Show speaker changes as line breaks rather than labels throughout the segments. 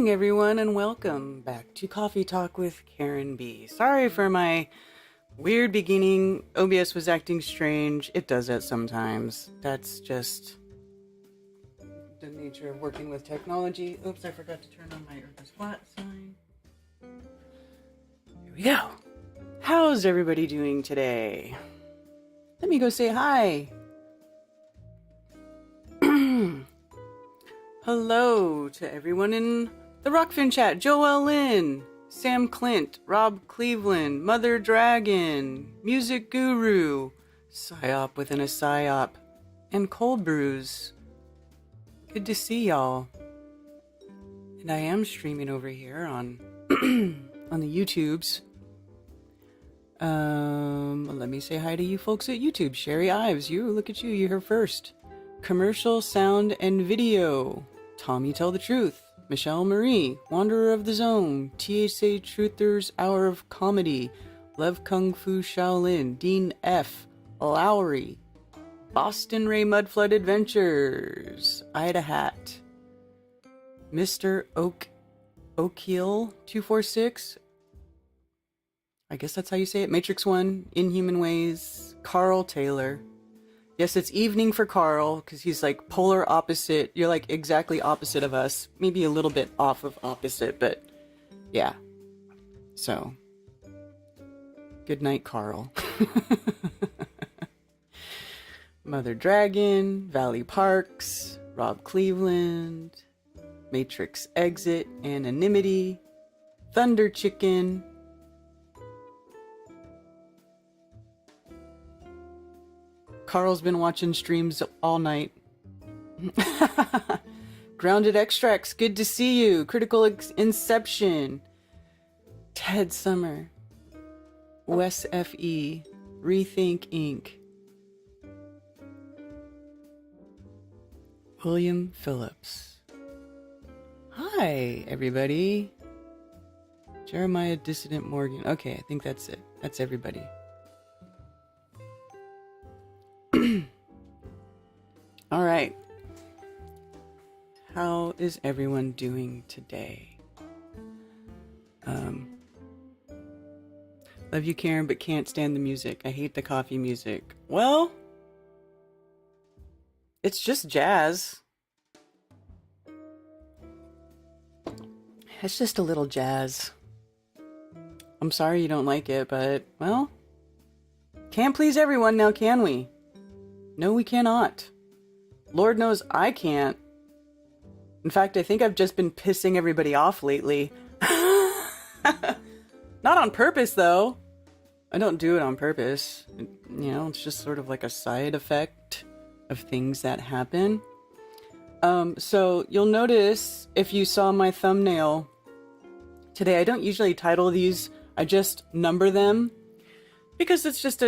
Everyone, and welcome back to Coffee Talk with Karen B. Sorry for my weird beginning. OBS was acting strange. It does that sometimes. That's just the nature of working with technology. Oops, I forgot to turn on my Earth is Flat sign. Here we go. How's everybody doing today? Let me go say hi. Hello to everyone in the Rockfin chat. Joelle Lynn, Sam Clint, Rob Cleveland, Mother Dragon, Music Guru, Psyop within a Psyop, and Cold Brews. Good to see y'all. And I am streaming over here on on the YouTubes. Let me say hi to you folks at YouTube. Sherry Ives, look at you, you're here first. Commercial Sound and Video. Tommy Tell the Truth, Michelle Marie, Wanderer of the Zone, THC Truthers Hour of Comedy, Lev Kung Fu Shaolin, Dean F, Lowry, Boston Ray Mudflood Adventures, Ida Hat, Mr. Oakhill 246, I guess that's how you say it, Matrix 1, Inhuman Ways, Carl Taylor. Yes, it's evening for Carl, because he's like polar opposite. You're like exactly opposite of us. Maybe a little bit off of opposite, but yeah. So, good night, Carl. Mother Dragon, Valley Parks, Rob Cleveland, Matrix Exit, Anonymity, Thunder Chicken, Carl's been watching streams all night. Grounded Extracts, good to see you. Critical Inception. Ted Summer. Wes F.E. Rethink Inc. William Phillips. Hi, everybody. Jeremiah Dissident Morgan. Okay, I think that's it. That's everybody. All right. How is everyone doing today? Love you, Karen, but can't stand the music. I hate the coffee music. Well, it's just jazz. It's just a little jazz. I'm sorry you don't like it, but, well, can't please everyone now, can we? No, we cannot. Lord knows I can't. In fact, I think I've just been pissing everybody off lately. Not on purpose, though. I don't do it on purpose. It's just sort of like a side effect of things that happen. So you'll notice if you saw my thumbnail today, I don't usually title these. I just number them because it's just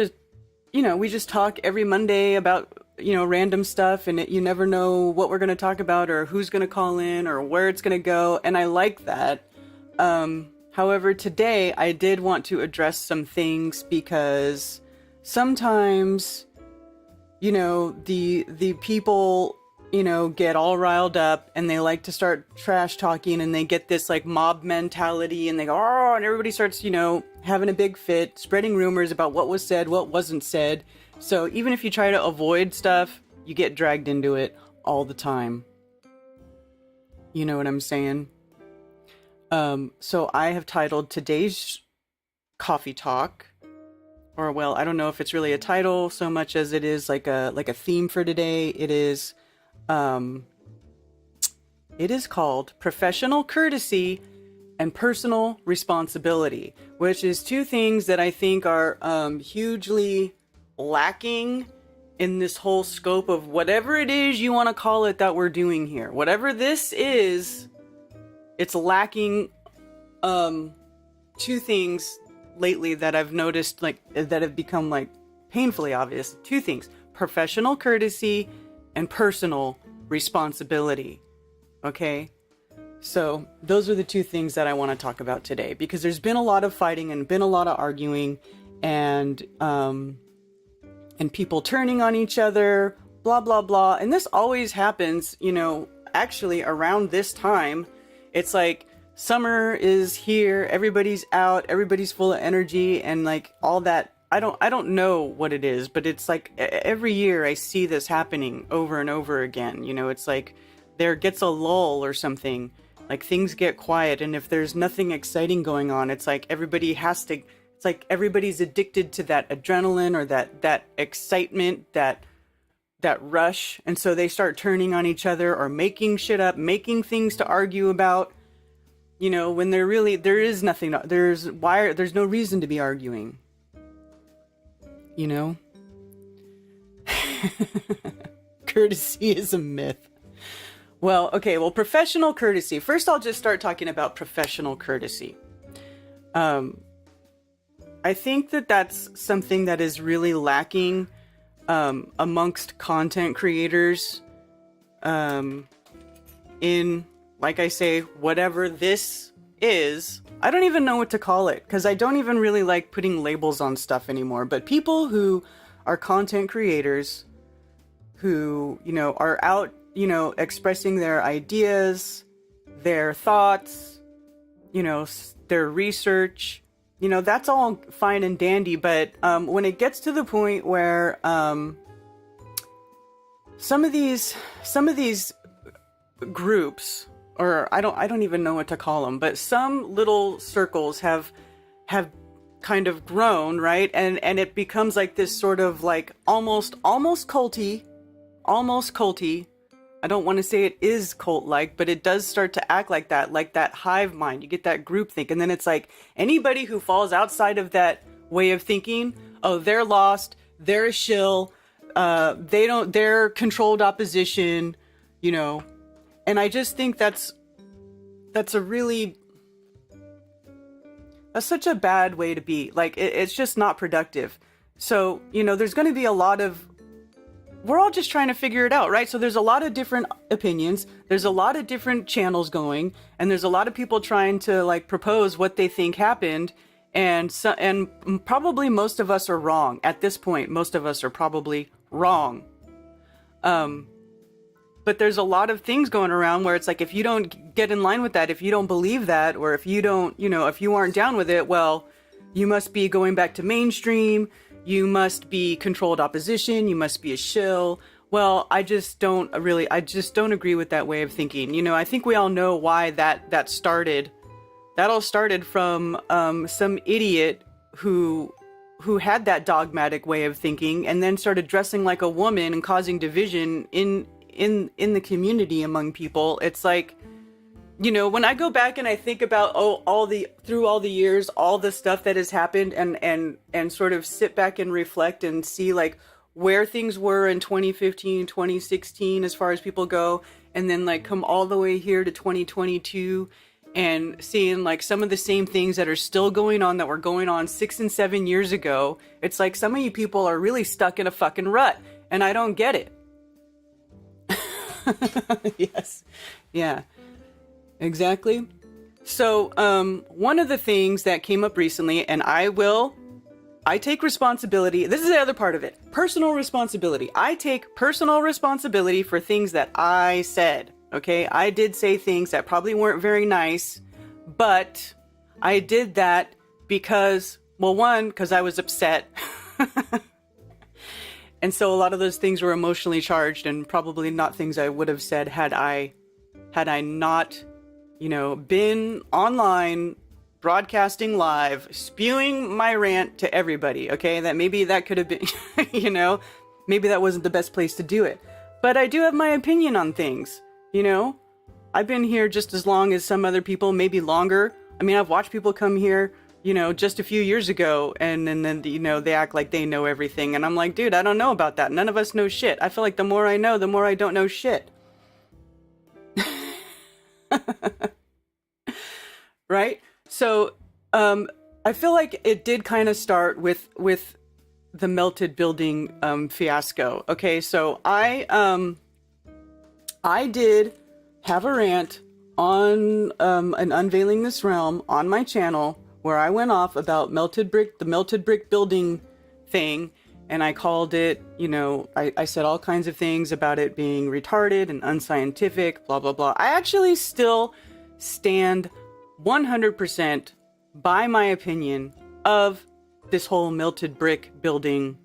we just talk every Monday about, random stuff, and you never know what we're going to talk about or who's going to call in or where it's going to go. And I like that. However, today I did want to address some things because sometimes, the people, get all riled up and they like to start trash talking and they get this like mob mentality and they go, oh, and everybody starts, having a big fit, spreading rumors about what was said, what wasn't said. So even if you try to avoid stuff, you get dragged into it all the time. You know what I'm saying? So I have titled today's coffee talk, or well, I don't know if it's really a title so much as it is like a theme for today. Um it is called Professional Courtesy and Personal Responsibility, which is two things that I think are hugely lacking in this whole scope of whatever it is you want to call it that we're doing here. Whatever this is, it's lacking two things lately that I've noticed, like, that have become like painfully obvious. Two things: professional courtesy and personal responsibility. Okay? So those are the two things that I want to talk about today, because there's been a lot of fighting and been a lot of arguing and people turning on each other, blah, blah, blah. And this always happens, actually around this time. It's like summer is here, everybody's out, everybody's full of energy and like all that. I don't know what it is, but it's like every year I see this happening over and over again. It's like there gets a lull or something. Like things get quiet, and if there's nothing exciting going on, it's like it's like everybody's addicted to that adrenaline or that excitement, that rush. And so they start turning on each other or making shit up, making things to argue about, when there is nothing, there's no reason to be arguing, Courtesy is a myth. Well, okay, professional courtesy. First, I'll just start talking about professional courtesy. I think that that's something that is really lacking amongst content creators in, like I say, whatever this is. I don't even know what to call it, because I don't even really like putting labels on stuff anymore. But people who are content creators who, are out, expressing their ideas, their thoughts, their research, that's all fine and dandy. But when it gets to the point where some of these groups, or I don't even know what to call them, but some little circles have kind of grown, right? And it becomes like this sort of like almost culty. I don't want to say it is cult-like, but it does start to act like that hive mind. You get that group think, and then it's like anybody who falls outside of that way of thinking, oh, they're lost, they're a shill, they're controlled opposition, And I just think that's such a bad way to be. Like, it's just not productive. So, there's going to be a lot of, we're all just trying to figure it out, right? So there's a lot of different opinions. There's a lot of different channels going, and there's a lot of people trying to like propose what they think happened. And probably most of us are wrong at this point. Most of us are probably wrong. But there's a lot of things going around where it's like, if you don't get in line with that, if you don't believe that, or if you don't, if you aren't down with it, well, you must be going back to mainstream. You must be controlled opposition. You must be a shill. Well, I just don't agree with that way of thinking. I think we all know why that started. That all started from some idiot who had that dogmatic way of thinking, and then started dressing like a woman and causing division in the community among people. It's like, when I go back and I think about through all the years, all the stuff that has happened, and sort of sit back and reflect and see like where things were in 2015, 2016 as far as people go, and then like come all the way here to 2022 and seeing like some of the same things that are still going on that were going on 6 and 7 years ago. It's like some of you people are really stuck in a fucking rut, and I don't get it. Yes. Yeah. Exactly. So, one of the things that came up recently, and I take responsibility. This is the other part of it. Personal responsibility. I take personal responsibility for things that I said. Okay. I did say things that probably weren't very nice, but I did that because, well, one, because I was upset. And so a lot of those things were emotionally charged, and probably not things I would have said had I not, been online broadcasting live, spewing my rant to everybody, okay? That maybe that could have been, you know, maybe that wasn't the best place to do it. But I do have my opinion on things, you know? I've been here just as long as some other people, maybe longer. I mean, I've watched people come here, you know, just a few years ago, and then, you know, they act like they know everything. And I'm like, dude, I don't know about that. None of us know shit. I feel like the more I know, the more I don't know shit. Right? So, I feel like it did kind of start with the melted building, fiasco. Okay. So I did have a rant on, an Unveiling This Realm on my channel where I went off about the melted brick building thing. And I called it, you know, I said all kinds of things about it being retarded and unscientific, blah, blah, blah. I actually still stand 100% by my opinion of this whole melted brick building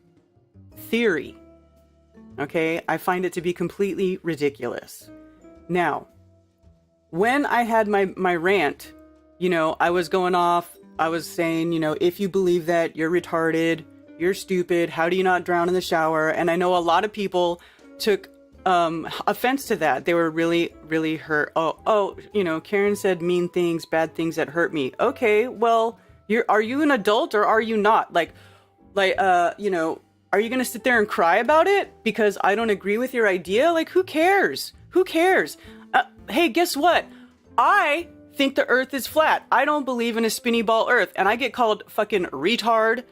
theory. Okay? I find it to be completely ridiculous. Now, when I had my rant, you know, I was going off, I was saying, you know, if you believe that, you're retarded, you're stupid, how do you not drown in the shower? And I know a lot of people took offense to that. They were really, really hurt. Oh, you know, Karen said mean things, bad things that hurt me. Okay, well, are you an adult or are you not? Like, you know, are you going to sit there and cry about it because I don't agree with your idea? Like, who cares? Who cares? Hey, guess what? I think the earth is flat. I don't believe in a spinny ball earth. And I get called fucking retard,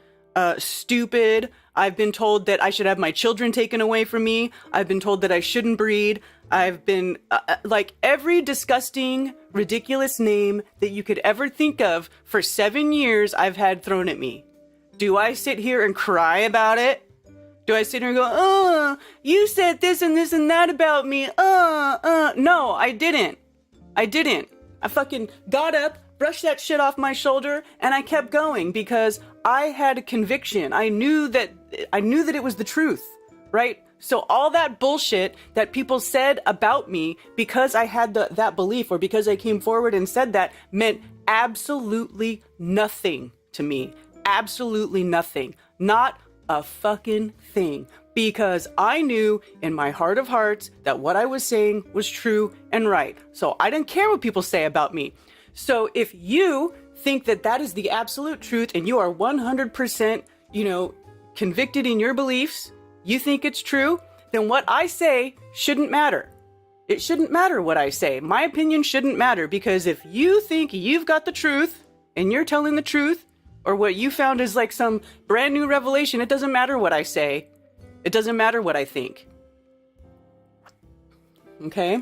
stupid. I've been told that I should have my children taken away from me. I've been told that I shouldn't breed. I've been, like, every disgusting, ridiculous name that you could ever think of for 7 years I've had thrown at me. Do I sit here and cry about it? Do I sit here and go, oh, you said this and that about me, No, I didn't. I fucking got up, brushed that shit off my shoulder, and I kept going because I had a conviction. I knew that it was the truth, right? So all that bullshit that people said about me because I had that belief or because I came forward and said that meant absolutely nothing to me. Absolutely nothing. Not a fucking thing. Because I knew in my heart of hearts that what I was saying was true and right. So I didn't care what people say about me. So if you think that that is the absolute truth and you are 100%, you know, convicted in your beliefs, you think it's true, then what I say shouldn't matter. It shouldn't matter what I say. My opinion shouldn't matter because if you think you've got the truth and you're telling the truth, or what you found is like some brand new revelation, it doesn't matter what I say. It doesn't matter what I think. Okay?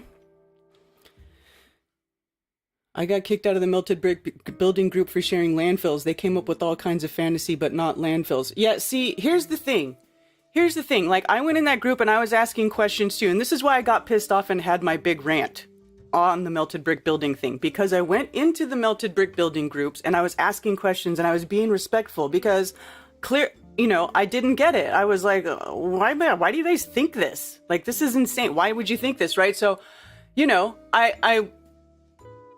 I got kicked out of the melted brick building group for sharing landfills. They came up with all kinds of fantasy, but not landfills. Yeah, see, here's the thing. Like, I went in that group and I was asking questions too. And this is why I got pissed off and had my big rant on the melted brick building thing. Because I went into the melted brick building groups and I was asking questions and I was being respectful because you know, I didn't get it. I was like, why do you guys think this? Like, this is insane. Why would you think this, right? So, you know, I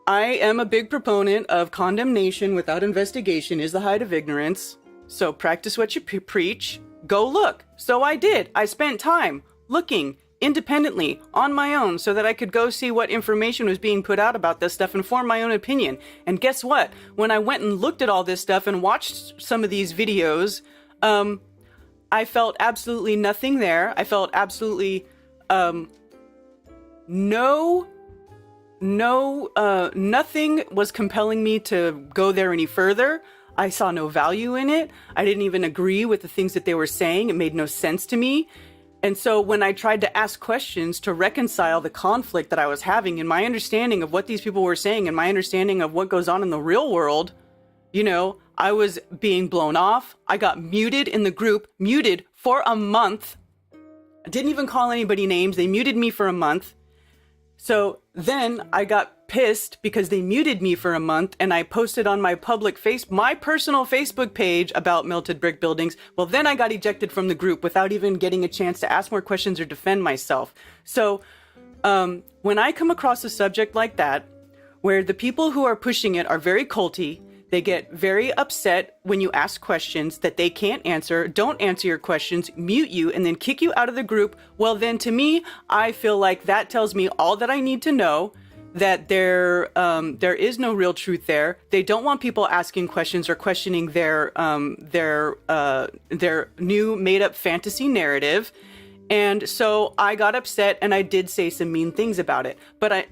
am a big proponent of condemnation without investigation is the height of ignorance. So practice what you preach. Go look. So I did. I spent time looking independently on my own so that I could go see what information was being put out about this stuff and form my own opinion. And guess what? When I went and looked at all this stuff and watched some of these videos, I felt absolutely nothing there. I felt absolutely nothing was compelling me to go there any further. I saw no value in it. I didn't even agree with the things that they were saying. It made no sense to me. And so when I tried to ask questions to reconcile the conflict that I was having in my understanding of what these people were saying and my understanding of what goes on in the real world, you know, I was being blown off. I got muted in the group, muted for a month. I didn't even call anybody names. They muted me for a month. So then I got pissed because they muted me for a month and I posted on my my personal Facebook page about melted brick buildings. Well, then I got ejected from the group without even getting a chance to ask more questions or defend myself. So when I come across a subject like that, where the people who are pushing it are very culty, They get very upset when you ask questions that they can't answer, don't answer your questions, mute you, and then kick you out of the group. Well, then to me, I feel like that tells me all that I need to know, that there is no real truth there. They don't want people asking questions or questioning their new made up fantasy narrative. And so I got upset and I did say some mean things about it. But I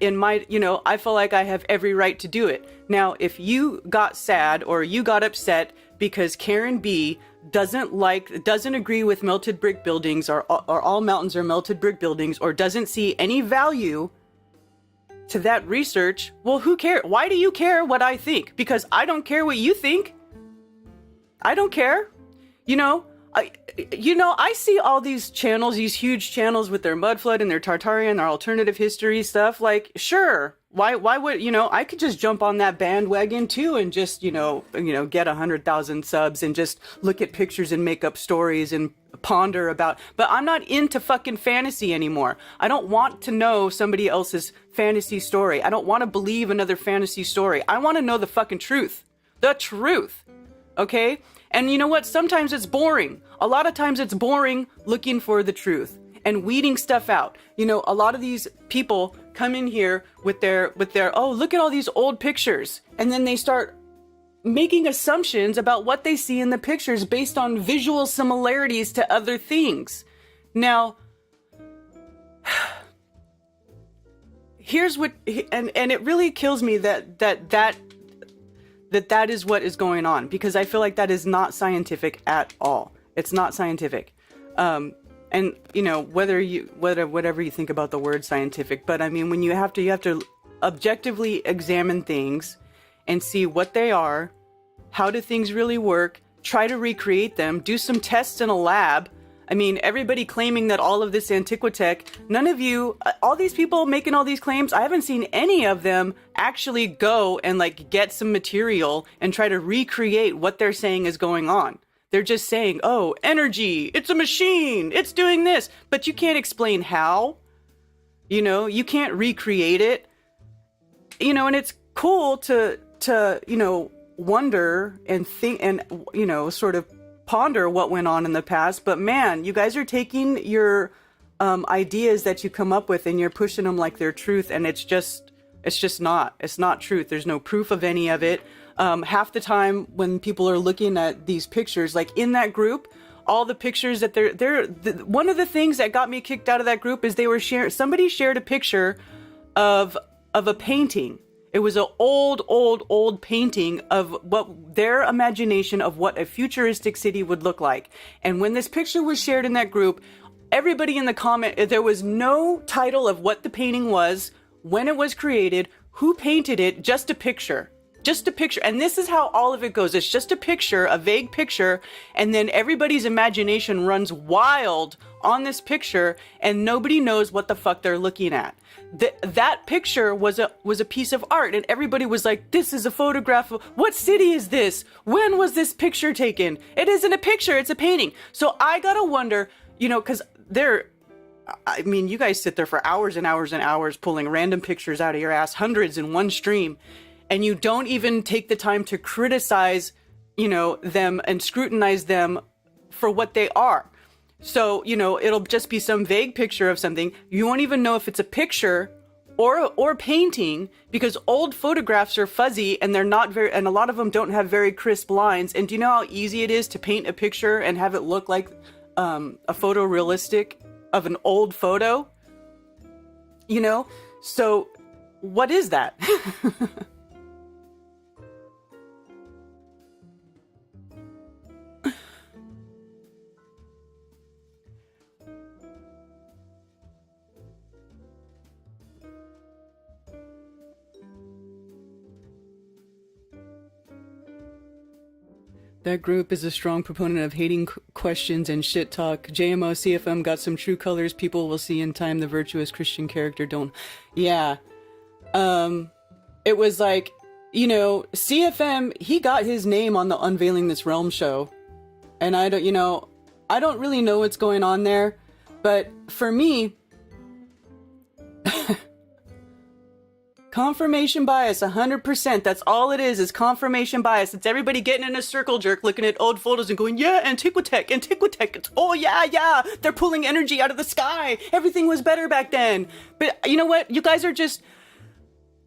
feel like I have every right to do it. Now, if you got sad or you got upset because Karen B doesn't agree with melted brick buildings or all mountains are melted brick buildings, or doesn't see any value to that research, well, who cares? Why do you care what I think? Because I don't care what you think. I don't care. I see all these channels, these huge channels with their mud flood and their Tartarian, their alternative history stuff. Like, sure, why would, I could just jump on that bandwagon too and just, get 100,000 subs and just look at pictures and make up stories and ponder about, but I'm not into fucking fantasy anymore. I don't want to know somebody else's fantasy story. I don't want to believe another fantasy story. I want to know the fucking truth. The truth. Okay? And you know what? Sometimes it's boring. A lot of times it's boring looking for the truth and weeding stuff out. A lot of these people come in here with their, oh, look at all these old pictures. And then they start making assumptions about what they see in the pictures based on visual similarities to other things. Now, here's what, and it really kills me that is what is going on, because I feel like that is not scientific at all. It's not scientific. And whatever you think about the word scientific, but I mean, when you have to objectively examine things and see what they are, how do things really work, try to recreate them, do some tests in a lab. I mean, everybody claiming that all of this Antiquitech, none of you, all these people making all these claims, I haven't seen any of them actually go and get some material and try to recreate what they're saying is going on. They're just saying, oh, energy, it's a machine, it's doing this, but you can't explain how, you can't recreate it, and it's cool to wonder and think and, sort of ponder what went on in the past. But man, you guys are taking your ideas that you come up with and you're pushing them like they're truth. And it's not truth. There's no proof of any of it. Half the time when people are looking at these pictures, like in that group, all the pictures that one of the things that got me kicked out of that group is somebody shared a picture of a painting. It was an old painting of what their imagination of what a futuristic city would look like. And when this picture was shared in that group, everybody in the comment, there was no title of what the painting was, when it was created, who painted it, just a picture. Just a picture. And this is how all of it goes. It's just a picture, a vague picture, and then everybody's imagination runs wild on this picture, and nobody knows what the fuck they're looking at. That picture was a piece of art, and everybody was like, this is a photograph of, what city is this? When was this picture taken? It isn't a picture, it's a painting. So I gotta wonder, because you guys sit there for hours and hours and hours pulling random pictures out of your ass, hundreds in one stream, and you don't even take the time to criticize, them and scrutinize them for what they are. So, it'll just be some vague picture of something. You won't even know if it's a picture or painting, because old photographs are fuzzy and they're not and a lot of them don't have very crisp lines. And do you know how easy it is to paint a picture and have it look like a photorealistic of an old photo? So what is that? That group is a strong proponent of hating questions and shit talk. JMO CFM got some true colors. People will see in time the virtuous Christian character don't. Yeah. It was like, CFM, he got his name on the Unveiling This Realm show. And I don't really know what's going on there. But for me, Confirmation bias, 100%. That's all it is confirmation bias. It's everybody getting in a circle jerk, looking at old photos and going, yeah, Antiquitech. It's, oh, yeah. They're pulling energy out of the sky. Everything was better back then. But you know what? You guys are just,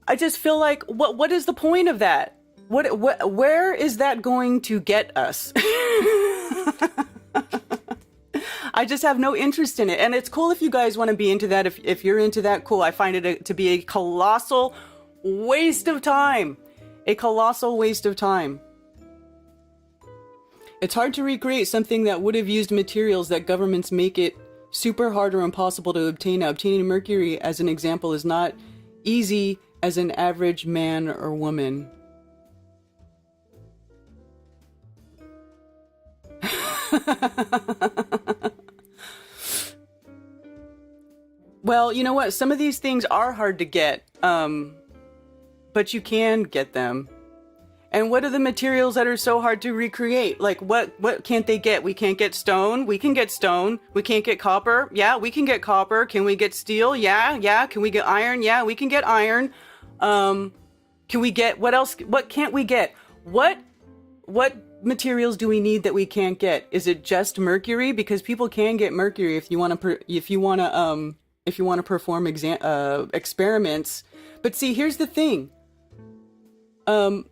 I just feel like, what is the point of that? Where is that going to get us? I just have no interest in it. And it's cool if you guys want to be into that. If you're into that, cool. I find it to be a colossal waste of time. A colossal waste of time. It's hard to recreate something that would have used materials that governments make it super hard or impossible to obtain. Now, obtaining mercury, as an example, is not easy as an average man or woman. Well, you know what? Some of these things are hard to get, but you can get them. And what are the materials that are so hard to recreate? Like, what can't they get? We can't get stone. We can get stone. We can't get copper. Yeah, we can get copper. Can we get steel? Yeah. Can we get iron? Yeah, we can get iron. Can we get, what else? What can't we get? What materials do we need that we can't get? Is it just mercury? Because people can get mercury if you want to perform experiments. But see, here's the thing. The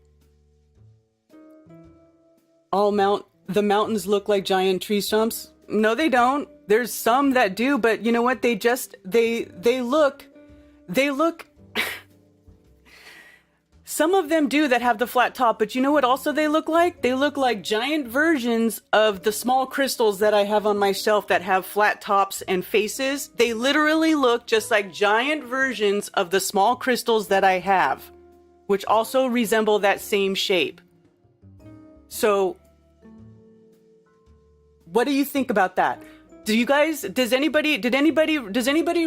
mountains look like giant tree stumps. No, they don't. There's some that do, but you know what? They look some of them do that have the flat top, but you know what also they look like? They look like giant versions of the small crystals that I have on my shelf that have flat tops and faces. They literally look just like giant versions of the small crystals that I have, which also resemble that same shape. So, what do you think about that? Does anybody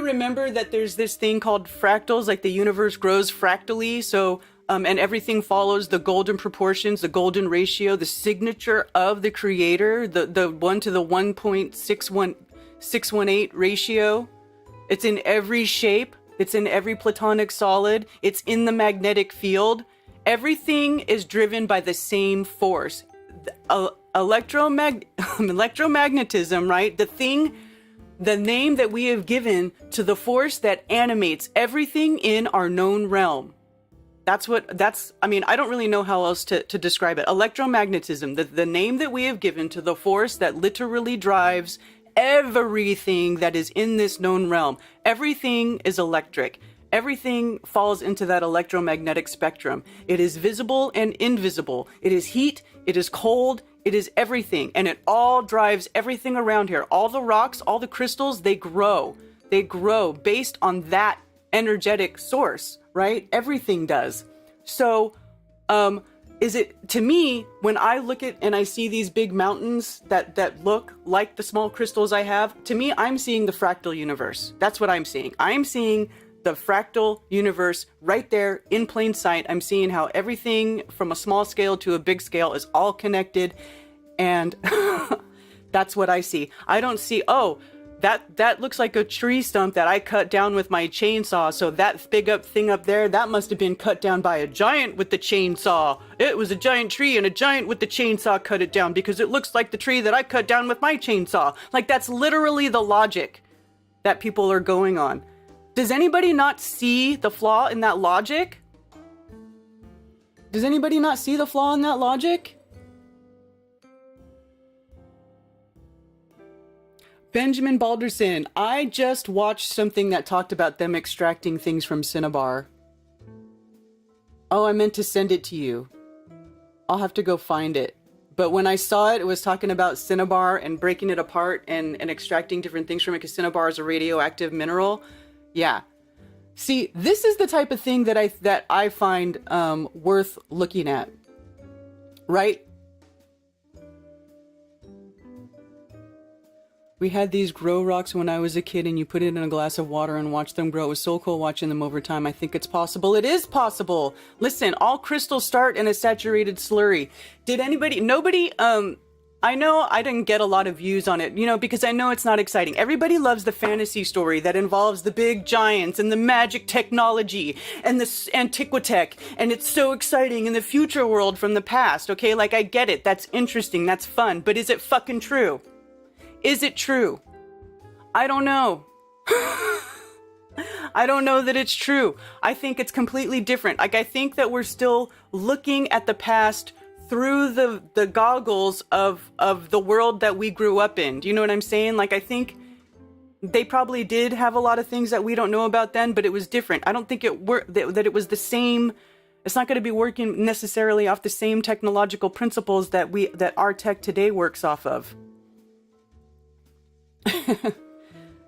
remember that there's this thing called fractals, like the universe grows fractally? So, and everything follows the golden proportions, the golden ratio, the signature of the creator, the 1 to the 1.618 ratio. It's in every shape. It's in every platonic solid. It's in the magnetic field. Everything is driven by the same force. Electromagnetism, right? The name that we have given to the force that animates everything in our known realm. I don't really know how else to describe it. Electromagnetism, the name that we have given to the force that literally drives everything that is in this known realm. Everything is electric. Everything falls into that electromagnetic spectrum. It is visible and invisible. It is heat, it is cold, it is everything. And it all drives everything around here. All the rocks, all the crystals, they grow. They grow based on that energetic source, right? Everything does. So, is it, to me, when I look at and I see these big mountains that look like the small crystals I have, to me, I'm seeing the fractal universe. That's what I'm seeing. I'm seeing the fractal universe right there in plain sight. I'm seeing how everything from a small scale to a big scale is all connected. And that's what I see. I don't see, that looks like a tree stump that I cut down with my chainsaw. So that big thing up there, that must have been cut down by a giant with the chainsaw. It was a giant tree and a giant with the chainsaw cut it down because it looks like the tree that I cut down with my chainsaw. Like, that's literally the logic that people are going on. Does anybody not see the flaw in that logic? Does anybody not see the flaw in that logic? Benjamin Balderson, I just watched something that talked about them extracting things from cinnabar. Oh, I meant to send it to you. I'll have to go find it. But when I saw it, it was talking about cinnabar and breaking it apart and extracting different things from it, because cinnabar is a radioactive mineral. Yeah. See, this is the type of thing that I find worth looking at. Right? We had these grow rocks when I was a kid, and you put it in a glass of water and watch them grow. It was so cool watching them over time. I think it's possible. It is possible. Listen, all crystals start in a saturated slurry. Nobody I know I didn't get a lot of views on it, because I know it's not exciting. Everybody loves the fantasy story that involves the big giants and the magic technology and the antiquitech, and it's so exciting in the future world from the past, okay? Like, I get it. That's interesting. That's fun. But is it fucking true? Is it true? I don't know. I don't know that it's true. I think it's completely different. Like, I think that we're still looking at the past through the goggles of the world that we grew up in. Do you know what I'm saying? Like, I think they probably did have a lot of things that we don't know about then, but it was different. I don't think that it was the same. It's not going to be working necessarily off the same technological principles that our tech today works off of.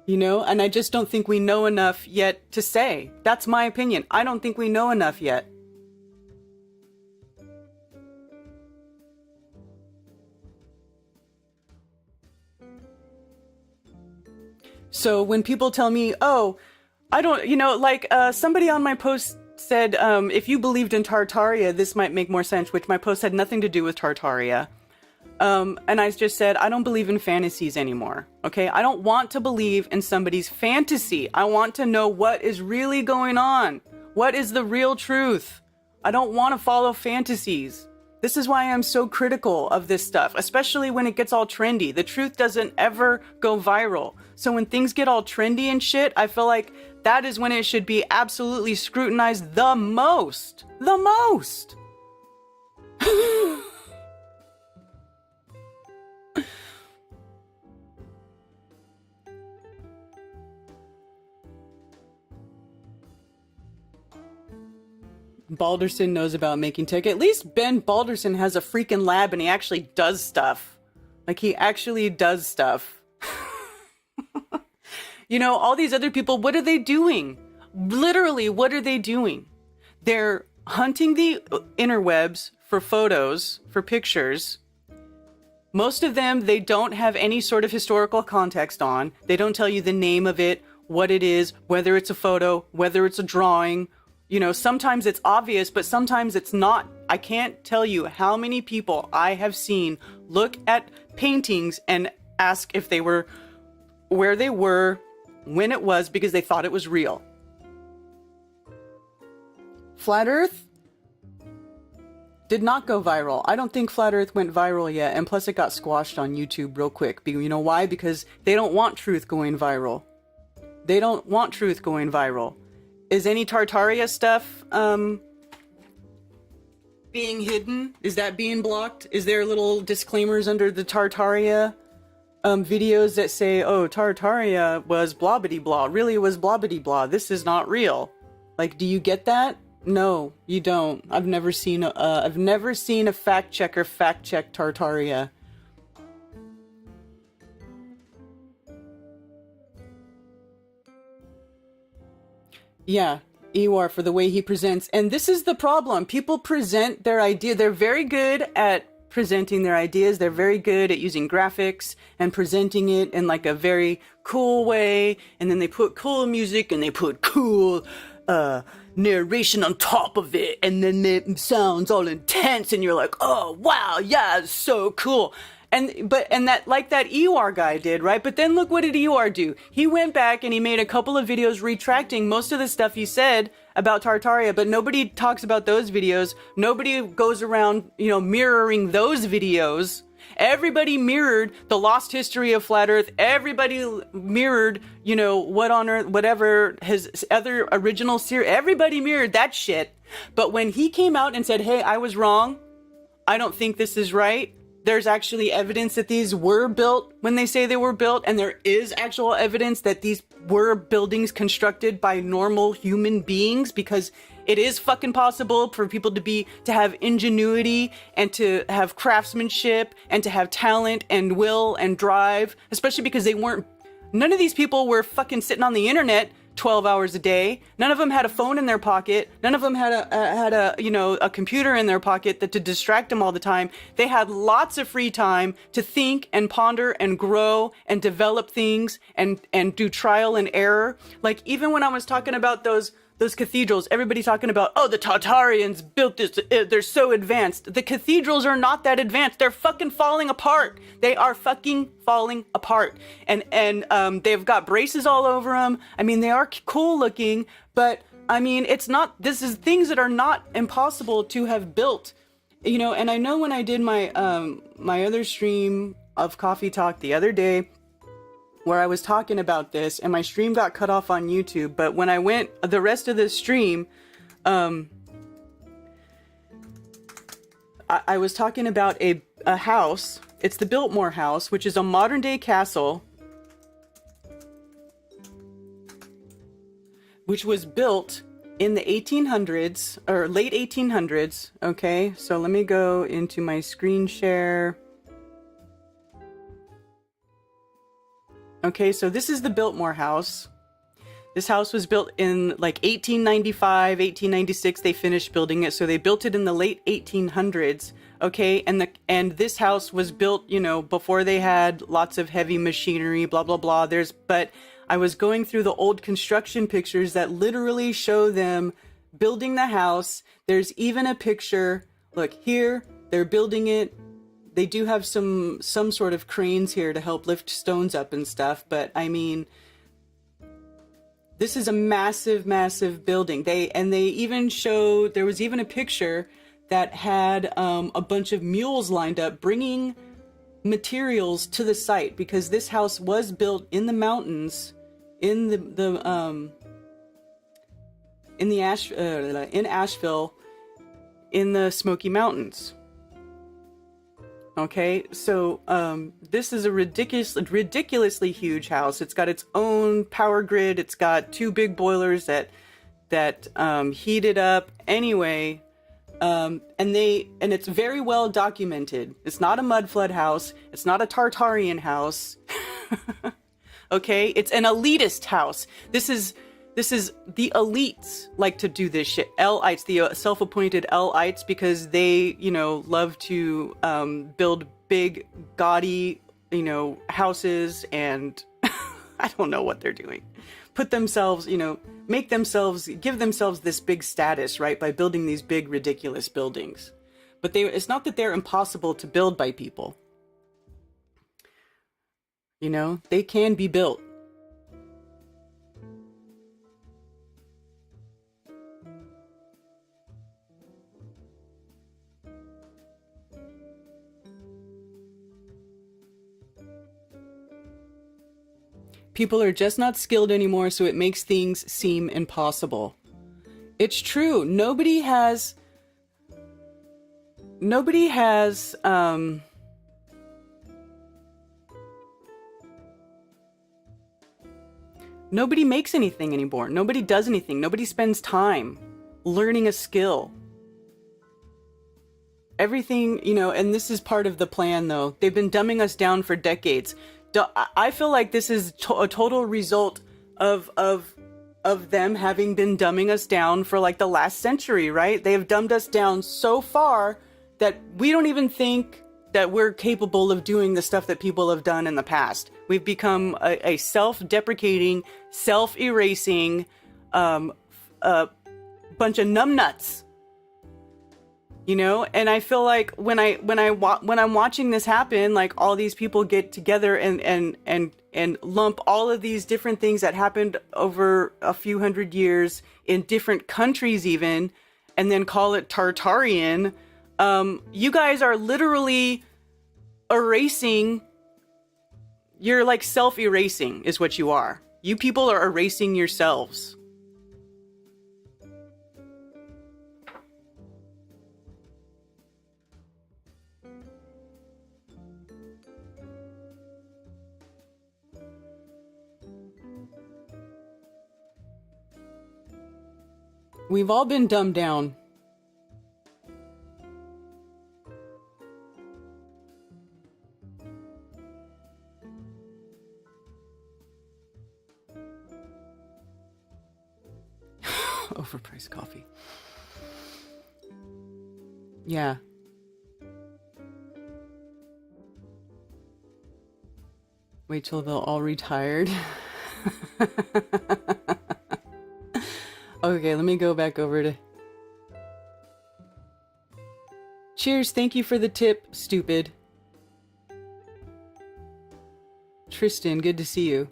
And I just don't think we know enough yet to say. That's my opinion. I don't think we know enough yet. So when people tell me, oh, I don't, somebody on my post said, if you believed in Tartaria, this might make more sense, which my post had nothing to do with Tartaria. And I just said, I don't believe in fantasies anymore. Okay. I don't want to believe in somebody's fantasy. I want to know what is really going on. What is the real truth? I don't want to follow fantasies. This is why I'm so critical of this stuff, especially when it gets all trendy. The truth doesn't ever go viral. So when things get all trendy and shit, I feel like that is when it should be absolutely scrutinized the most. The most. Balderson knows about making tech. At least Ben Balderson has a freaking lab and he actually does stuff. Like, he actually does stuff. All these other people, what are they doing? Literally, what are they doing? They're hunting the interwebs for photos, for pictures. Most of them, they don't have any sort of historical context on. They don't tell you the name of it, what it is, whether it's a photo, whether it's a drawing. Sometimes it's obvious, but sometimes it's not. I can't tell you how many people I have seen look at paintings and ask if they were where they were, when it was, because they thought it was real. Flat Earth did not go viral. I don't think Flat Earth went viral yet, and plus it got squashed on YouTube real quick. You know why? Because they don't want truth going viral. They don't want truth going viral. Is any Tartaria stuff being hidden? Is that being blocked? Is there little disclaimers under the Tartaria videos that say, oh, Tartaria was blobbity blah, really was blobbity blah, this is not real? Like, do you get that? No, you don't. I've never seen a fact checker fact check Tartaria. Yeah, Ewar, for the way he presents. And this is the problem. People present their idea. They're very good at presenting their ideas. They're very good at using graphics and presenting it in like a very cool way. And then they put cool music and they put cool narration on top of it. And then it sounds all intense and you're like, oh, wow, yeah, it's so cool. And that, like that Ewar guy did, right? But then look, what did Ewar do? He went back and he made a couple of videos retracting most of the stuff he said about Tartaria, but nobody talks about those videos. Nobody goes around, mirroring those videos. Everybody mirrored the lost history of Flat Earth. Everybody mirrored, what on earth, whatever his other original series. Everybody mirrored that shit. But when he came out and said, hey, I was wrong. I don't think this is right. There's actually evidence that these were built when they say they were built, and there is actual evidence that these were buildings constructed by normal human beings, because it is fucking possible for people to have ingenuity and to have craftsmanship and to have talent and will and drive, especially because none of these people were fucking sitting on the internet 12 hours a day. None of them had a phone in their pocket. None of them had a computer in their pocket to distract them all the time. They had lots of free time to think and ponder and grow and develop things and do trial and error. Like, even when I was talking about those those cathedrals, everybody talking about, oh, the Tartarians built this, they're so advanced. The cathedrals are not that advanced. They're fucking falling apart. They are fucking falling apart. And they've got braces all over them. I mean, they are cool looking, but I mean, it's not, this is things that are not impossible to have built, you know. And I know when I did my, my other stream of Coffee Talk the other day, where I was talking about this, and my stream got cut off on YouTube, but when I went the rest of the stream, I was talking about a house. It's the Biltmore House, which is a modern day castle, which was built in the 1800s, or late 1800s. Okay, so let me go into my screen share. Okay, so this is the Biltmore House. This house was built in like 1895, 1896. They finished building it, so they built it in the late 1800s. Okay, and this house was built, you know, before they had lots of heavy machinery, blah blah blah. But I was going through the old construction pictures that literally show them building the house. There's even a picture. Look here, they're building it. They do have some sort of cranes here to help lift stones up and stuff, but I mean, this is a massive, massive building. They even showed, there was even a picture that had a bunch of mules lined up bringing materials to the site, because this house was built in the mountains, in Asheville, in the Smoky Mountains. Okay, so this is a ridiculously huge house. It's got its own power grid. It's got 2 big boilers that heat it up. Anyway, and it's very well documented. It's not a mud flood house. It's not a Tartarian house. Okay, it's an elitist house. This is the elites like to do this shit. L-ites, the self-appointed L-ites, because they, you know, love to build big, gaudy, you know, houses, and I don't know what they're doing. Put themselves, you know, give themselves this big status, right, by building these big, ridiculous buildings. But it's not that they're impossible to build by people. You know, they can be built. People are just not skilled anymore, so it makes things seem impossible. It's true. Nobody has nobody makes anything anymore. Nobody does anything. Nobody spends time learning a skill. Everything, you know, and this is part of the plan, though. They've been dumbing us down for decades. I feel like this is a total result of them having been dumbing us down for like the last century, right? They have dumbed us down so far that we don't even think that we're capable of doing the stuff that people have done in the past. We've become a self-deprecating, self-erasing bunch of numbnuts. You know, and I feel like when I'm watching this happen, like all these people get together and lump all of these different things that happened over a few hundred years in different countries even, and then call it Tartarian. You guys are literally erasing. You're like self-erasing is what you are. You people are erasing yourselves. We've all been dumbed down. Overpriced coffee. Yeah. Wait till they're all retired. Okay, let me go back over to... Cheers, thank you for the tip, stupid. Tristan, good to see you.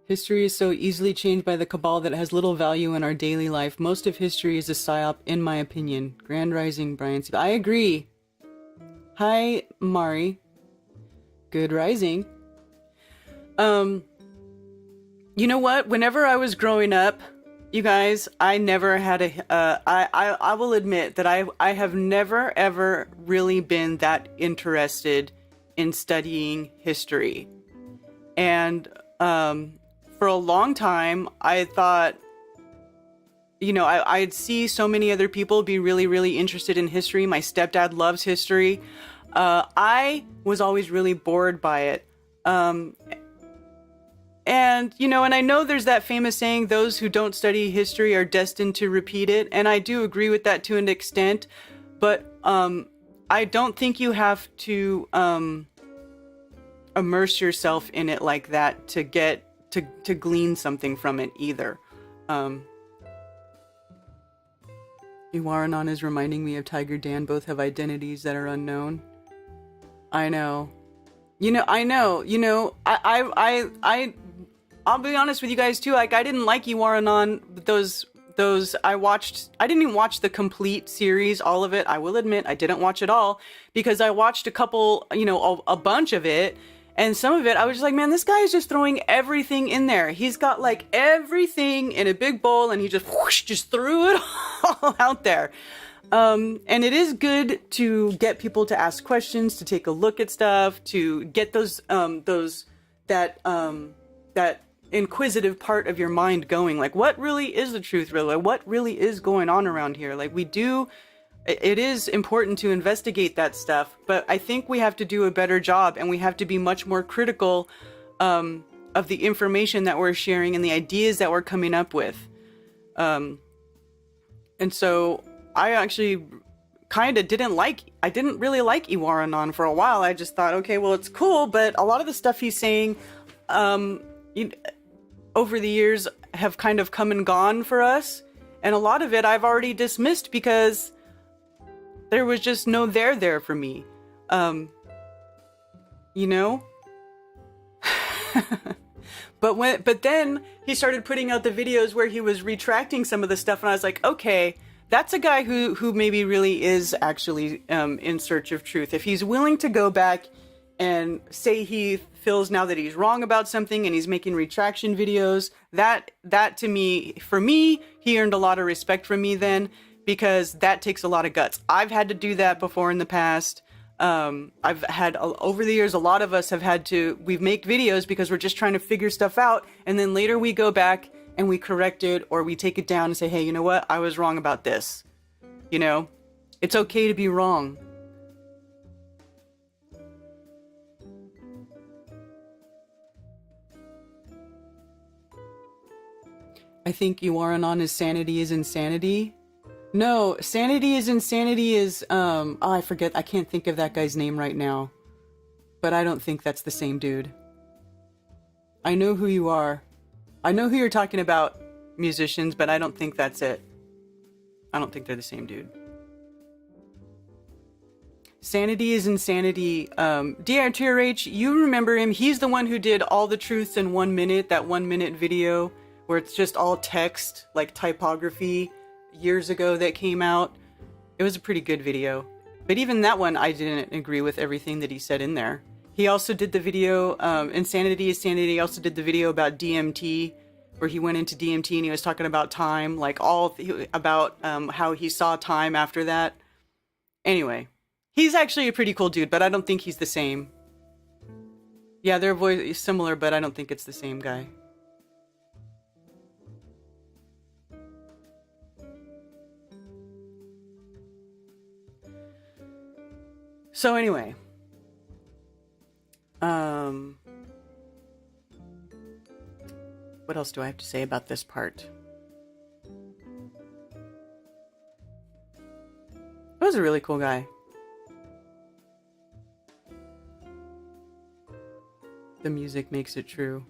History is so easily changed by the cabal that it has little value in our daily life. Most of history is a psyop, in my opinion. Grand Rising, Brian. I agree. Hi, Mari. Good rising. You know what? Whenever I was growing up, you guys, I never had a... I will admit that I have never, ever really been that interested in studying history. And... for a long time, I thought, you know, I'd see so many other people be really, really interested in history. My stepdad loves history. I was always really bored by it. And, you know, and I know there's that famous saying, those who don't study history are destined to repeat it. And I do agree with that to an extent. But I don't think you have to immerse yourself in it like that to get... to glean something from it either. Iwaranon is reminding me of Tiger Dan. Both have identities that are unknown. I know. You know, I'll be honest with you guys too. Like, I didn't like Iwaranon. I didn't even watch the complete series, all of it. I will admit, I didn't watch it all because I watched a couple, you know, a bunch of it. And some of it, I was just like, man, this guy is just throwing everything in there. He's got like everything in a big bowl and he just whoosh, just threw it all out there. And it is good to get people to ask questions, to take a look at stuff, to get that inquisitive part of your mind going. Like, what really is the truth, really? Like, what really is going on around here? Like, it is important to investigate that stuff, but I think we have to do a better job, and we have to be much more critical of the information that we're sharing and the ideas that we're coming up with. And so I actually kind of I didn't really like Iwaranon for a while. I just thought, okay, well, it's cool, but a lot of the stuff he's saying over the years have kind of come and gone for us. And a lot of it I've already dismissed because there was just no there for me. You know? But then he started putting out the videos where he was retracting some of the stuff, and I was like, okay, that's a guy who maybe really is actually in search of truth. If he's willing to go back and say he feels now that he's wrong about something and he's making retraction videos, that to me, for me, he earned a lot of respect from me then, because that takes a lot of guts. I've had to do that before in the past. I've had, over the years, a lot of us have had to, we make videos because we're just trying to figure stuff out, and then later we go back and we correct it, or we take it down and say, hey, you know what? I was wrong about this. You know? It's okay to be wrong. I think Iwaranon's sanity is insanity. No, sanity is insanity is, I forget, I can't think of that guy's name right now. But I don't think that's the same dude. I know who you are. I know who you're talking about, musicians, but I don't think that's it. I don't think they're the same dude. Sanity is insanity. DRTRH, you remember him. He's the one who did All the Truths in 1 Minute, that 1 minute video where it's just all text, like typography. Years ago that came out. It was a pretty good video, but even that one I didn't agree with everything that he said in there. He also did the video Insanity is Sanity. He also did the video about DMT, where he went into DMT and he was talking about time, like about how he saw time after that. Anyway, he's actually a pretty cool dude, but I don't think he's the same. Yeah, their voice is similar, but I don't think it's the same guy. So anyway, what else do I have to say about this part? He was a really cool guy. The music makes it true.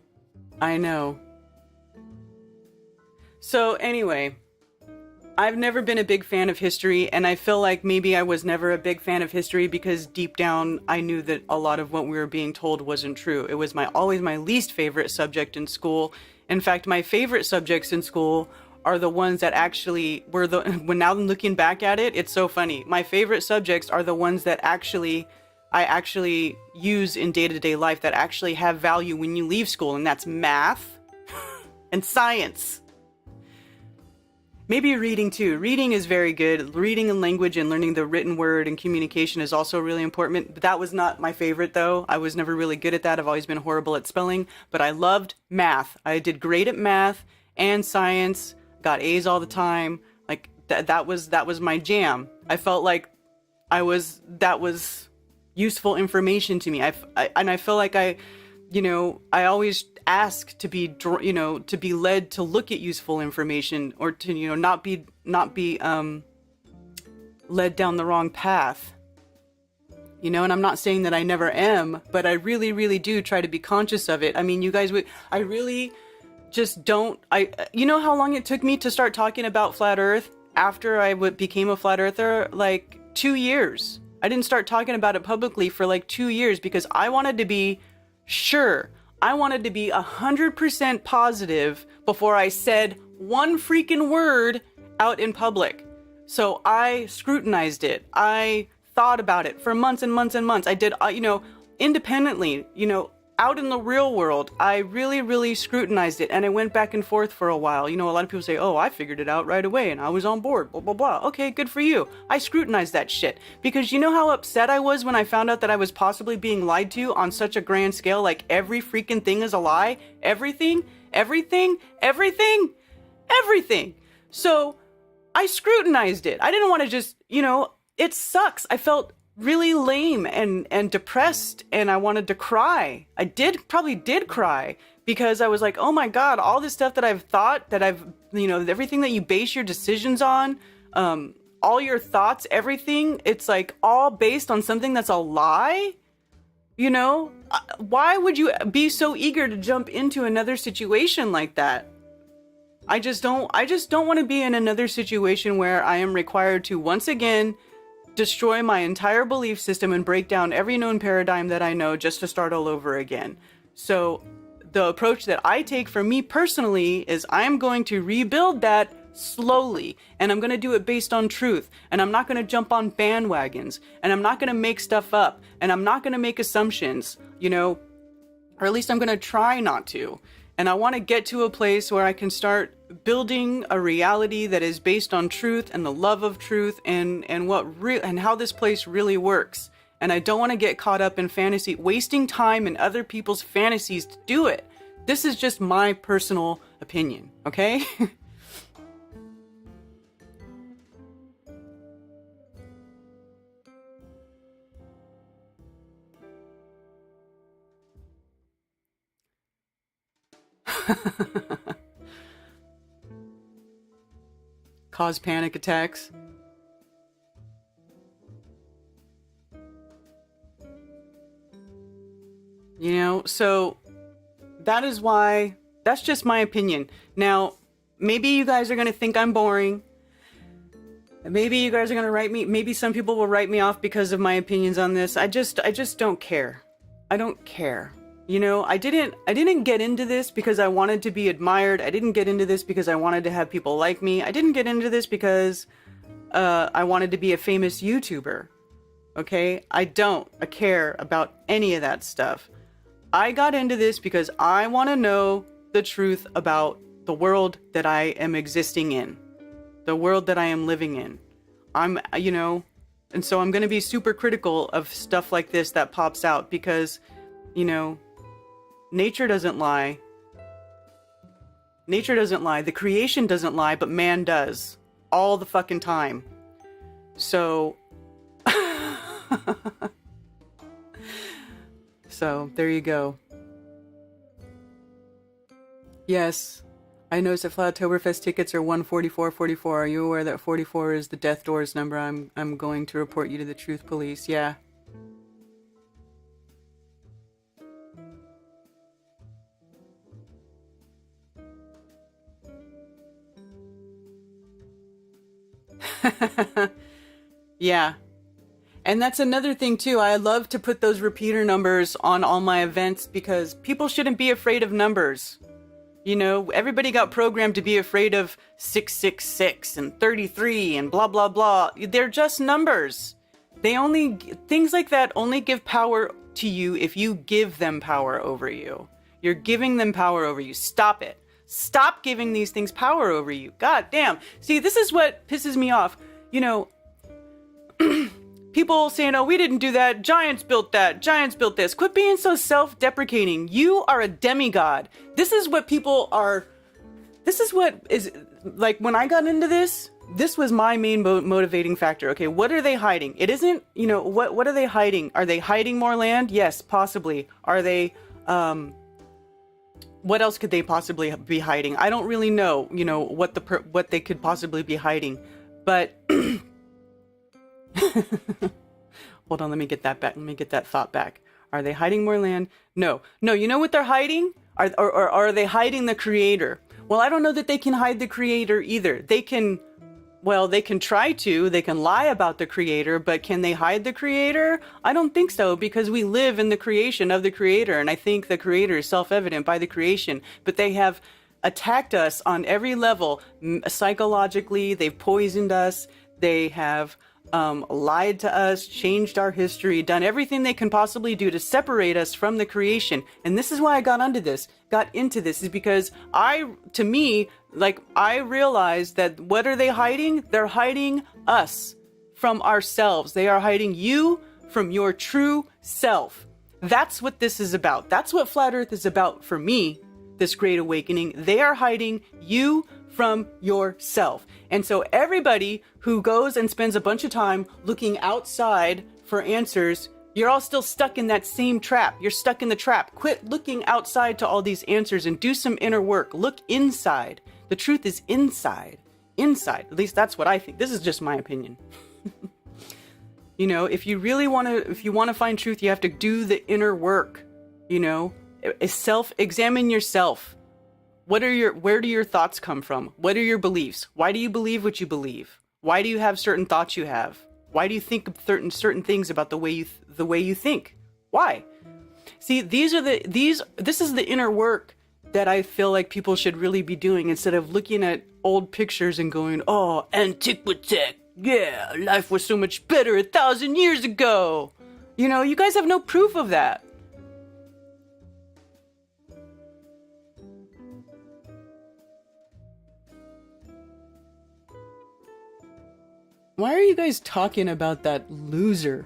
I know. So anyway, I've never been a big fan of history, and I feel like maybe I was never a big fan of history because deep down I knew that a lot of what we were being told wasn't true. It was always my least favorite subject in school. In fact, my favorite subjects in school are the ones that actually were when now I'm looking back at it, it's so funny. My favorite subjects are the ones that I actually use in day-to-day life, that actually have value when you leave school, and that's math and science. Maybe reading too. Reading is very good. Reading and language and learning the written word and communication is also really important. But that was not my favorite though. I was never really good at that. I've always been horrible at spelling, but I loved math. I did great at math and science, got A's all the time. Like that was my jam. I felt like that was useful information to me. I feel like I always ask to be, to be led to look at useful information, or to, not be led down the wrong path. And I'm not saying that I never am, but I really, really do try to be conscious of it. I mean, you guys I really just don't, you know how long it took me to start talking about flat Earth after I became a flat earther? Like 2 years. I didn't start talking about it publicly for like 2 years because I wanted to be sure. I wanted to be 100% positive before I said one freaking word out in public. So I scrutinized it. I thought about it for months and months and months. I did, independently, out in the real world, I really, really scrutinized it. And I went back and forth for a while. A lot of people say, oh, I figured it out right away and I was on board, blah, blah, blah. Okay, good for you. I scrutinized that shit. Because you know how upset I was when I found out that I was possibly being lied to on such a grand scale? Like every freaking thing is a lie. Everything. So I scrutinized it. I didn't want to just, it sucks. I felt really lame and depressed, and I wanted to cry. I probably did cry because I was like, oh my God, all this stuff that I've thought, that I've, everything that you base your decisions on, all your thoughts, everything, it's like all based on something that's a lie. Why would you be so eager to jump into another situation like that? I just don't want to be in another situation where I am required to once again destroy my entire belief system and break down every known paradigm that I know just to start all over again. So the approach that I take for me personally is I'm going to rebuild that slowly, and I'm going to do it based on truth, and I'm not going to jump on bandwagons, and I'm not going to make stuff up, and I'm not going to make assumptions, or at least I'm going to try not to. And I want to get to a place where I can start building a reality that is based on truth and the love of truth and how this place really works. And I don't want to get caught up in fantasy, wasting time in other people's fantasies to do it. This is just my personal opinion, okay? Cause panic attacks. So that is why, that's just my opinion. Now, maybe you guys are going to think I'm boring. Maybe you guys are going to write me, maybe some people will write me off because of my opinions on this. I just don't care. I don't care. I didn't get into this because I wanted to be admired. I didn't get into this because I wanted to have people like me. I didn't get into this because I wanted to be a famous YouTuber. Okay? I don't care about any of that stuff. I got into this because I want to know the truth about the world that I am existing in. The world that I am living in. And so I'm going to be super critical of stuff like this that pops out because, nature doesn't lie. Nature doesn't lie. The creation doesn't lie, but man does. All the fucking time. So... So, there you go. Yes, I noticed that Flattoberfest tickets are 144.44. Are you aware that 44 is the death doors number? I'm going to report you to the truth police. Yeah. Yeah. And that's another thing too. I love to put those repeater numbers on all my events because people shouldn't be afraid of numbers. You know, everybody got programmed to be afraid of 666 and 33 and blah, blah, blah. They're just numbers. Things like that only give power to you if you give them power over you. You're giving them power over you. Stop it. Stop giving these things power over you. God damn. See, this is what pisses me off. You know, people saying, oh, we didn't do that. Giants built that. Giants built this. Quit being so self-deprecating. You are a demigod. This is what is, like, when I got into this was my main motivating factor. Okay, what are they hiding? It isn't, you know, what are they hiding? Are they hiding more land? Yes, possibly. Are they, what else could they possibly be hiding? I don't really know, you know, what they could possibly be hiding, but hold on, let me get that back. Let me get that thought back. Are they hiding more land? No, you know what they're hiding? Are they hiding the creator? Well, I don't know that they can hide the creator either. They can try to, they can lie about the creator, but can they hide the creator? I don't think so, because we live in the creation of the creator, and I think the creator is self-evident by the creation, but they have attacked us on every level. Psychologically, they've poisoned us, they have lied to us, changed our history, done everything they can possibly do to separate us from the creation. And this is why I got into this, is because I realized that what are they hiding? They're hiding us from ourselves. They are hiding you from your true self. That's what this is about. That's what Flat Earth is about for me, this Great Awakening. They are hiding you from yourself. And so everybody who goes and spends a bunch of time looking outside for answers, you're all still stuck in that same trap. You're stuck in the trap. Quit looking outside to all these answers and do some inner work. Look inside. The truth is inside. Inside. At least that's what I think. This is just my opinion. You know, if you want to find truth, you have to do the inner work. You know, examine yourself. Where do your thoughts come from? What are your beliefs? Why do you believe what you believe? Why do you have certain thoughts you have? Why do you think of certain things about the way you think? Why? See, this is the inner work that I feel like people should really be doing, instead of looking at old pictures and going, oh, antiquity. Yeah, life was so much better 1,000 years ago. You know, you guys have no proof of that. Why are you guys talking about that loser?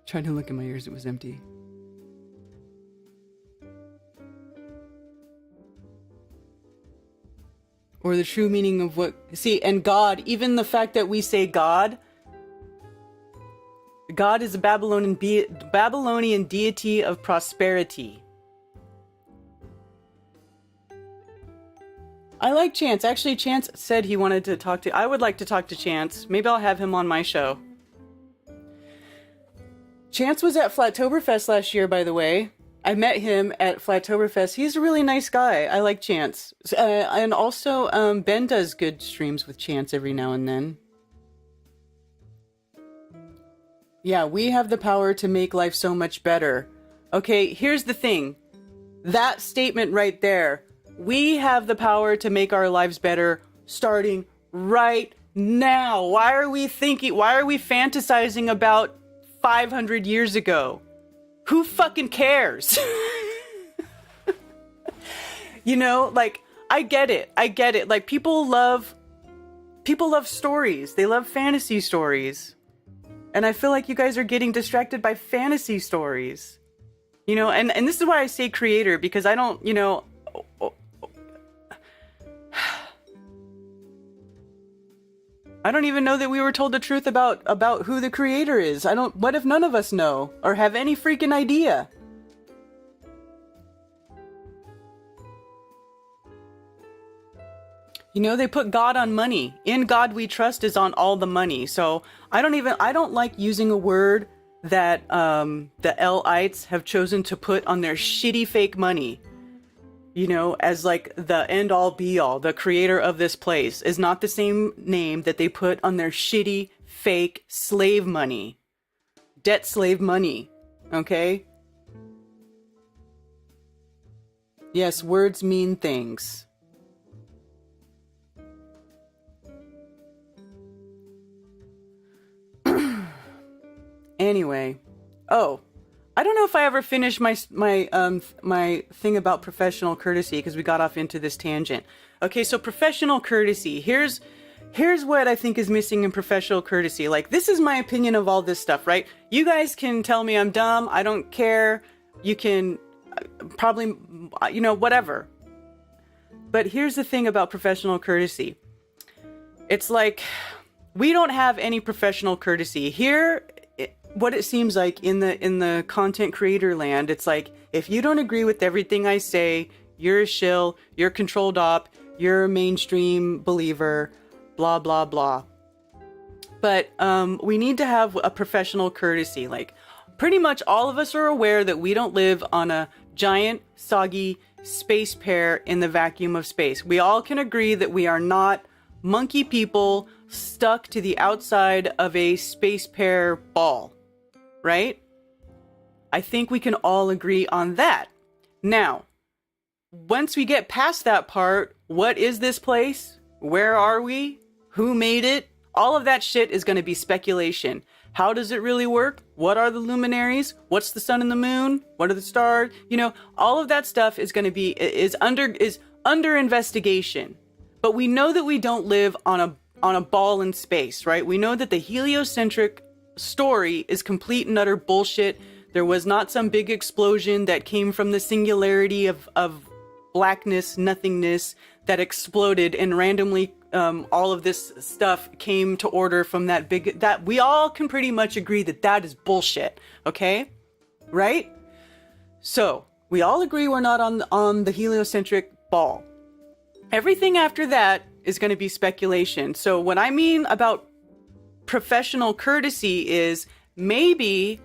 Trying to look in my ears, it was empty. Or the true meaning of what... See, and God, even the fact that we say God is a Babylonian deity of prosperity. I like Chance. Actually, Chance said he wanted to talk to... I would like to talk to Chance. Maybe I'll have him on my show. Chance was at Flattoberfest last year, by the way. I met him at Flattoberfest. He's a really nice guy. I like Chance. And also, Ben does good streams with Chance every now and then. Yeah, we have the power to make life so much better. Okay, here's the thing. That statement right there. We have the power to make our lives better starting right now. Why are we fantasizing about 500 years ago? Who fucking cares? You know, like, I get it. Like, people love stories. They love fantasy stories. And I feel like you guys are getting distracted by fantasy stories. You know, and this is why I say creator, because I don't, you know... I don't even know that we were told the truth about who the creator is. What if none of us know or have any freaking idea? You know, they put God on money. In God we trust is on all the money. So I don't like using a word that the L-ites have chosen to put on their shitty fake money, you know, as like the end all be all. The creator of this place is not the same name that they put on their shitty fake slave money, debt slave money. Okay? Yes, words mean things. Anyway, oh, I don't know if I ever finished my thing about professional courtesy because we got off into this tangent. Okay, so professional courtesy. Here's what I think is missing in professional courtesy. Like, this is my opinion of all this stuff, right? You guys can tell me I'm dumb. I don't care. You can probably, you know, whatever. But here's the thing about professional courtesy. It's like we don't have any professional courtesy here. What it seems like in the content creator land, it's like, if you don't agree with everything I say, you're a shill, you're controlled op, you're a mainstream believer, blah, blah, blah. But we need to have a professional courtesy. Like, pretty much all of us are aware that we don't live on a giant, soggy space pear in the vacuum of space. We all can agree that we are not monkey people stuck to the outside of a space pear ball. Right? I think we can all agree on that. Now, once we get past that part, what is this place? Where are we? Who made it? All of that shit is going to be speculation. How does it really work? What are the luminaries? What's the sun and the moon? What are the stars? You know, all of that stuff is going to be is under investigation. But we know that we don't live on a ball in space, right? We know that the heliocentric story is complete and utter bullshit. There was not some big explosion that came from the singularity of blackness, nothingness that exploded and randomly all of this stuff came to order from that big, that we all can pretty much agree that that is bullshit. Okay? Right? So we all agree we're not on the heliocentric ball. Everything after that is going to be speculation. So what I mean about professional courtesy is, maybe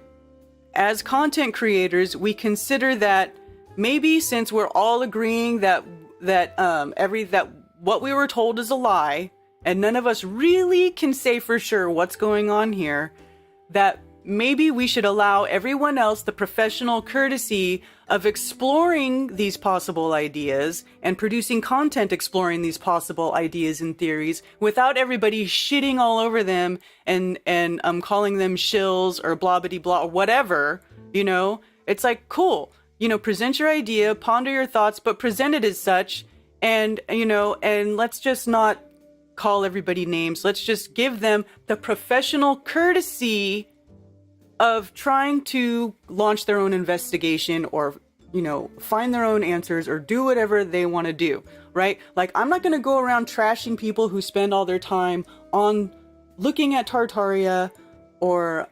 as content creators we consider that maybe, since we're all agreeing that what we were told is a lie and none of us really can say for sure what's going on here, that maybe we should allow everyone else the professional courtesy of exploring these possible ideas and producing content exploring these possible ideas and theories without everybody shitting all over them and calling them shills or blah blah blah or whatever. You know, it's like, cool, you know, present your idea, ponder your thoughts, but present it as such, and you know, and let's just not call everybody names. Let's just give them the professional courtesy of trying to launch their own investigation or, you know, find their own answers or do whatever they want to do, right? Like, I'm not going to go around trashing people who spend all their time on looking at Tartaria or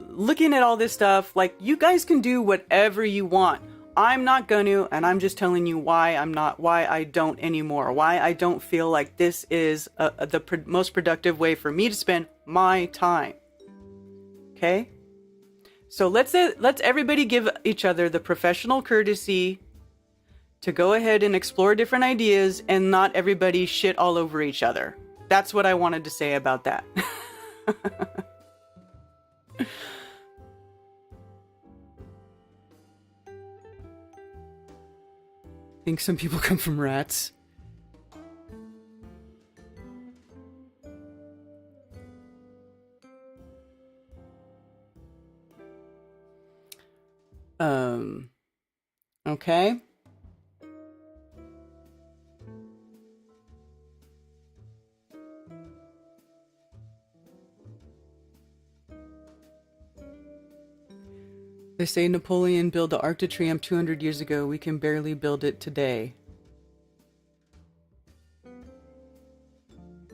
looking at all this stuff. Like, you guys can do whatever you want. I'm not going to, and I'm just telling you why I don't anymore, why I don't feel like this is the most productive way for me to spend my time. Okay, so let's everybody give each other the professional courtesy to go ahead and explore different ideas and not everybody shit all over each other. That's what I wanted to say about that. I think some people come from rats. Okay. They say Napoleon built the Arc de Triomphe 200 years ago. We can barely build it today.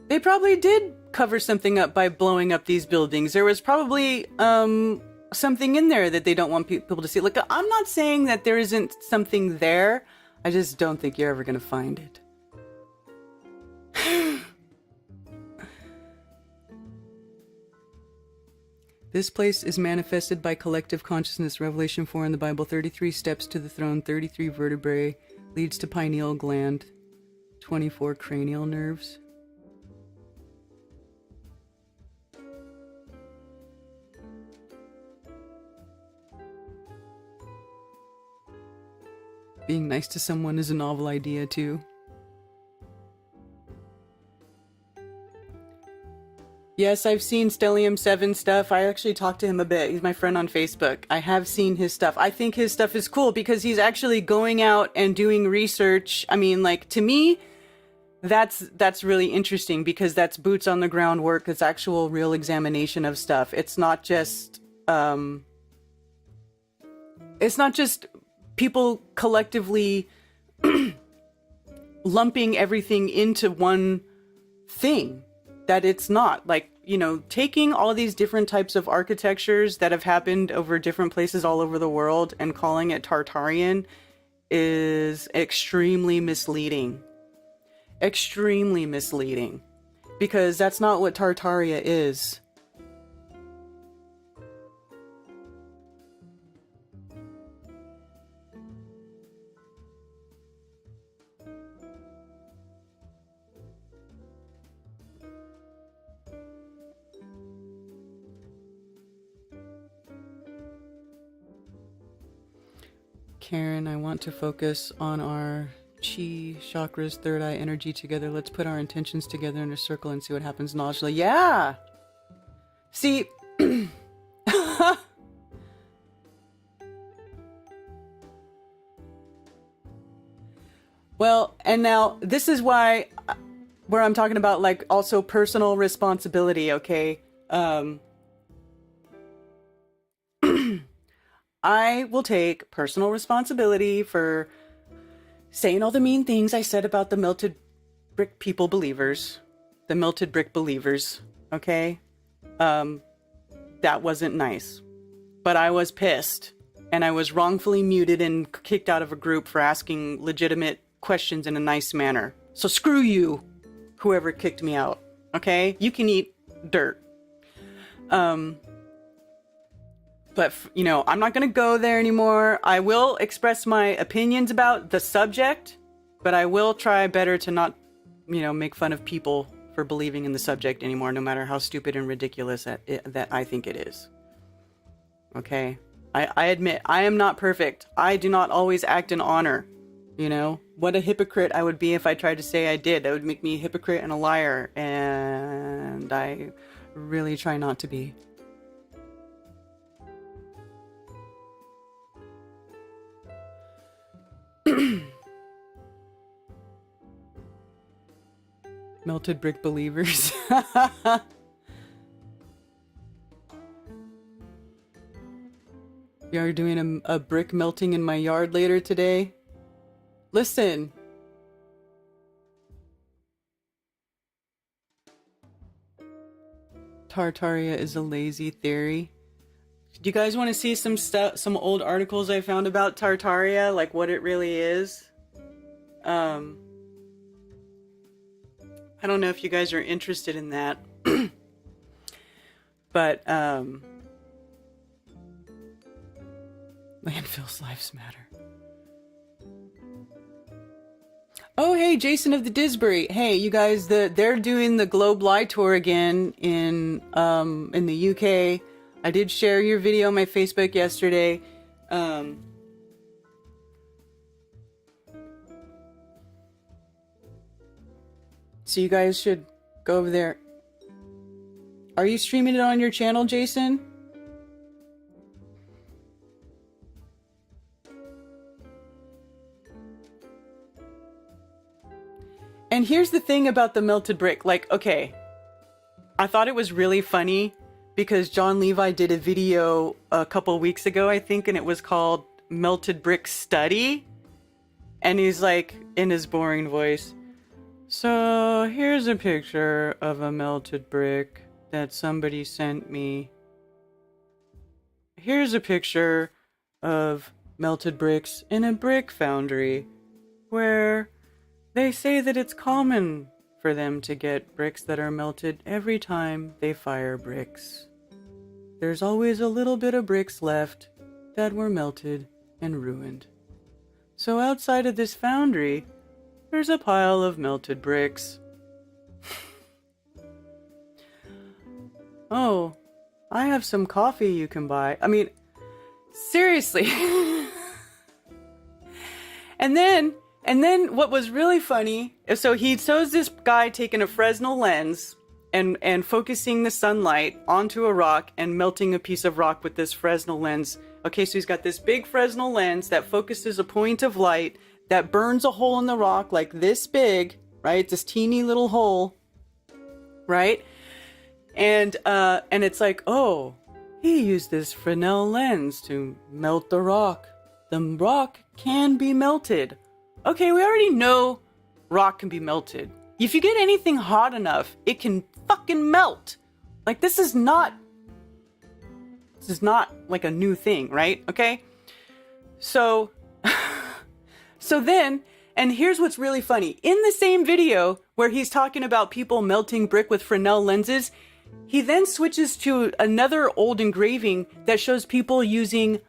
They probably did cover something up by blowing up these buildings. There was probably something in there that they don't want people to see. Like, I'm not saying that there isn't something there. I just don't think you're ever going to find it. This place is manifested by collective consciousness. Revelation 4 in the Bible. 33 steps to the throne. 33 vertebrae. Leads to pineal gland. 24 cranial nerves. Being nice to someone is a novel idea too. Yes, I've seen Stellium 7 stuff. I actually talked to him a bit. He's my friend on Facebook. I have seen his stuff. I think his stuff is cool because he's actually going out and doing research. I mean, like, to me, that's really interesting because that's boots on the ground work. It's actual real examination of stuff. It's not just people collectively lumping everything into one thing that it's not. Like, you know, taking all these different types of architectures that have happened over different places all over the world and calling it Tartarian is extremely misleading. Extremely misleading. Because that's not what Tartaria is. Karen, I want to focus on our chi, chakras, third eye energy together. Let's put our intentions together in a circle and see what happens. Najla, yeah! See, well, and now this is why, where I'm talking about, like, also personal responsibility, okay? I will take personal responsibility for saying all the mean things I said about the melted brick people believers. The melted brick believers, okay? That wasn't nice. But I was pissed. And I was wrongfully muted and kicked out of a group for asking legitimate questions in a nice manner. So screw you, whoever kicked me out, okay? You can eat dirt. But, you know, I'm not going to go there anymore. I will express my opinions about the subject, but I will try better to not, you know, make fun of people for believing in the subject anymore, no matter how stupid and ridiculous that I think it is. Okay? I admit, I am not perfect. I do not always act in honor. You know? What a hypocrite I would be if I tried to say I did. That would make me a hypocrite and a liar. And I really try not to be. Melted brick believers. You're doing a brick melting in my yard later today? Listen. Tartaria is a lazy theory. Do you guys want to see some stuff, some old articles I found about Tartaria, like what it really is? I don't know if you guys are interested in that. But landfills lives matter. Oh, hey, Jason of the Disbury. Hey, you guys, they're doing the Globe Light Tour again in the UK. I did share your video on my Facebook yesterday. So you guys should go over there. Are you streaming it on your channel, Jason? And here's the thing about the melted brick. Like, okay, I thought it was really funny because John Levi did a video a couple weeks ago, I think, and it was called Melted Brick Study. And he's like, in his boring voice, so here's a picture of a melted brick that somebody sent me. Here's a picture of melted bricks in a brick foundry where they say that it's common for them to get bricks that are melted every time they fire bricks. there's always a little bit of bricks left that were melted and ruined. So outside of this foundry, there's a pile of melted bricks. Oh, I have some coffee you can buy. I mean, seriously. And then what was really funny, so he shows this guy taking a Fresnel lens and focusing the sunlight onto a rock and melting a piece of rock with this Fresnel lens. Okay, so he's got this big Fresnel lens that focuses a point of light that burns a hole in the rock like this big, right? This teeny little hole, right? And it's like, oh, he used this Fresnel lens to melt the rock. The rock can be melted. Okay, we already know rock can be melted. If you get anything hot enough, it can fucking melt. Like, this is not like a new thing, right? Okay? So then, and here's what's really funny. In the same video where he's talking about people melting brick with Fresnel lenses, he then switches to another old engraving that shows people using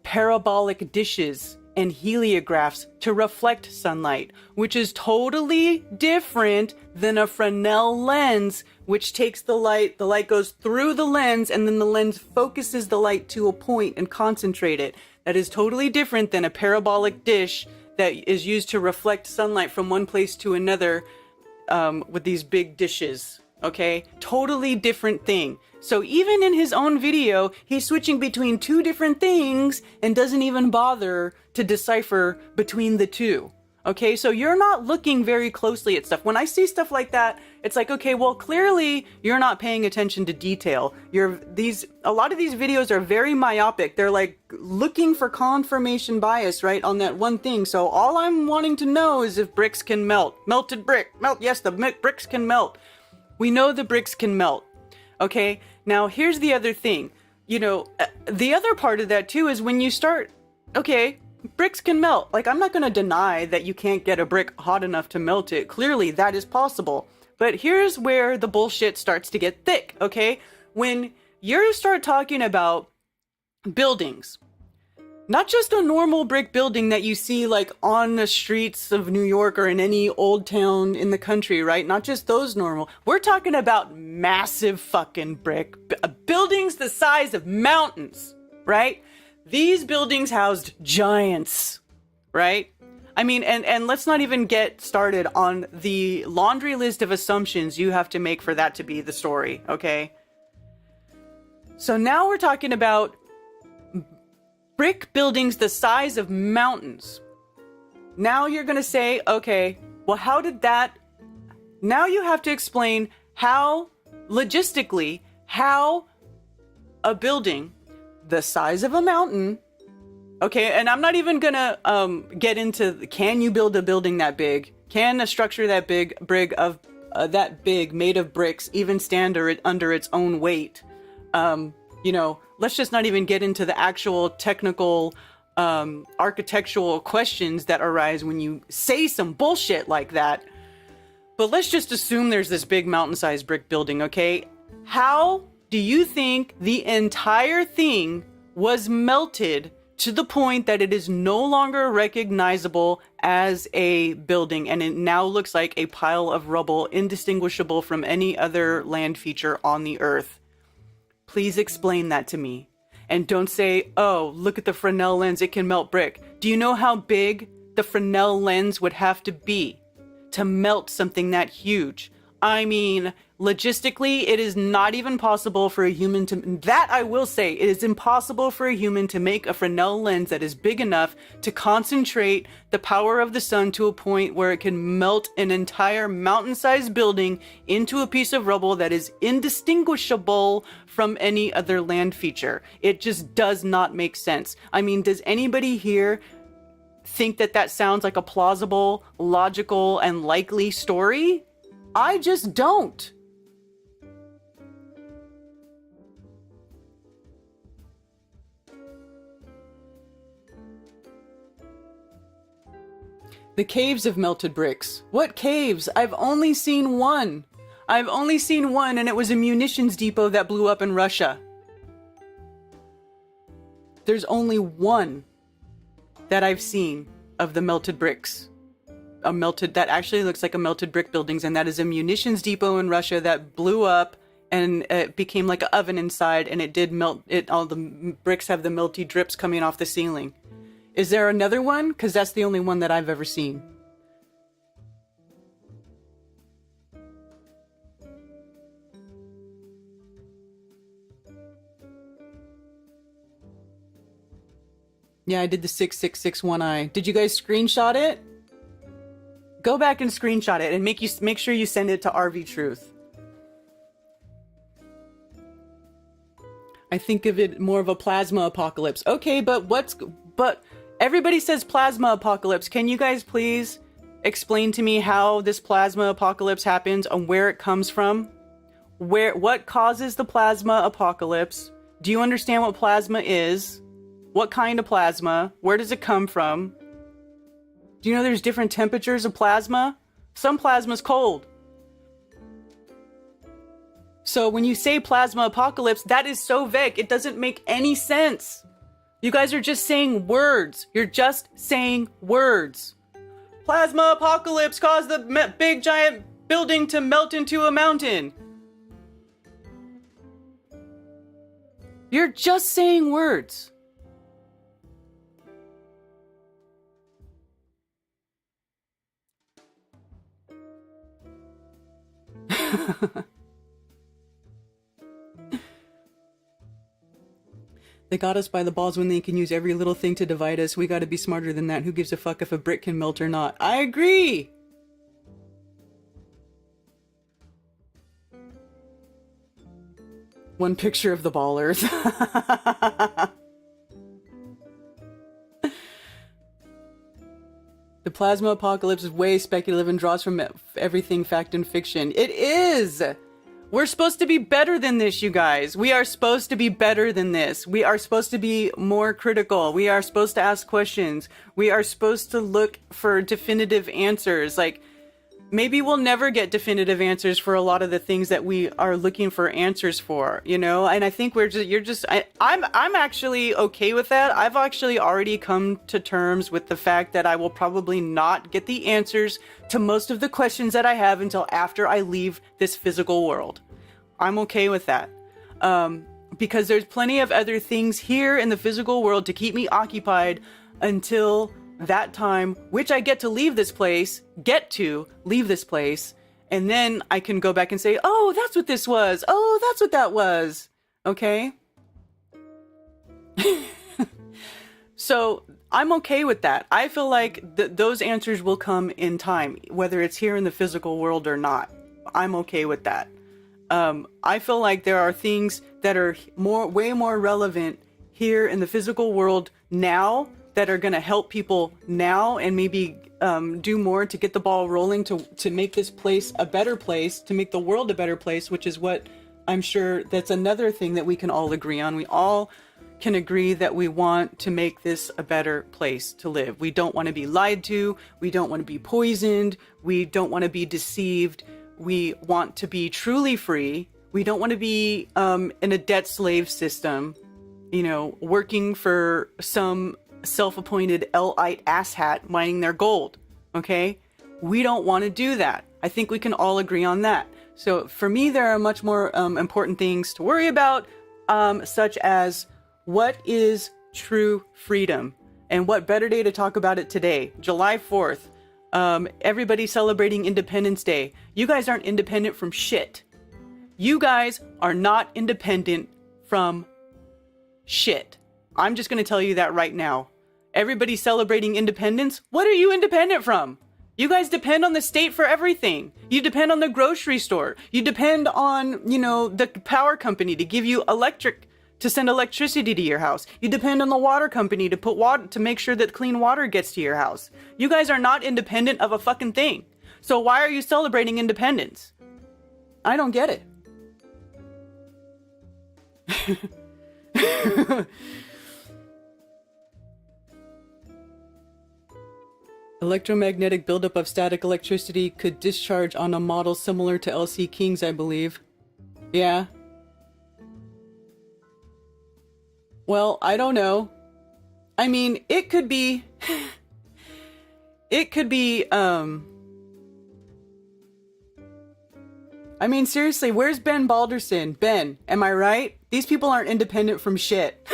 parabolic dishes and heliographs to reflect sunlight, which is totally different than a Fresnel lens, which takes the light goes through the lens, and then the lens focuses the light to a point and concentrate it. That is totally different than a parabolic dish that is used to reflect sunlight from one place to another with these big dishes. Okay? Totally different thing. So even in his own video, he's switching between two different things and doesn't even bother to decipher between the two. Okay, so you're not looking very closely at stuff. When I see stuff like that, it's like, okay, well, clearly you're not paying attention to detail. A lot of these videos are very myopic. They're like looking for confirmation bias, right, on that one thing. So all I'm wanting to know is if bricks can melt. Melted brick, melt. Yes, the bricks can melt. We know the bricks can melt. Okay, now here's the other thing. You know, the other part of that too is when you start, okay, bricks can melt. Like, I'm not going to deny that you can't get a brick hot enough to melt it. Clearly, that is possible. But here's where the bullshit starts to get thick, okay? When you start talking about buildings, not just a normal brick building that you see like on the streets of New York or in any old town in the country, right? Not just those normal. We're talking about massive fucking brick buildings the size of mountains, right? These buildings housed giants, right? I mean, and let's not even get started on the laundry list of assumptions you have to make for that to be the story, okay? So now we're talking about brick buildings the size of mountains. Now you're going to say, okay, well, how did that... Now you have to explain how, logistically, how a building the size of a mountain... Okay, and I'm not even going to get into, can you build a building that big? Can a structure that big, made of bricks, even stand under its own weight? You know, let's just not even get into the actual technical architectural questions that arise when you say some bullshit like that. But let's just assume there's this big mountain-sized brick building, okay? How do you think the entire thing was melted to the point that it is no longer recognizable as a building, and it now looks like a pile of rubble indistinguishable from any other land feature on the earth? Please explain that to me. And don't say, oh, look at the Fresnel lens, it can melt brick. Do you know how big the Fresnel lens would have to be to melt something that huge? I mean, logistically, it is not even possible for a human to... That I will say, it is impossible for a human to make a Fresnel lens that is big enough to concentrate the power of the sun to a point where it can melt an entire mountain-sized building into a piece of rubble that is indistinguishable from any other land feature. It just does not make sense. I mean, does anybody here think that that sounds like a plausible, logical, and likely story? I just don't. The caves of melted bricks. What caves? I've only seen one. And it was a munitions depot that blew up in Russia. There's only one that I've seen of the melted bricks. That actually looks like a melted brick buildings, and that is a munitions depot in Russia that blew up, and it became like an oven inside, and it did melt. All the bricks have the melty drips coming off the ceiling. Is there another one? Because that's the only one that I've ever seen. Yeah, I did the 6661i. Did you guys screenshot it? Go back and screenshot it and make sure you send it to RV Truth. I think of it more of a plasma apocalypse. Okay, but everybody says plasma apocalypse. Can you guys please explain to me how this plasma apocalypse happens and where it comes from? What causes the plasma apocalypse? Do you understand what plasma is? What kind of plasma? Where does it come from? Do you know there's different temperatures of plasma? Some plasma's cold. So when you say plasma apocalypse, that is so vague. It doesn't make any sense. You guys are just saying words. You're just saying words. Plasma apocalypse caused the big giant building to melt into a mountain. You're just saying words. They got us by the balls when they can use every little thing to divide us. We gotta be smarter than that. Who gives a fuck if a brick can melt or not? I agree! One picture of the ballers. The plasma apocalypse is way speculative and draws from everything fact and fiction. It is! We're supposed to be better than this, you guys. We are supposed to be better than this. We are supposed to be more critical. We are supposed to ask questions. We are supposed to look for definitive answers. Like, maybe we'll never get definitive answers for a lot of the things that we are looking for answers for, you know? And I think I'm actually okay with that. I've actually already come to terms with the fact that I will probably not get the answers to most of the questions that I have until after I leave this physical world. I'm okay with that. Because there's plenty of other things here in the physical world to keep me occupied until that time, which I get to leave this place, and then I can go back and say, oh, that's what this was. Oh, that's what that was. Okay? So I'm okay with that. I feel like those answers will come in time, whether it's here in the physical world or not. I'm okay with that. I feel like there are things that are way more relevant here in the physical world now that are going to help people now and maybe do more to get the ball rolling to make this place a better place, to make the world a better place, which is what I'm sure that's another thing that we can all agree on. We all can agree that we want to make this a better place to live. We don't want to be lied to. We don't want to be poisoned. We don't want to be deceived. We want to be truly free. We don't want to be in a debt slave system, you know, working for some self-appointed L-ite asshat mining their gold. Okay? We don't want to do that. I think we can all agree on that. So for me, there are much more important things to worry about, such as what is true freedom? And what better day to talk about it today, July 4th. Everybody celebrating Independence Day. You guys aren't independent from shit. You guys are not independent from shit. I'm just going to tell you that right now. Everybody celebrating independence. What are you independent from? You guys depend on the state for everything. You depend on the grocery store. You depend on, you know, the power company to give you to send electricity to your house. You depend on the water company to put water, to make sure that clean water gets to your house. You guys are not independent of a fucking thing. So why are you celebrating independence? I don't get it. Electromagnetic buildup of static electricity could discharge on a model similar to LC King's, I believe. Yeah. Well, I don't know. I mean, it could be, I mean, seriously, where's Ben Balderson? Ben, am I right? These people aren't independent from shit.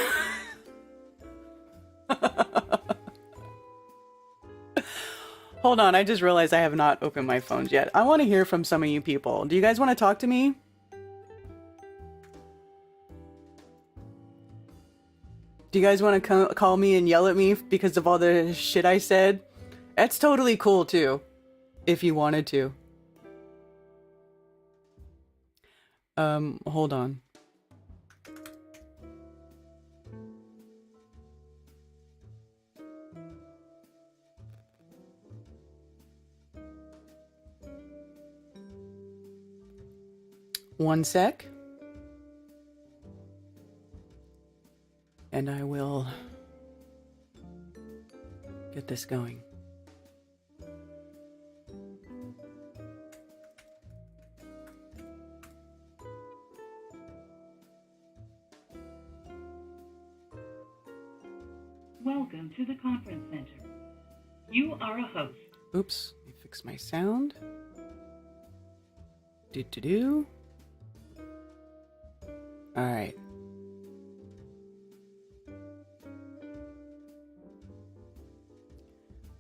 Hold on, I just realized I have not opened my phones yet. I want to hear from some of you people. Do you guys want to talk to me? Do you guys want to call me and yell at me because of all the shit I said? That's totally cool too, if you wanted to. Hold on. One sec. And I will get this going.
Welcome to the conference center. You are a host.
Oops, let me fix my sound. Do. All right.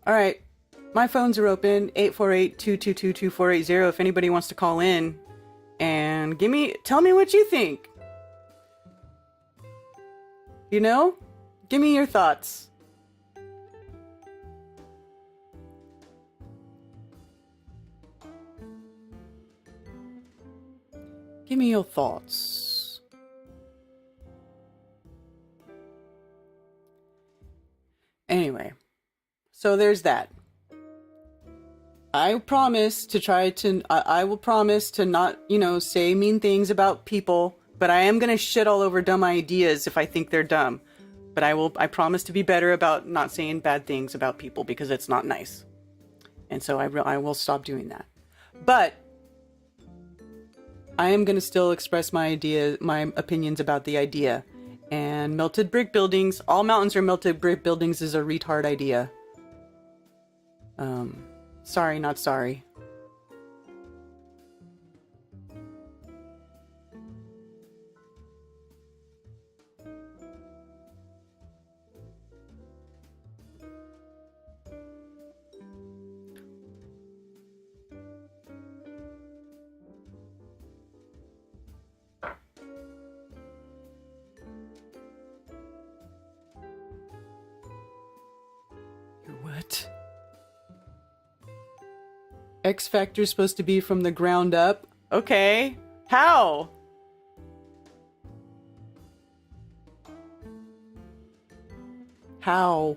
All right. My phones are open, 848-222-2480 if anybody wants to call in and tell me what you think. You know? Give me your thoughts. Give me your thoughts. Anyway, so there's that. I will promise to not, say mean things about people, but I am going to shit all over dumb ideas if I think they're dumb. But I promise to be better about not saying bad things about people because it's not nice. And so I will stop doing that. But I am going to still express my opinions about the idea. And melted brick buildings, all mountains are melted brick buildings is a retard idea. Sorry, not sorry. What? X Factor's supposed to be from the ground up? Okay. How? How?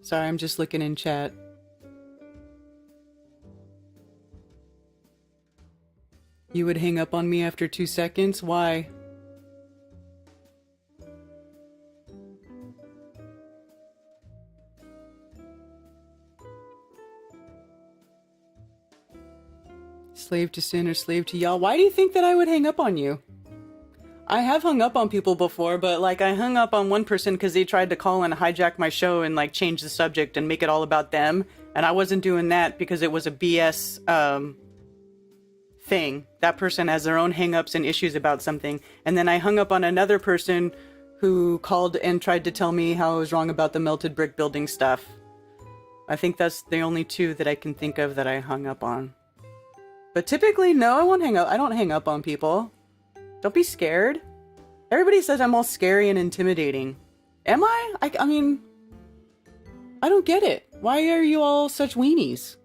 Sorry, I'm just looking in chat. You would hang up on me after 2 seconds? Why? Slave to sin or slave to y'all? Why do you think that I would hang up on you? I have hung up on people before, but I hung up on one person because they tried to call and hijack my show and change the subject and make it all about them. And I wasn't doing that because it was a BS thing. That person has their own hang-ups and issues about something. And then I hung up on another person who called and tried to tell me how I was wrong about the melted brick building stuff. I think that's the only two that I can think of that I hung up on. But typically, no, I won't hang up. I don't hang up on people. Don't be scared. Everybody says I'm all scary and intimidating. Am I? I mean, I don't get it. Why are you all such weenies?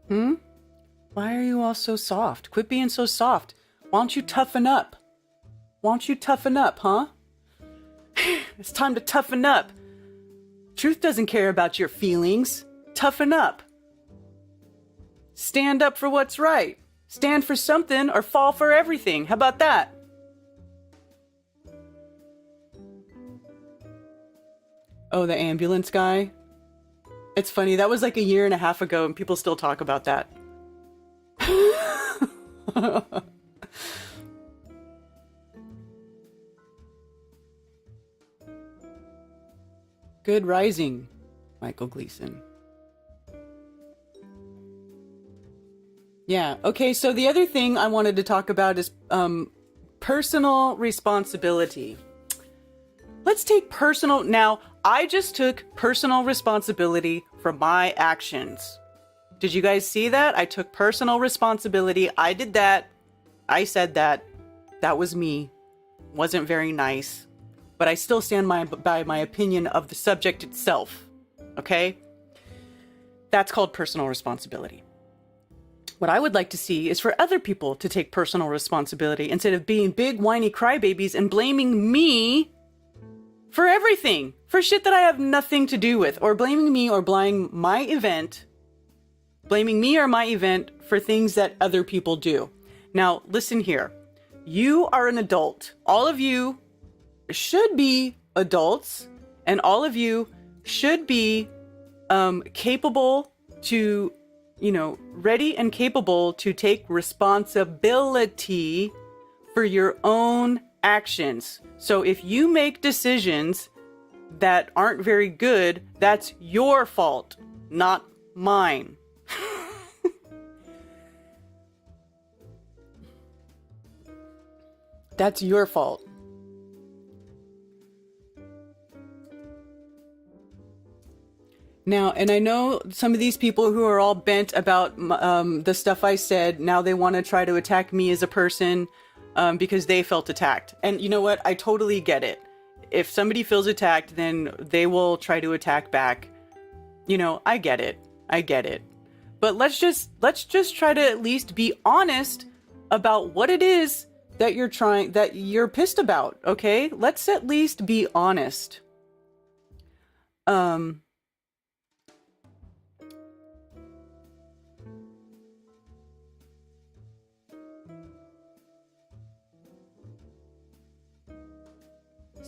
Why are you all so soft? Quit being so soft. Why don't you toughen up? Why don't you toughen up, huh? It's time to toughen up. Truth doesn't care about your feelings. Toughen up. Stand up for what's right. Stand for something or fall for everything. How about that? Oh, the ambulance guy? It's funny. That was like a year and a half ago and people still talk about that. Good rising, Michael Gleason. Yeah, okay, so the other thing I wanted to talk about is personal responsibility. Let's take personal... Now, I just took personal responsibility for my actions. Did you guys see that? I took personal responsibility. I did that. I said that. That was me. Wasn't very nice. But I still stand by my opinion of the subject itself. Okay? That's called personal responsibility. What I would like to see is for other people to take personal responsibility instead of being big whiny crybabies and blaming me for everything, for shit that I have nothing to do with, or blaming me or blaming my event, blaming me or my event for things that other people do. Now, listen here. You are an adult. All of you should be adults, and all of you should be capable to, ready and capable to take responsibility for your own actions. So if you make decisions that aren't very good, that's your fault, not mine. That's your fault. Now, and I know some of these people who are all bent about the stuff I said, now they want to try to attack me as a person because they felt attacked. And you know what? I totally get it. If somebody feels attacked, then they will try to attack back. I get it. I get it. But let's just try to at least be honest about what it is that you're pissed about, okay? Let's at least be honest.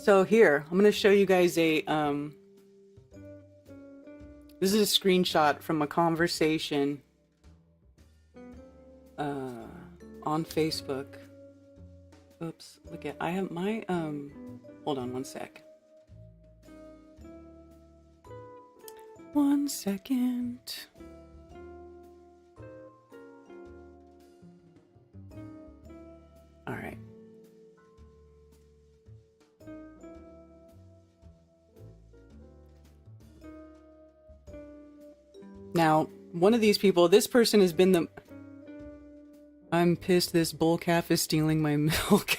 So here, I'm going to show you guys this is a screenshot from a conversation on Facebook. Oops, I have my, hold on one sec. 1 second. All right. Now, one of these people, this person has been I'm pissed this bull calf is stealing my milk.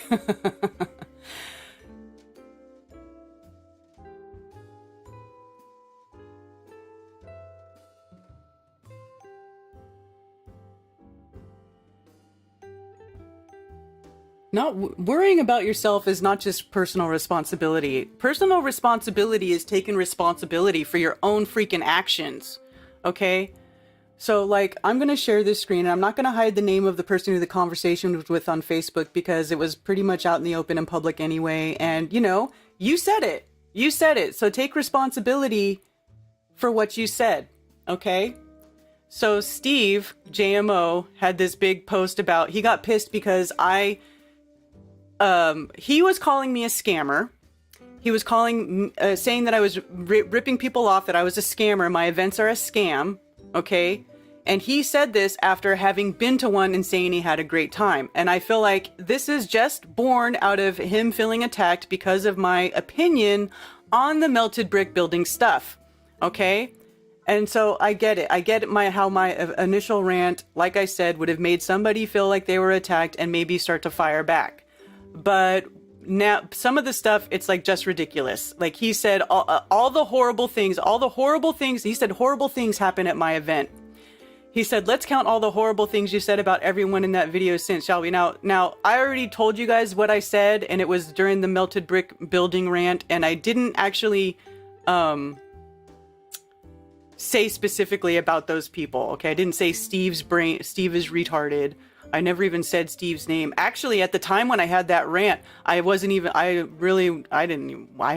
Worrying about yourself is not just personal responsibility. Personal responsibility is taking responsibility for your own freaking actions. Okay? So, I'm going to share this screen, and I'm not going to hide the name of the person who the conversation was with on Facebook because it was pretty much out in the open and public anyway. And, you said it. You said it. So take responsibility for what you said. Okay? So Steve, JMO, had this big post about, he got pissed because he was calling me a scammer. He was saying that I was ripping people off, that I was a scammer. My events are a scam. Okay? And he said this after having been to one and saying he had a great time. And I feel like this is just born out of him feeling attacked because of my opinion on the melted brick building stuff. Okay? And so I get it. I get how my initial rant, like I said, would have made somebody feel like they were attacked and maybe start to fire back. But now some of the stuff, it's just ridiculous. Like he said, all the horrible things, he said horrible things happen at my event. He said, let's count all the horrible things you said about everyone in that video since, shall we? Now, I already told you guys what I said, and it was during the melted brick building rant, and I didn't actually, say specifically about those people. Okay, I didn't say Steve is retarded. I never even said Steve's name. Actually, at the time when I had that rant, I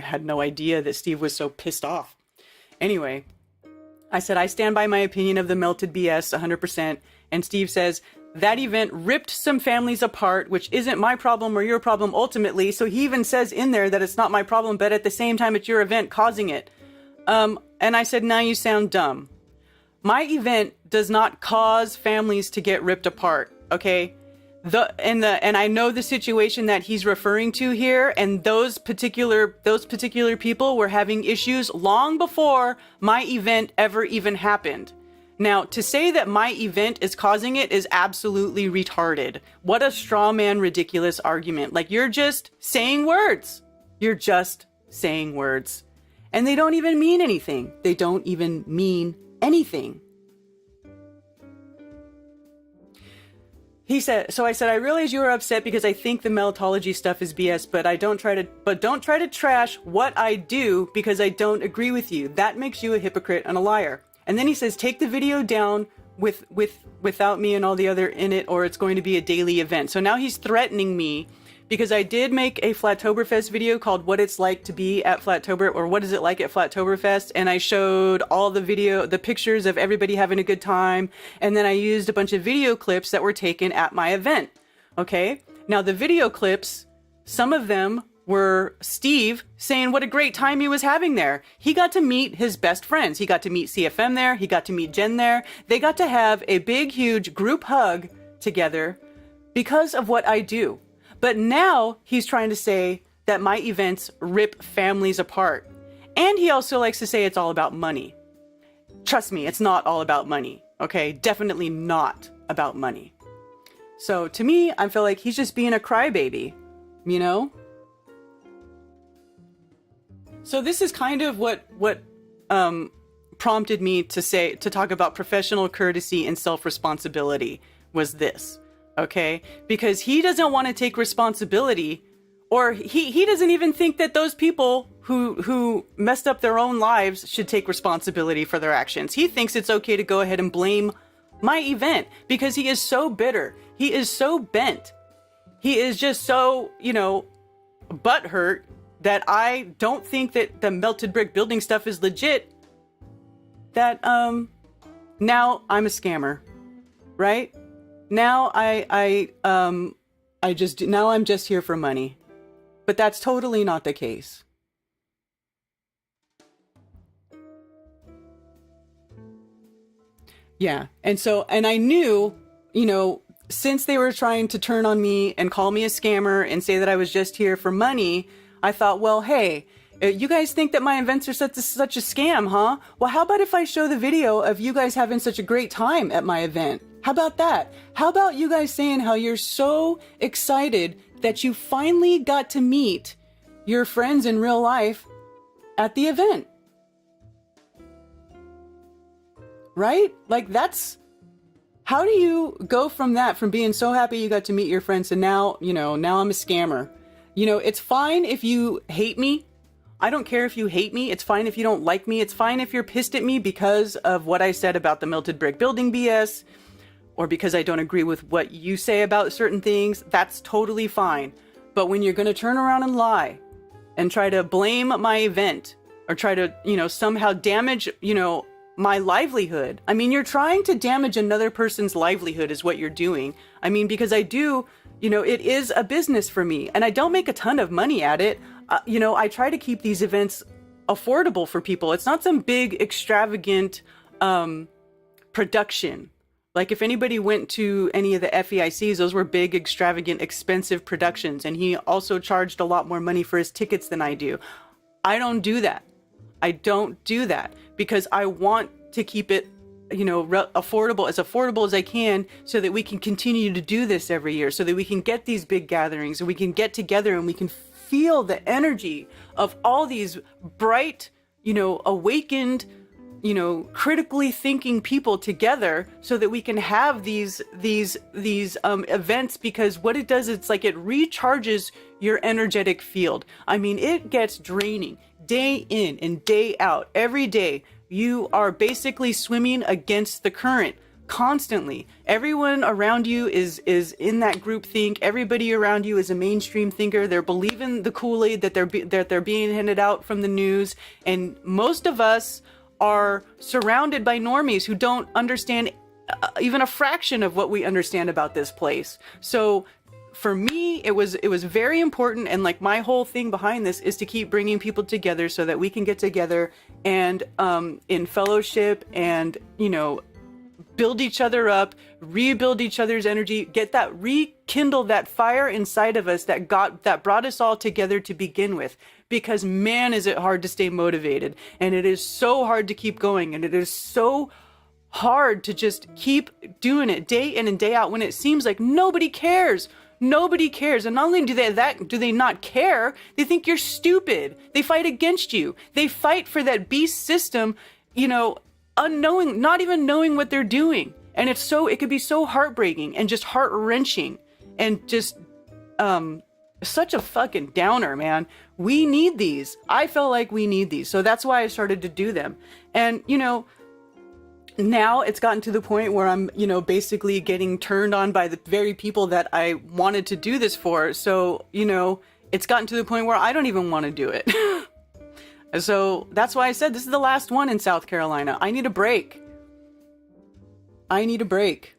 had no idea that Steve was so pissed off. Anyway, I said, I stand by my opinion of the melted BS 100%. And Steve says, that event ripped some families apart, which isn't my problem or your problem ultimately. So he even says in there that it's not my problem, but at the same time, it's your event causing it. And I said, now you sound dumb. My event does not cause families to get ripped apart. Okay. And I know the situation that he's referring to here, and those particular people were having issues long before my event ever even happened. Now, to say that my event is causing it is absolutely retarded. What a straw man, ridiculous argument. Like, you're just saying words. You're just saying words. And they don't even mean anything. They don't even mean anything. He said, so I said, I realize you are upset because I think the meltology stuff is BS, but don't try to trash what I do because I don't agree with you. That makes you a hypocrite and a liar. And then he says, take the video down without me and all the other in it, or it's going to be a daily event. So now he's threatening me because I did make a Flattoberfest video called What It's Like to Be at Flattober, or What Is It Like at Flattoberfest? And I showed all the pictures of everybody having a good time. And then I used a bunch of video clips that were taken at my event. Okay. Now the video clips, some of them were Steve saying what a great time he was having there. He got to meet his best friends. He got to meet CFM there. He got to meet Jen there. They got to have a big, huge group hug together because of what I do. But now he's trying to say that my events rip families apart. And he also likes to say it's all about money. Trust me, it's not all about money. Okay, definitely not about money. So to me, I feel like he's just being a crybaby, you know? So this is kind of what prompted me to talk about professional courtesy and self-responsibility was this. Okay, because he doesn't want to take responsibility, or he doesn't even think that those people who messed up their own lives should take responsibility for their actions. He thinks it's okay to go ahead and blame my event because he is so bitter. He is so bent. He is just so, butthurt that I don't think that the melted brick building stuff is legit. That now I'm a scammer, right? Now I'm just here for money. But that's totally not the case. Yeah. And I knew, since they were trying to turn on me and call me a scammer and say that I was just here for money, I thought, well, hey, you guys think that my events are such a scam, huh? Well, how about if I show the video of you guys having such a great time at my event? How about that? How about you guys saying how you're so excited that you finally got to meet your friends in real life at the event? Right? Like how do you go from that, from being so happy you got to meet your friends and now I'm a scammer? It's fine if you hate me. I don't care if you hate me. It's fine if you don't like me. It's fine if you're pissed at me because of what I said about the melted brick building BS, or because I don't agree with what you say about certain things. That's totally fine. But when you're going to turn around and lie and try to blame my event or try to, somehow damage, my livelihood. I mean, you're trying to damage another person's livelihood is what you're doing. I mean, because I do, it is a business for me and I don't make a ton of money at it. I try to keep these events affordable for people. It's not some big extravagant production. Like if anybody went to any of the FEICs, those were big, extravagant, expensive productions. And he also charged a lot more money for his tickets than I do. I don't do that. I don't do that because I want to keep it, affordable as I can so that we can continue to do this every year, so that we can get these big gatherings and we can get together and we can feel the energy of all these bright, awakened, critically thinking people together so that we can have these events, because what it does, it's like it recharges your energetic field. I mean, it gets draining day in and day out. Every day You are basically swimming against the current constantly. Everyone around you is in that group think. Everybody around you is a mainstream thinker. They're believing the Kool-Aid that they're being handed out from the news, and most of us are surrounded by normies who don't understand even a fraction of what we understand about this place. So for me, it was very important, and like my whole thing behind this is to keep bringing people together so that we can get together and in fellowship and, you know, build each other up, rebuild each other's energy, rekindle that fire inside of us that brought us all together to begin with. Because man, is it hard to stay motivated, and it is so hard to keep going, and it is so hard to just keep doing it day in and day out when it seems like nobody cares. Nobody cares. And not only do they not care, they think you're stupid. They fight against you. They fight for that beast system, you know, unknowing, not even knowing what they're doing. And it could be so heartbreaking and just heart-wrenching and just such a fucking downer, man. We need these. I felt like we need these. So that's why I started to do them. And, you know, now it's gotten to the point where I'm, you know, basically getting turned on by the very people that I wanted to do this for. So, you know, it's gotten to the point where I don't even want to do it. So that's why I said this is the last one in South Carolina. I need a break. I need a break.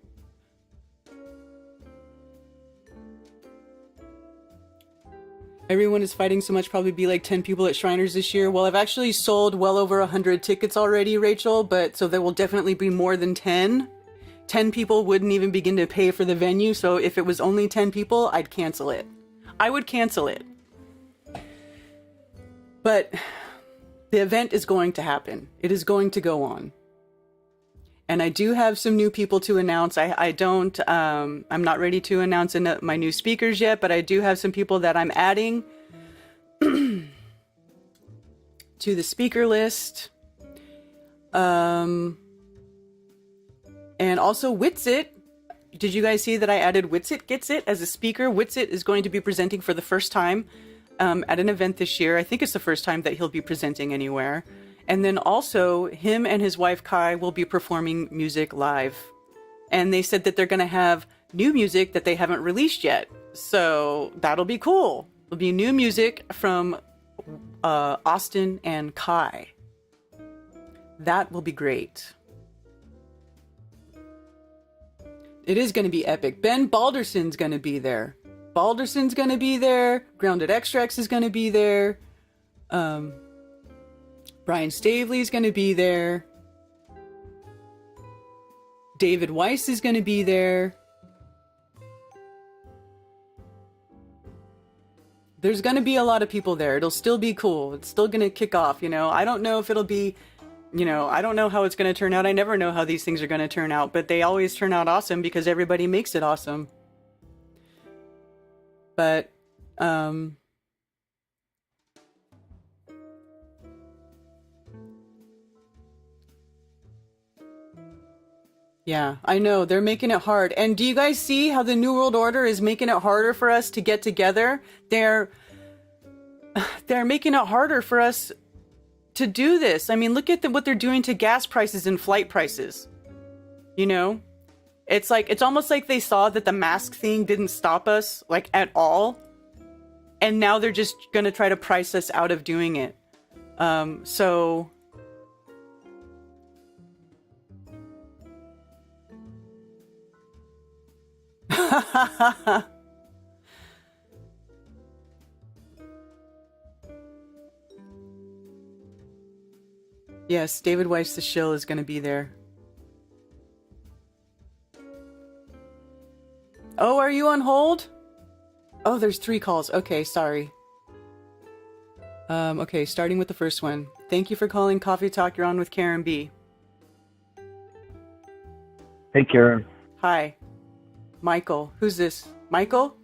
Everyone is fighting so much, probably be like 10 people at Shriners this year. Well, I've actually sold well over 100 tickets already, Rachel, but so there will definitely be more than 10. 10 people wouldn't even begin to pay for the venue, so if it was only 10 people, I'd cancel it. I would cancel it. But the event is going to happen. It is going to go on. And I do have some new people to announce. I'm not ready to announce my new speakers yet, but I do have some people that I'm adding to the speaker list. And also Witsit. Did you guys see that I added Witsit Gets It as a speaker? Witsit is going to be presenting for the first time at an event this year. I think it's the first time that he'll be presenting anywhere. And then also, him and his wife Kai will be performing music live. And they said that they're going to have new music that they haven't released yet. So that'll be cool. There'll be new music from Austin and Kai. That will be great. It is going to be epic. Ben Balderson's going to be there. Balderson's going to be there. Grounded Extracts is going to be there. Brian Stavely's going to be there. David Weiss is going to be there. There's going to be a lot of people there. It'll still be cool. It's still going to kick off, you know. I don't know if it'll be, you know, I don't know how it's going to turn out. I never know how these things are going to turn out, but they always turn out awesome because everybody makes it awesome. But, yeah, I know. They're making it hard. And do you guys see how the New World Order is making it harder for us to get together? They're making it harder for us to do this. I mean, look at what they're doing to gas prices and flight prices. You know? It's like, it's almost like they saw that the mask thing didn't stop us, like, at all. And now they're just gonna try to price us out of doing it. So... Yes, David Weiss the Shill is going to be there. Oh, are you on hold? Oh, there's 3 calls. Okay, sorry. Okay, starting with the first one. Thank you for calling Coffee Talk. You're on with Karen B.
Hey, Karen.
Hi. Michael. Who's this? Michael?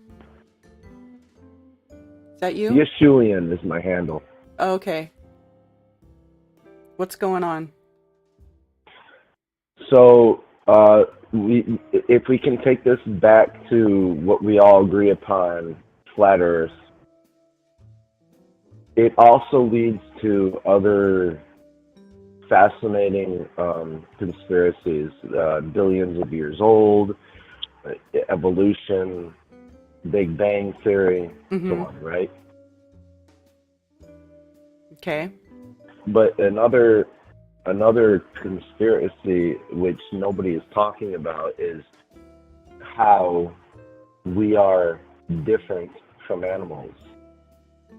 Is that you?
Yeshulian is my handle.
Oh, okay. What's going on?
So, if we can take this back to what we all agree upon, flat Earth, it also leads to other fascinating conspiracies, billions of years old, evolution, Big Bang Theory, so on, right?
Okay.
But another conspiracy which nobody is talking about is how we are different from animals.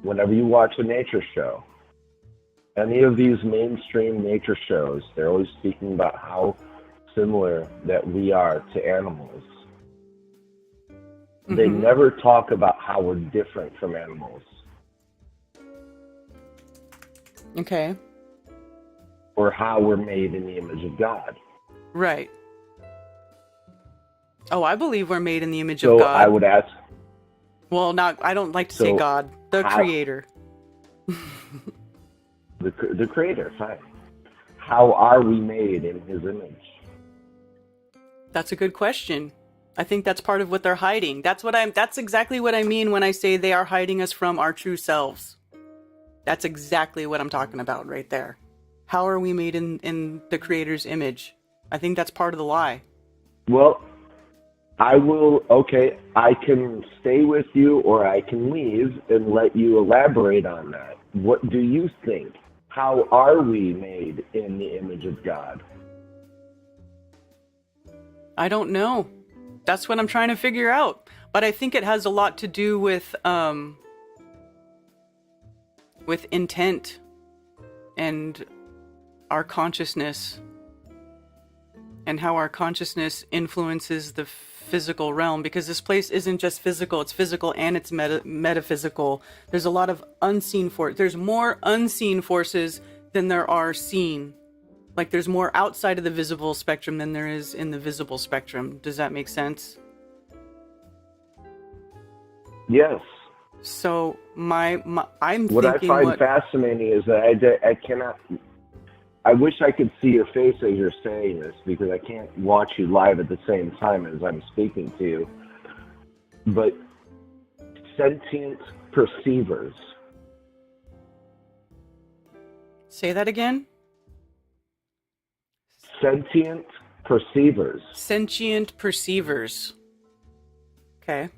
Whenever you watch a nature show, any of these mainstream nature shows, they're always speaking about how similar that we are to animals. They never talk about how we're different from animals.
Okay.
Or how we're made in the image of God.
Right. Oh, I believe we're made in the image
So
of God.
I would ask...
Well, I don't like to say God. The Creator.
The Creator, fine. How are we made in His image?
That's a good question. I think that's part of what they're hiding. That's exactly what I mean when I say they are hiding us from our true selves. That's exactly what I'm talking about right there. How are we made in the Creator's image? I think that's part of the lie.
Well, I can stay with you or I can leave and let you elaborate on that. What do you think? How are we made in the image of God?
I don't know. That's what I'm trying to figure out. But I think it has a lot to do with intent and our consciousness and how our consciousness influences the physical realm, because this place isn't just physical, it's physical and it's metaphysical. There's a lot of unseen there's more unseen forces than there are seen. Like there's more outside of the visible spectrum than there is in the visible spectrum. Does that make sense?
Yes.
So I'm
what
thinking
I find fascinating is that I cannot. I wish I could see your face as you're saying this, because I can't watch you live at the same time as I'm speaking to you. But sentient perceivers.
Say that again?
Sentient perceivers.
Sentient perceivers. Okay.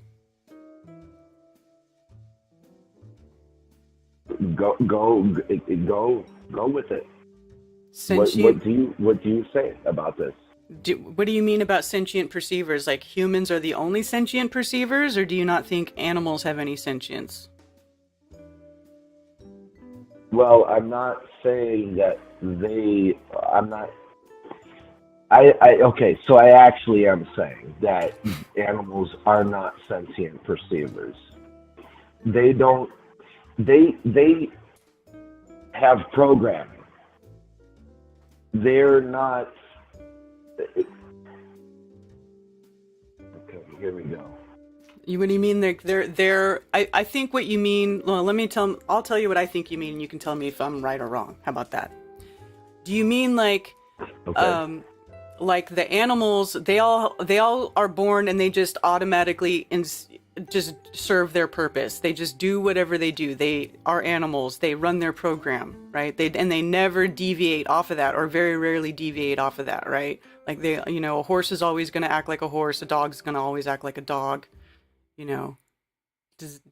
Go with it.
Sentient.
What do you say about this?
What do you mean about sentient perceivers? Like humans are the only sentient perceivers, or do you not think animals have any sentience?
Well, I'm not saying that I'm not. Okay, so I actually am saying that animals are not sentient perceivers. They don't. They have programming. They're not. Okay, here we go.
What do you mean? They're. I think what you mean. Well, I'll tell you what I think you mean, and you can tell me if I'm right or wrong. How about that? Do you mean like, like the animals? They all are born and they just automatically just serve their purpose. They just do whatever they do. They are animals. They run their program, right? They never deviate off of that, or very rarely deviate off of that, right? Like a horse is always going to act like a horse. A dog's going to always act like a dog. You know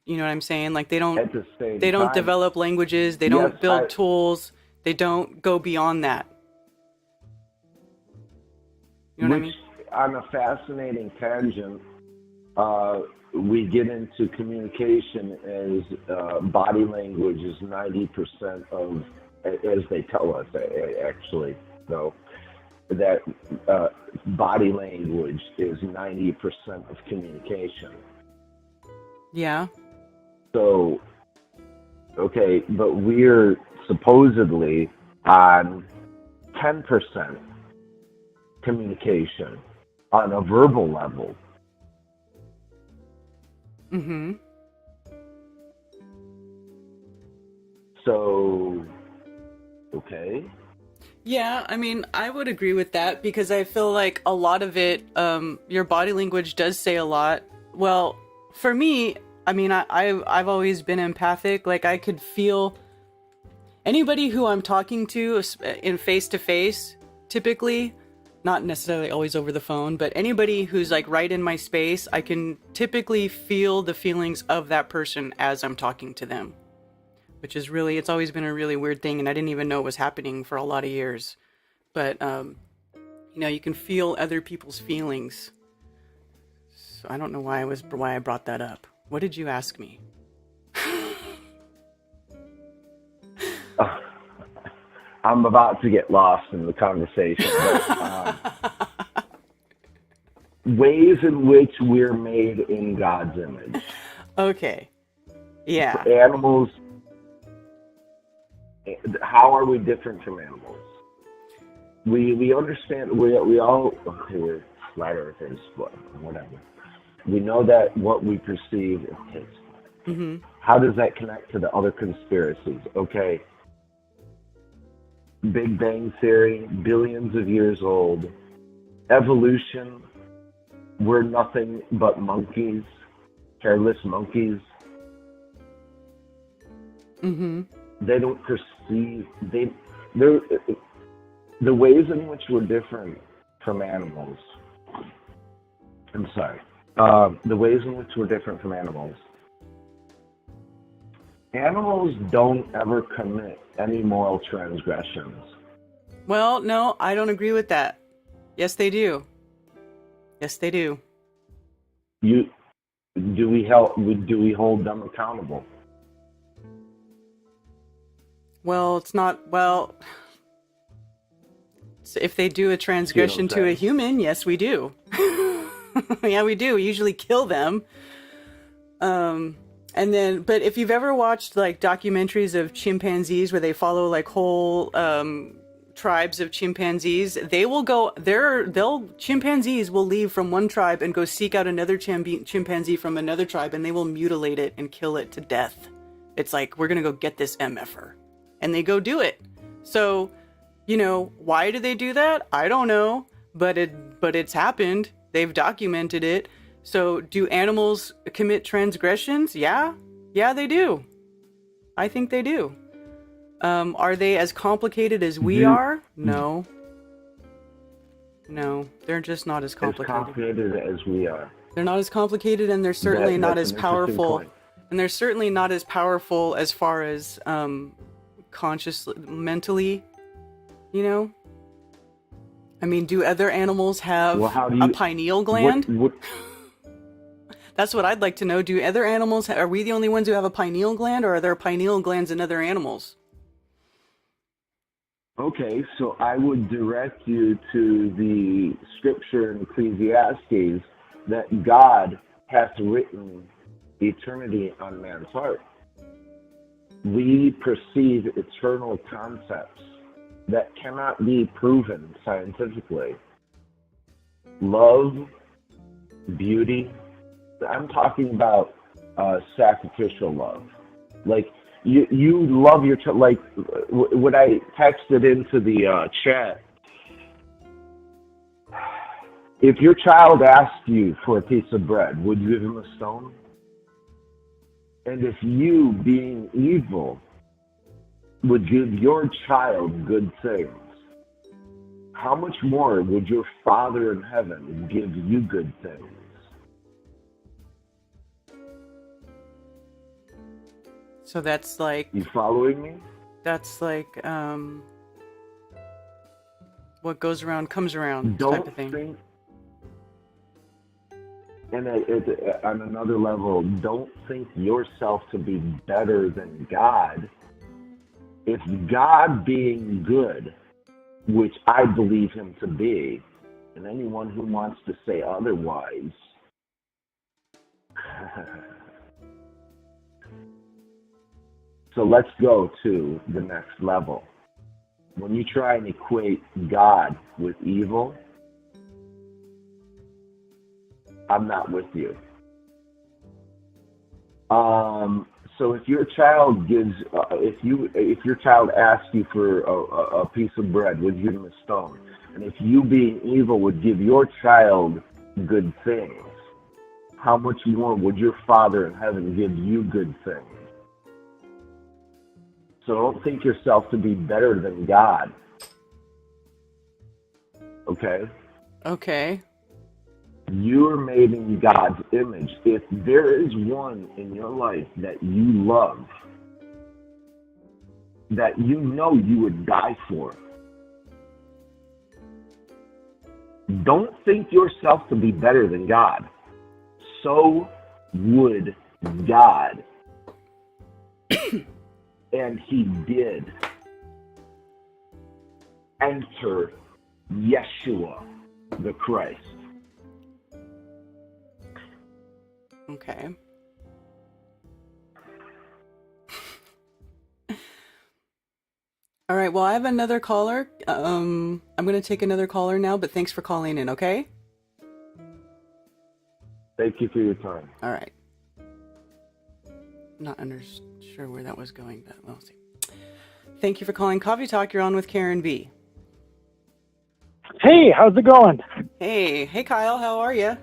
what I'm saying? Like they don't develop languages. They don't build tools. They don't go beyond that. You know what I mean?
On a fascinating tangent, we get into communication as body language is 90% of, as they tell us, actually, though, that body language is 90% of communication.
Yeah.
So, okay, but we're supposedly on 10% communication on a verbal level.
Mm-hmm.
So, okay.
Yeah, I mean, I would agree with that, because I feel like a lot of it, your body language does say a lot. Well, for me, I mean, I've always been empathic. Like I could feel, Anybody who I'm talking to in face to face, typically, not necessarily always over the phone, but anybody who's like right in my space, I can typically feel the feelings of that person as I'm talking to them, which is really, it's always been a really weird thing. And I didn't even know it was happening for a lot of years. But, you can feel other people's feelings. So I don't know why I brought that up. What did you ask me?
I'm about to get lost in the conversation. But, ways in which we're made in God's image.
Okay. Yeah.
Animals, how are we different from animals? We understand, we all, okay, we're flat earthers, whatever. We know that what we perceive is taste.
Mm-hmm.
How does that connect to the other conspiracies? Okay. Big Bang Theory, billions of years old. Evolution, we're nothing but monkeys, hairless monkeys.
Mm-hmm.
They don't perceive, the ways in which we're different from animals. I'm sorry. The ways in which we're different from animals. Animals don't ever commit any moral transgressions.
Well, no, I don't agree with that. Yes, they do. Yes, they do.
Do we hold them accountable?
Well, it's not, well, so if they do a transgression to a human, yes, we do. Yeah, we do. We usually kill them. And then, but if you've ever watched like documentaries of chimpanzees where they follow like whole tribes of chimpanzees, chimpanzees will leave from one tribe and go seek out another chimpanzee from another tribe, and they will mutilate it and kill it to death. It's like, we're gonna go get this MFer, and they go do it. So, why do they do that? I don't know, but it's happened. They've documented it. So, do animals commit transgressions? Yeah, they do. I think they do. Are they as complicated as we are? No. No, they're just not as complicated.
As complicated as we are.
They're not as complicated, and they're certainly not as powerful. And they're certainly not as powerful as far as consciously, mentally, I mean, do other animals have a pineal gland? That's what I'd like to know. Do other animals, are we the only ones who have a pineal gland, or are there pineal glands in other animals?
Okay, so I would direct you to the scripture in Ecclesiastes that God hath written eternity on man's heart. We perceive eternal concepts that cannot be proven scientifically. Love, beauty. I'm talking about sacrificial love. Like, you love your child. Like, when I texted into the chat, if your child asked you for a piece of bread, would you give him a stone? And if you, being evil, would give your child good things, how much more would your Father in heaven give you good things?
So that's like...
You following me?
That's like, what goes around comes around type of thing.
And on another level, don't think yourself to be better than God. If God being good, which I believe him to be, and anyone who wants to say otherwise, so let's go to the next level. When you try and equate God with evil, I'm not with you. So if your child if your child asks you for a piece of bread, would you give him a stone? And if you, being evil, would give your child good things, how much more would your Father in heaven give you good things? So don't think yourself to be better than God. Okay?
Okay.
You're made in God's image. If there is one in your life that you love, that you know you would die for, don't think yourself to be better than God. So would God. And he did enter Yeshua, the Christ.
Okay. All right, well, I have another caller. I'm going to take another caller now, but thanks for calling in, okay?
Thank you for your time.
All right. Not sure where that was going, but we'll see. Thank you for calling Coffee Talk. You're on with Karen B.
Hey, how's it going?
Hey, Kyle, how are you?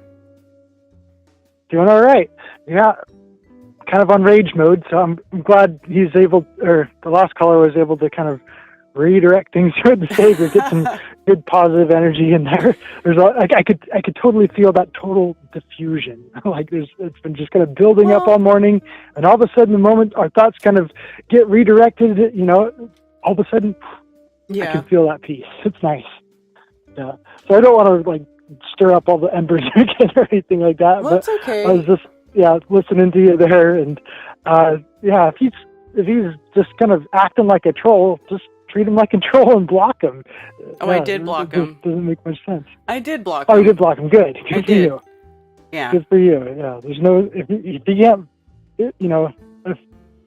Doing all right. Yeah, kind of on rage mode, so I'm glad he's able, or the last caller was able to kind of redirect things toward the Savior, get some good positive energy in there. I could totally feel that total diffusion. Like it's been just kind of building up all morning, and all of a sudden, the moment our thoughts kind of get redirected, all of a sudden, I can feel that peace. It's nice. Yeah. So I don't want to stir up all the embers again or anything like that.
Well, it's okay.
I was just listening to you there, and if he's just kind of acting like a troll, just treat him like a troll and block him.
Oh, I did block him.
Doesn't make much sense.
I did block him.
Oh, you did block him. Good. Good for you.
Yeah.
Good for you. Yeah. There's no if he can't, if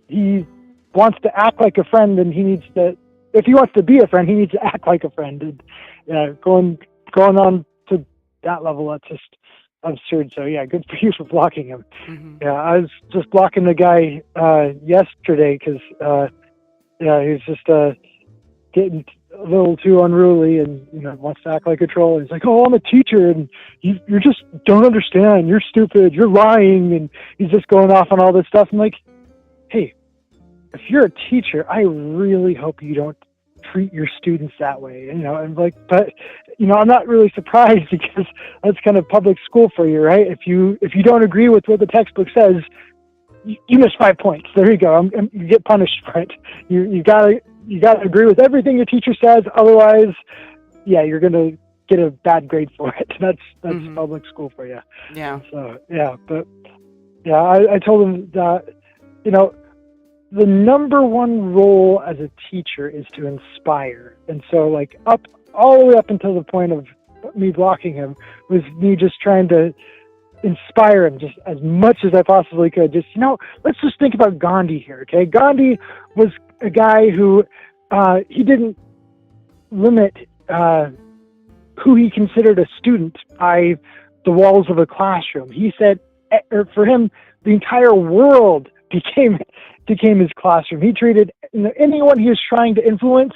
he wants to act like a friend, then he needs to. If he wants to be a friend, he needs to act like a friend. And going on to that level, that's just absurd. So yeah, good for you for blocking him. Mm-hmm. Yeah, I was just blocking the guy yesterday because he was just getting a little too unruly and wants to act like a troll. He's like, "Oh, I'm a teacher, and you just don't understand. You're stupid. You're lying," and he's just going off on all this stuff. I'm like, hey, if you're a teacher, I really hope you don't treat your students that way, but I'm not really surprised because that's kind of public school for you, right? If you don't agree with what the textbook says, you miss 5 points. There you go. You get punished for it. You gotta agree with everything your teacher says. Otherwise, you're gonna get a bad grade for it. That's mm-hmm. public school for you.
Yeah. So
I told him that the number one role as a teacher is to inspire. And so all the way up until the point of me blocking him was me just trying to inspire him just as much as I possibly could. Just, let's just think about Gandhi here, okay? Gandhi was a guy who, he didn't limit who he considered a student by the walls of a classroom. He said, for him, the entire world became his classroom. He treated anyone he was trying to influence,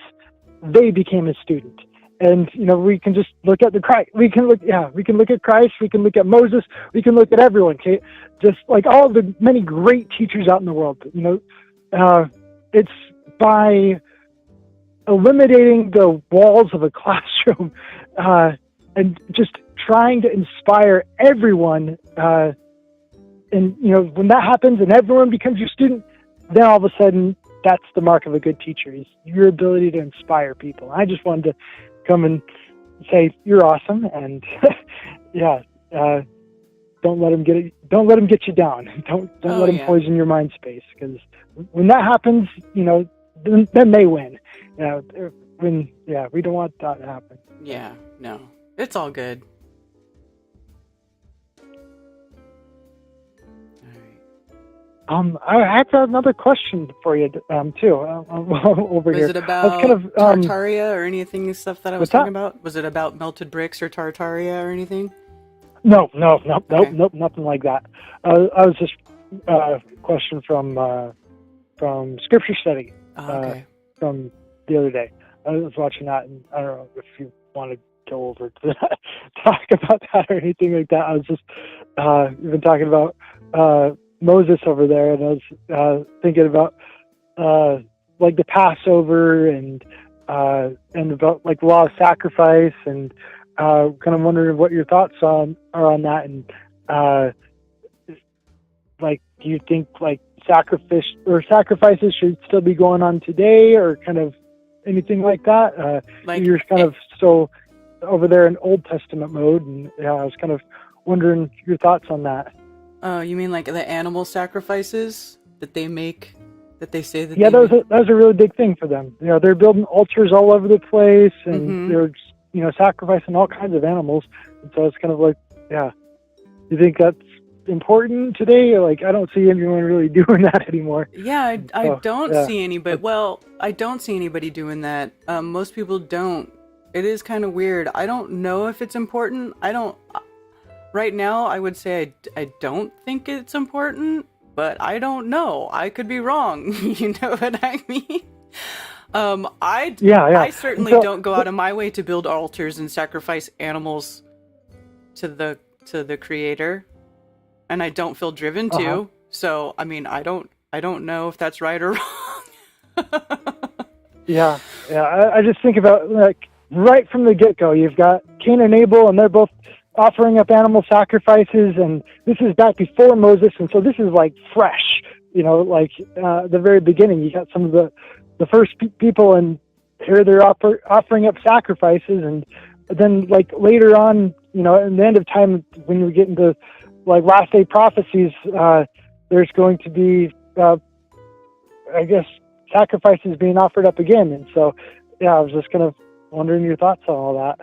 they became his student. And we can just look at Christ. We can look at Christ. We can look at Moses. We can look at everyone. Okay, just like all of the many great teachers out in the world. It's by eliminating the walls of a classroom and just trying to inspire everyone. And when that happens and everyone becomes your student, then all of a sudden that's the mark of a good teacher, is your ability to inspire people. I just wanted to come and say you're awesome, and don't let him get you down. Don't let him poison your mind space, because when that happens, then they win. We don't want that to happen.
Yeah, no, it's all good.
I had another question for you, too, over here.
Was it about Tartaria or anything stuff that I was talking about? Was it about melted bricks or Tartaria or anything?
No, nothing like that. I was just a question from Scripture Study from the other day. I was watching that, and I don't know if you want to go over to that, talk about that or anything like that. I was just you've been talking about Moses over there, and I was thinking about like the Passover and about like law of sacrifice, and kind of wondering what your thoughts are on that, and like, do you think like sacrifices should still be going on today, or kind of anything like that? You're kind of still over there in Old Testament mode, and I was kind of wondering your thoughts on that.
You mean like the animal sacrifices that they make, that they say that?
Yeah, that was a really big thing for them. They're building altars all over the place, and they're sacrificing all kinds of animals. And so it's kind of like, yeah, you think that's important today? Like, I don't see anyone really doing that anymore.
Yeah, I don't see anybody. Well, I don't see anybody doing that. Most people don't. It is kind of weird. I don't know if it's important. Right now, I would say I don't think it's important, but I don't know. I could be wrong. You know what I mean? I certainly don't go out of my way to build altars and sacrifice animals to the Creator, and I don't feel driven to. So, I mean, I don't know if that's right or wrong.
Yeah. I just think about, like, right from the get-go, you've got Cain and Abel, and they're both offering up animal sacrifices, and this is back before Moses, and so this is like fresh, like the very beginning. You got some of the first people, and here they're offering up sacrifices, and then like later on, in the end of time, when we get into like last day prophecies, there's going to be, I guess, sacrifices being offered up again. And so, I was just kind of wondering your thoughts on all that.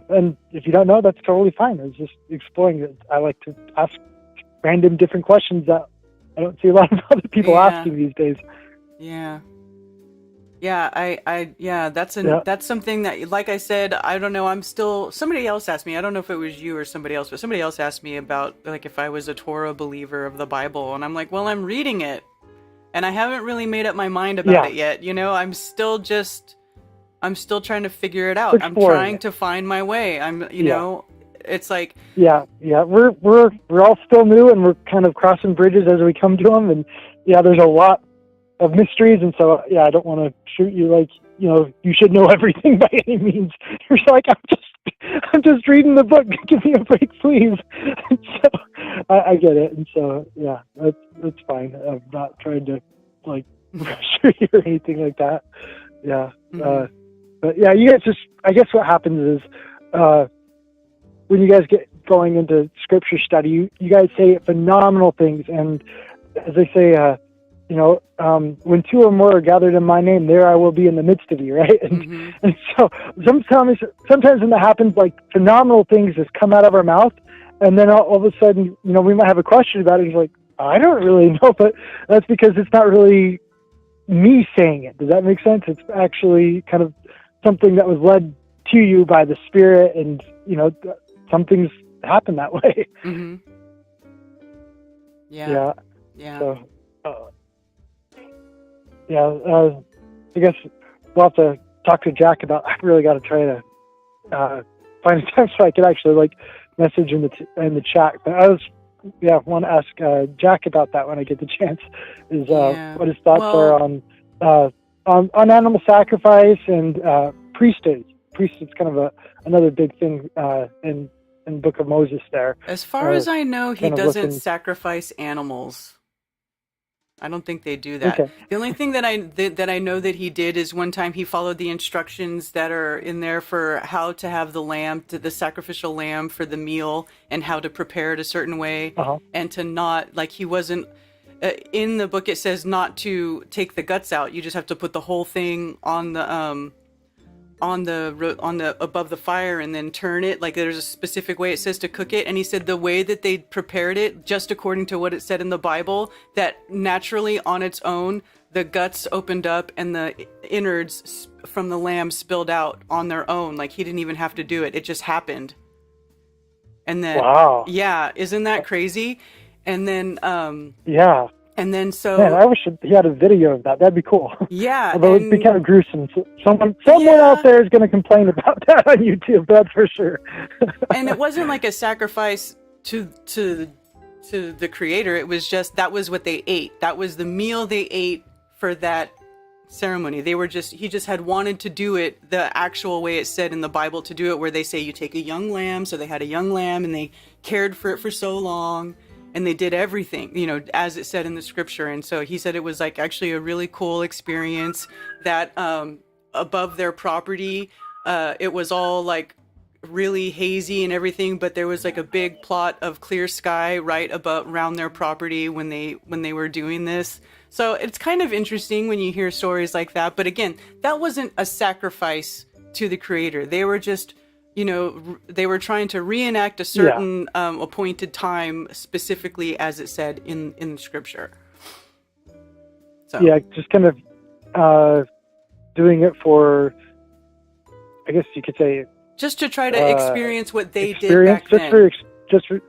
And if you don't know, that's totally fine. I was just exploring it. I like to ask random different questions that I don't see a lot of other people asking these days.
Yeah. That's something that, like I said, I don't know. Somebody else asked me, I don't know if it was you or somebody else, but somebody else asked me about, like, if I was a Torah believer of the Bible. And I'm like, well, I'm reading it, and I haven't really made up my mind about it yet. I'm still trying to figure it out. I'm trying to find my way. It's like, we're all still new, and we're kind of crossing bridges as we come to them. And there's a lot of mysteries, and so I don't want to shoot you like you should know everything by any means. You're like, I'm just reading the book. Give me a break, please. And so I get it, and so that's fine. I'm not trying to like pressure you or anything like that. But you guys I guess what happens is when you guys get going into scripture study, you guys say phenomenal things, and as they say, when two or more are gathered in my name, there I will be in the midst of you, right? And so sometimes when that happens, like, phenomenal things just come out of our mouth, and then all of a sudden, we might have a question about it. It's like, I don't really know, but that's because it's not really me saying it. Does that make sense? It's actually kind of something that was led to you by the Spirit, and some things happen that way. So, I guess we'll have to talk to Jack about. I really got to try to find a time so I could actually like message in the chat. But I want to ask Jack about that when I get the chance. Is what his thoughts are on animal sacrifice and priesthood. Priesthood's kind of another big thing in Book of Moses there. As far as I know, he doesn't sacrifice animals. I don't think they do that. Okay. The only thing that I know that he did is one time he followed the instructions that are in there for how to have the sacrificial lamb for the meal, and how to prepare it a certain way, and to not, like, he wasn't, in the book it says not to take the guts out. You just have to put the whole thing on the above the fire, and then turn it. Like, there's a specific way it says to cook it. And he said the way that they prepared it, just according to what it said in the Bible, that naturally on its own, the guts opened up and the innards from the lamb spilled out on their own. Like, he didn't even have to do it. It just happened. And then, isn't that crazy? And then, and then
man, I wish he had a video of that. That'd be cool.
Yeah.
Although it'd be kind of gruesome. So someone out there is going to complain about that on YouTube. That's for sure.
And it wasn't like a sacrifice to the Creator. It was just, that was what they ate. That was the meal they ate for that ceremony. He just had wanted to do it the actual way it said in the Bible to do it, where they say you take a young lamb. So they had a young lamb and they cared for it for so long, and they did everything, you know, as it said in the scripture. And so he said it was like actually a really cool experience that above their property, it was all like really hazy and everything, but there was like a big plot of clear sky right around their property when they were doing this. So it's kind of interesting when you hear stories like that. But again, that wasn't a sacrifice to the creator. They were just, you know, they were trying to reenact a certain appointed time, specifically as it said in scripture. So
yeah, just kind of doing it for, I guess you could say,
just to try to experience what they did back then.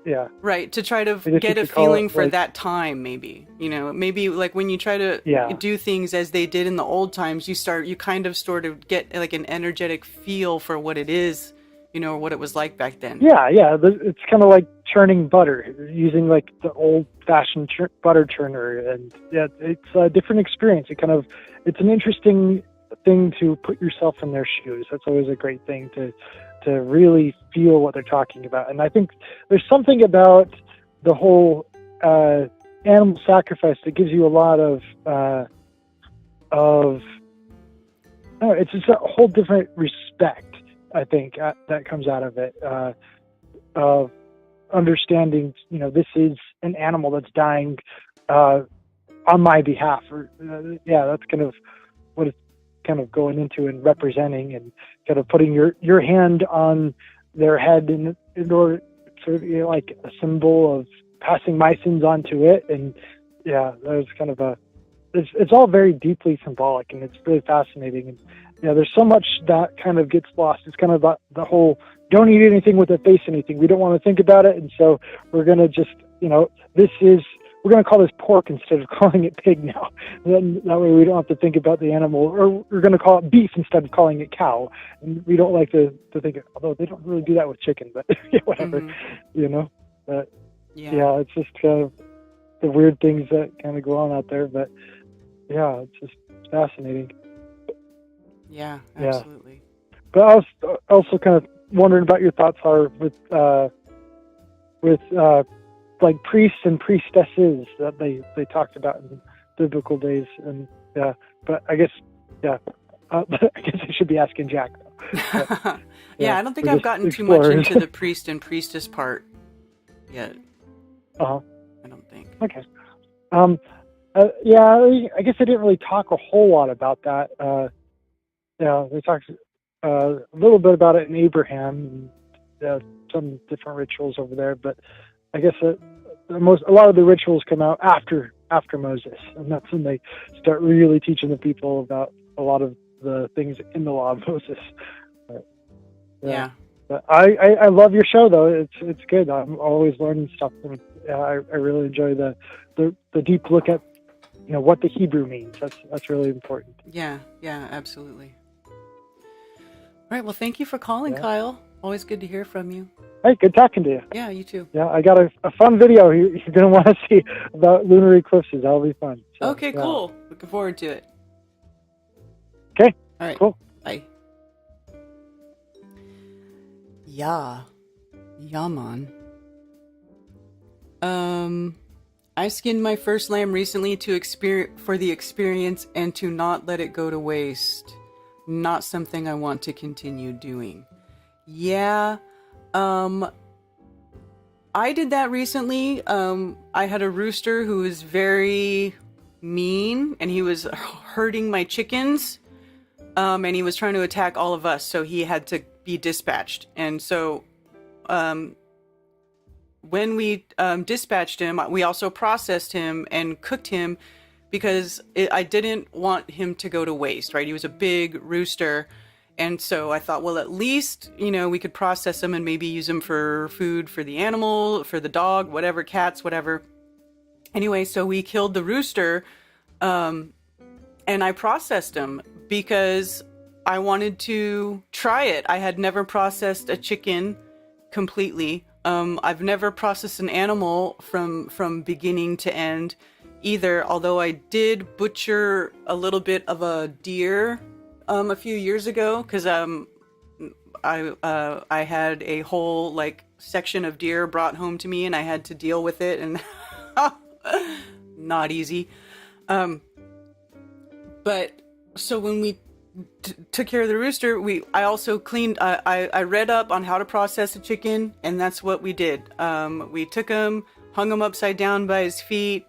Yeah.
Right, to try to get a feeling for that time, maybe. You know, maybe like when you try to do things as they did in the old times, you kind of sort of get like an energetic feel for what it is, you know, or what it was like back then.
Yeah. It's kind of like churning butter, using like the old-fashioned butter churner, and it's a different experience. It's an interesting thing to put yourself in their shoes. That's always a great thing to really feel what they're talking about. And I think there's something about the whole animal sacrifice that gives you a lot of it's just a whole different respect, I think, that comes out of it, of understanding, you know, this is an animal that's dying on my behalf. That's kind of what it's kind of going into and representing, and kind of putting your hand on their head in order to, you know, like a symbol of passing my sins on to it. And that was kind of it's all very deeply symbolic, and it's really fascinating. And there's so much that kind of gets lost. It's kind of the whole don't eat anything with it face anything. We don't want to think about it, and so we're going to just, you know, we're going to call this pork instead of calling it pig now. Then that way we don't have to think about the animal. Or we're going to call it beef instead of calling it cow. And we don't like to think, although they don't really do that with chicken, but whatever, you know. But it's just kind of the weird things that kind of go on out there. But it's just fascinating.
Yeah, absolutely.
But I was also kind of wondering about your thoughts are with like priests and priestesses that they talked about in biblical days. And but I guess I guess I should be asking Jack though. But,
I don't think I've gotten too much into the priest and priestess part yet. I don't think.
Okay. I guess I didn't really talk a whole lot about that. They talked a little bit about it in Abraham, and some different rituals over there, but I guess a lot of the rituals come out after Moses, and that's when they start really teaching the people about a lot of the things in the law of Moses. But, But I love your show though. It's good. I'm always learning stuff. And, I really enjoy the deep look at, you know, what the Hebrew means. That's really important.
Yeah, absolutely. All right. Well, thank you for calling, Kyle. Always good to hear from you.
Hey, good talking to you.
Yeah, you too.
Yeah, I got a fun video you're going to want to see about lunar eclipses. That'll be fun. So,
okay, cool. Looking forward to it.
Okay.
All right.
Cool.
Bye. Yeah, man. I skinned my first lamb recently for the experience and to not let it go to waste. Not something I want to continue doing. Yeah. I did that recently. I had a rooster who was very mean, and he was hurting my chickens. And he was trying to attack all of us, so he had to be dispatched. And so, when we dispatched him, we also processed him and cooked him because I didn't want him to go to waste, right? He was a big rooster. And so I thought, well, at least, you know, we could process them and maybe use them for food for the animal, for the dog, whatever, cats, whatever. Anyway, so we killed the rooster, and I processed him because I wanted to try it. I had never processed a chicken completely. I've never processed an animal from beginning to end. either, although I did butcher a little bit of a deer a few years ago, because I had a whole like section of deer brought home to me and I had to deal with it, and not easy. But so when we took care of the rooster, I also cleaned. I read up on how to process a chicken, and that's what we did. We took him, hung him upside down by his feet,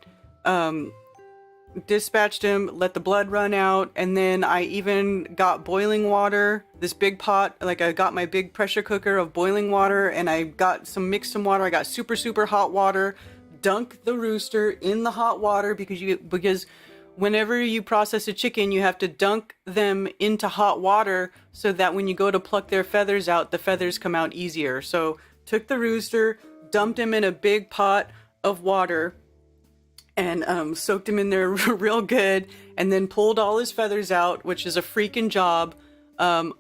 dispatched him, let the blood run out, and then I even got boiling water, this big pot, like I got my big pressure cooker of boiling water, and I got mixed some water. I got super hot water, dunk the rooster in the hot water, because whenever you process a chicken, you have to dunk them into hot water so that when you go to pluck their feathers out, the feathers come out easier. So took the rooster, dumped him in a big pot of water, and soaked him in there real good, and then pulled all his feathers out, which is a freaking job. I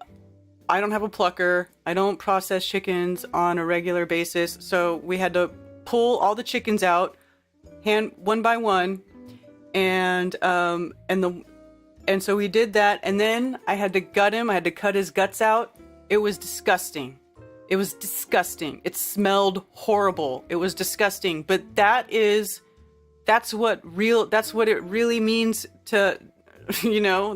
don't have a plucker. I don't process chickens on a regular basis, so we had to pull all the chickens out, one by one, and so we did that, and then I had to gut him. I had to cut his guts out. It was disgusting. It was disgusting. It smelled horrible. It was disgusting. But that's what it really means to,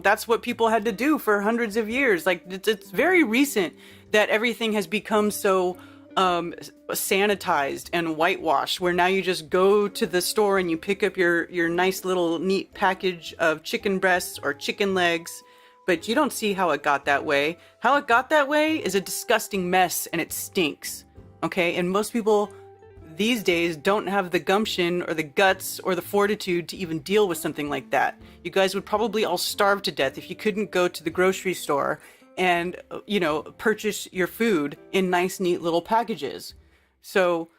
that's what people had to do for hundreds of years. Like, it's very recent that everything has become so sanitized and whitewashed, where now you just go to the store and you pick up your nice little neat package of chicken breasts or chicken legs, but you don't see how it got that way. How it got that way is a disgusting mess, and it stinks. Okay, and most people these days don't have the gumption or the guts or the fortitude to even deal with something like that. You guys would probably all starve to death if you couldn't go to the grocery store and, purchase your food in nice, neat little packages. So,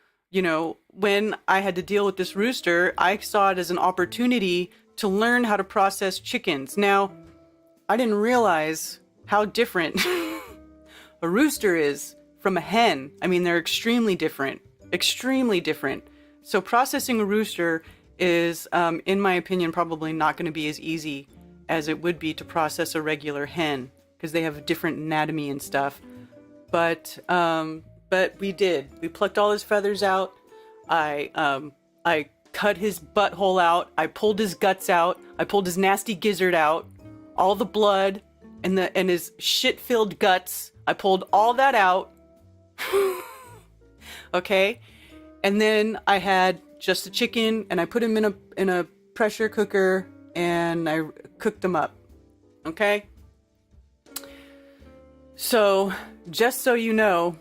when I had to deal with this rooster, I saw it as an opportunity to learn how to process chickens. Now, I didn't realize how different a rooster is from a hen. I mean, they're extremely different. So processing a rooster is, in my opinion, probably not going to be as easy as it would be to process a regular hen, because they have a different anatomy and stuff. But we did. We plucked all his feathers out. I cut his butthole out. I pulled his guts out. I pulled his nasty gizzard out. All the blood and his shit-filled guts. I pulled all that out. Okay, and then I had just the chicken, and I put him in a pressure cooker, and I cooked them up. Okay, so just so you know,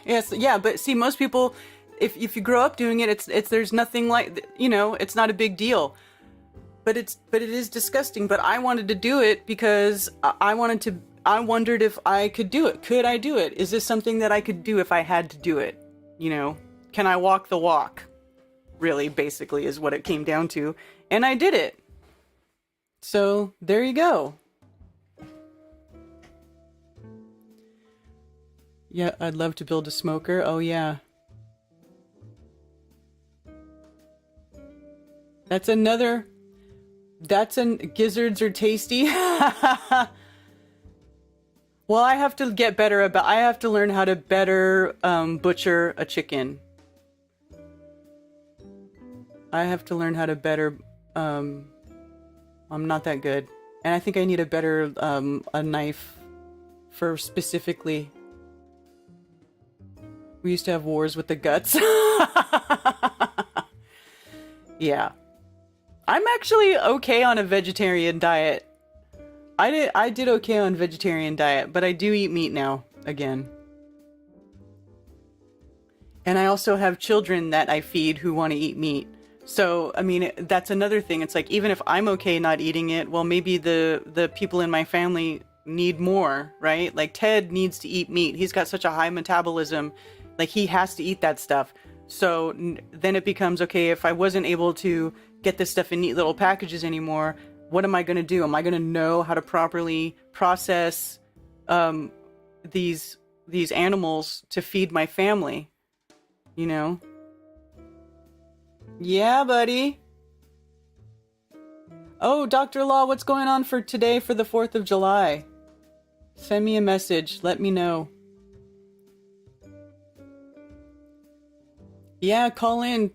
yes, yeah, but see, most people, if you grow up doing it, it's there's nothing like, it's not a big deal, but it is disgusting. But I wanted to do it because I wondered if I could do it. Could I do it? Is this something that I could do if I had to do it? Can I walk the walk? Really, basically, is what it came down to. And I did it. So, there you go. Yeah, I'd love to build a smoker. Oh, yeah. Gizzards are tasty. Well, I have to get better I have to learn how to better butcher a chicken. I have to learn how to better, I'm not that good. And I think I need a better, a knife for specifically. We used to have wars with the guts. Yeah. I'm actually okay on a vegetarian diet. I did okay on vegetarian diet, but I do eat meat now, again. And I also have children that I feed who want to eat meat. So, I mean, that's another thing. It's like, even if I'm okay not eating it, well, maybe the people in my family need more, right? Like, Ted needs to eat meat. He's got such a high metabolism. Like, he has to eat that stuff. So then it becomes, okay, if I wasn't able to get this stuff in neat little packages anymore, what am I going to do? Am I going to know how to properly process these animals to feed my family? Yeah, buddy. Oh, Dr. Law, what's going on for today for the 4th of July? Send me a message. Let me know. Yeah, call in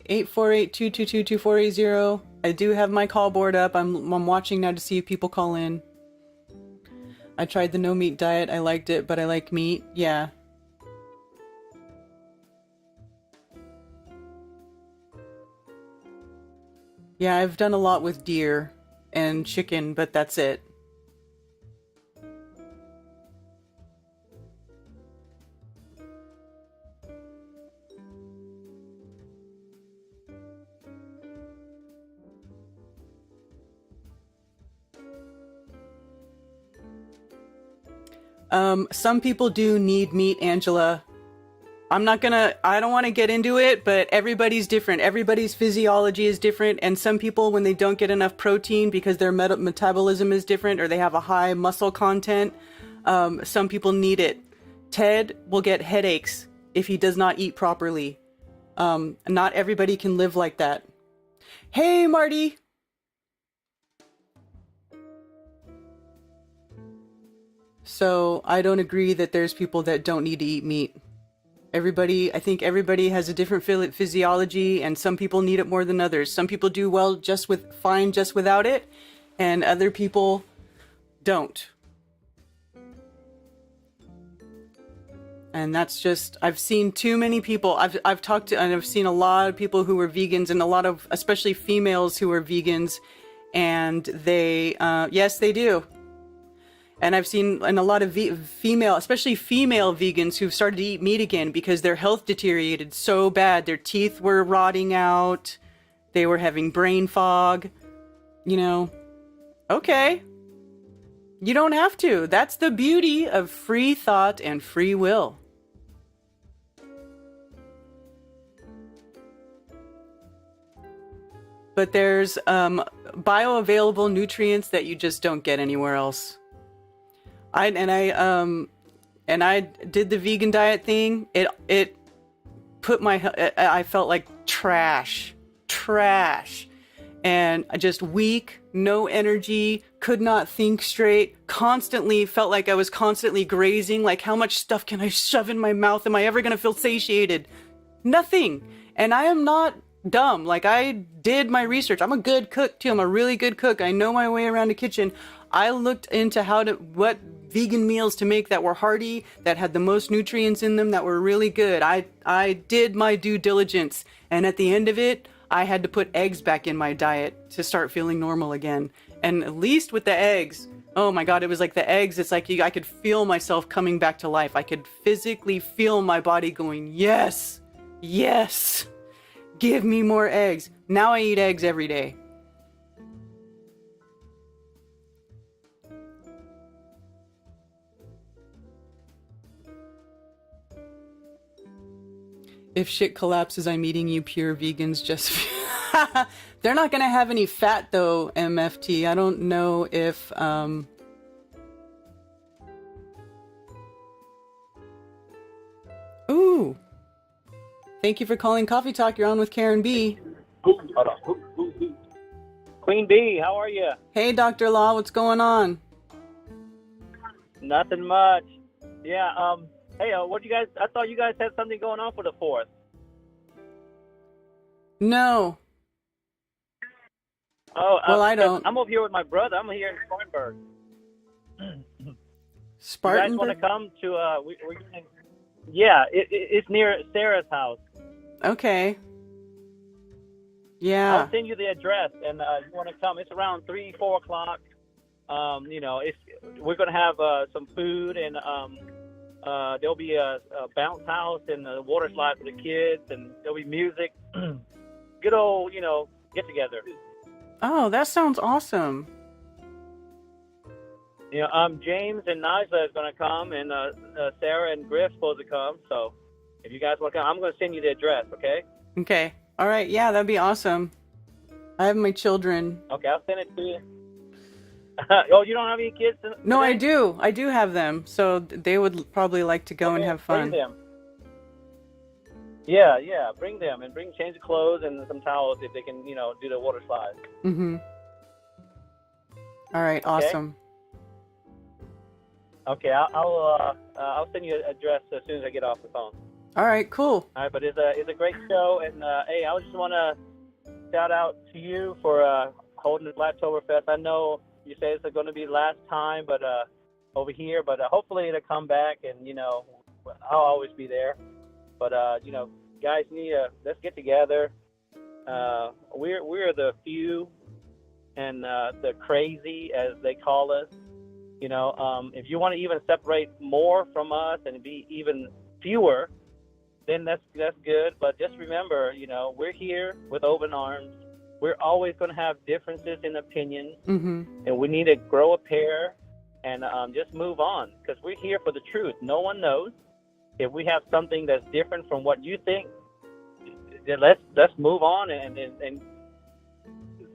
848-222-2480. I do have my call board up. I'm watching now to see if people call in. I tried the no meat diet. I liked it, but I like meat. Yeah. Yeah, I've done a lot with deer and chicken, but that's it. Some people do need meat, Angela. I don't want to get into it, but everybody's different. Everybody's physiology is different. And some people, when they don't get enough protein because their metabolism is different or they have a high muscle content, some people need it. Ted will get headaches if he does not eat properly. Not everybody can live like that. Hey, Marty. So I don't agree that there's people that don't need to eat meat. I think everybody has a different physiology, and some people need it more than others. Some people do well just without it, and other people don't. And that's just, I've seen too many people. I've talked to, and I've seen a lot of people who were vegans, and a lot of, especially females who are vegans, and they, yes, they do. And I've seen a lot of especially female vegans who've started to eat meat again because their health deteriorated so bad. Their teeth were rotting out. They were having brain fog. You know, okay. You don't have to. That's the beauty of free thought and free will. But there's bioavailable nutrients that you just don't get anywhere else. I did the vegan diet thing. It put I felt like trash, and I just weak, no energy, could not think straight, constantly felt like I was constantly grazing. Like, how much stuff can I shove in my mouth? Am I ever going to feel satiated? Nothing. And I am not dumb. Like, I did my research. I'm a good cook too. I'm a really good cook. I know my way around the kitchen. I looked into what vegan meals to make that were hearty, that had the most nutrients in them, that were really good. I did my due diligence, and at the end of it, I had to put eggs back in my diet to start feeling normal again. And at least with the eggs, oh my God, it was like the eggs, it's like I could feel myself coming back to life. I could physically feel my body going, yes, yes, give me more eggs. Now I eat eggs every day. If shit collapses, I'm eating you pure vegans just... They're not going to have any fat, though, MFT. I don't know if... Ooh! Thank you for calling Coffee Talk. You're on with Karen B.
Hold on. Queen B, how are you?
Hey, Dr. Law. What's going on?
Nothing much. Yeah, hey, what you guys? I thought you guys had something going on for the 4th.
No.
Oh,
well, I don't.
I'm over here with my brother. I'm here in Spartanburg.
Spartanburg?
You guys want to come to? Yeah, it's near Sarah's house.
Okay. Yeah.
I'll send you the address, and you want to come? It's around 3-4 o'clock. We're gonna have some food, and there'll be a bounce house and a water slide for the kids, and there'll be music. Good old, get together.
Oh, that sounds awesome.
James and Nisa is going to come, and Sarah and Griff's supposed to come. So if you guys want to come, I'm going to send you the address, okay?
Okay. All right. Yeah, that'd be awesome. I have my children.
Okay, I'll send it to you. Oh, you don't have any kids today?
No, I do. I do have them. So they would probably like to go and have fun.
Bring them. Yeah, bring them and change of clothes and some towels if they can, do the water slide.
Mm-hmm. All right, awesome.
Okay, I'll send you an address as soon as I get off the phone.
All right, cool.
All right, but it's a great show, and hey, I just want to shout out to you for holding the Blacktoberfest. I know you say it's going to be the last time, but over here, but hopefully it'll come back, and I'll always be there. But guys, let's get together. We're the few and the crazy, as they call us. If you want to even separate more from us and be even fewer, then that's good. But just remember, we're here with open arms. We're always going to have differences in opinions, and we need to grow a pair and just move on, because we're here for the truth. No one knows. If we have something that's different from what you think, then let's move on and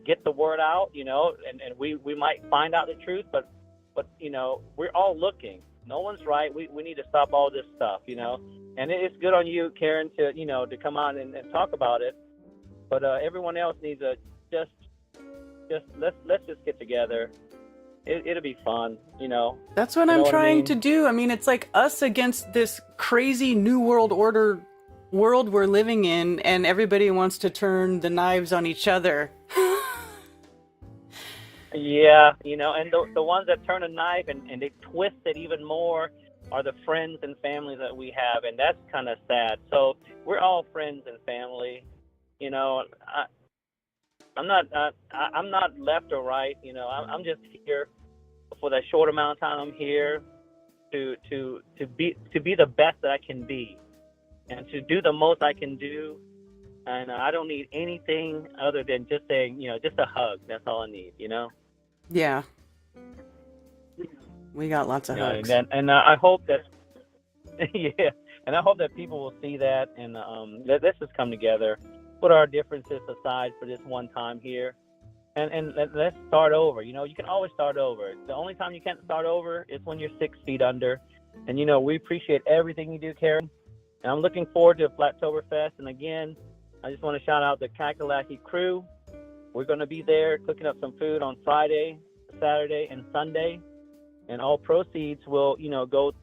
get the word out, and we might find out the truth, but we're all looking. No one's right. We need to stop all this stuff, and it's good on you, Karen, to come on and talk about it, but everyone else needs to just let's just get together. It'll be fun,
That's what I'm trying to do. I mean, it's like us against this crazy new world order world we're living in, and everybody wants to turn the knives on each other.
Yeah, and the ones that turn a knife and they twist it even more are the friends and family that we have, and that's kind of sad. So we're all friends and family. I'm not left or right. I'm just here for that short amount of time. I'm here to be the best that I can be, and to do the most I can do. And I don't need anything other than just saying, just a hug. That's all I need.
Yeah. We got lots of hugs.
And I hope that, yeah, and I hope that people will see that, and let's just come together, put our differences aside for this one time here, and let's start over. You can always start over. The only time you can't start over is when you're 6 feet under. And we appreciate everything you do, Karen. And I'm looking forward to Blacktoberfest. And again, I just want to shout out the Kakalaki crew. We're going to be there cooking up some food on Friday, Saturday, and Sunday, and all proceeds will, go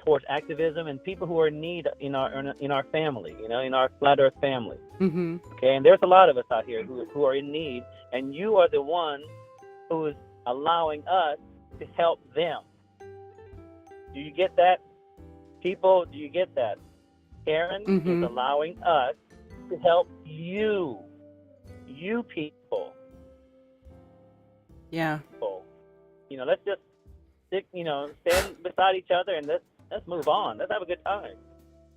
towards activism and people who are in need in our family, in our Flat Earth family. Okay, and there's a lot of us out here who are in need, and you are the one who is allowing us to help them. Do you get that, people? Do you get that? Karen is allowing us to help you people.
Yeah.
Let's just stick, stand beside each other, and let's move on. Let's have a good time.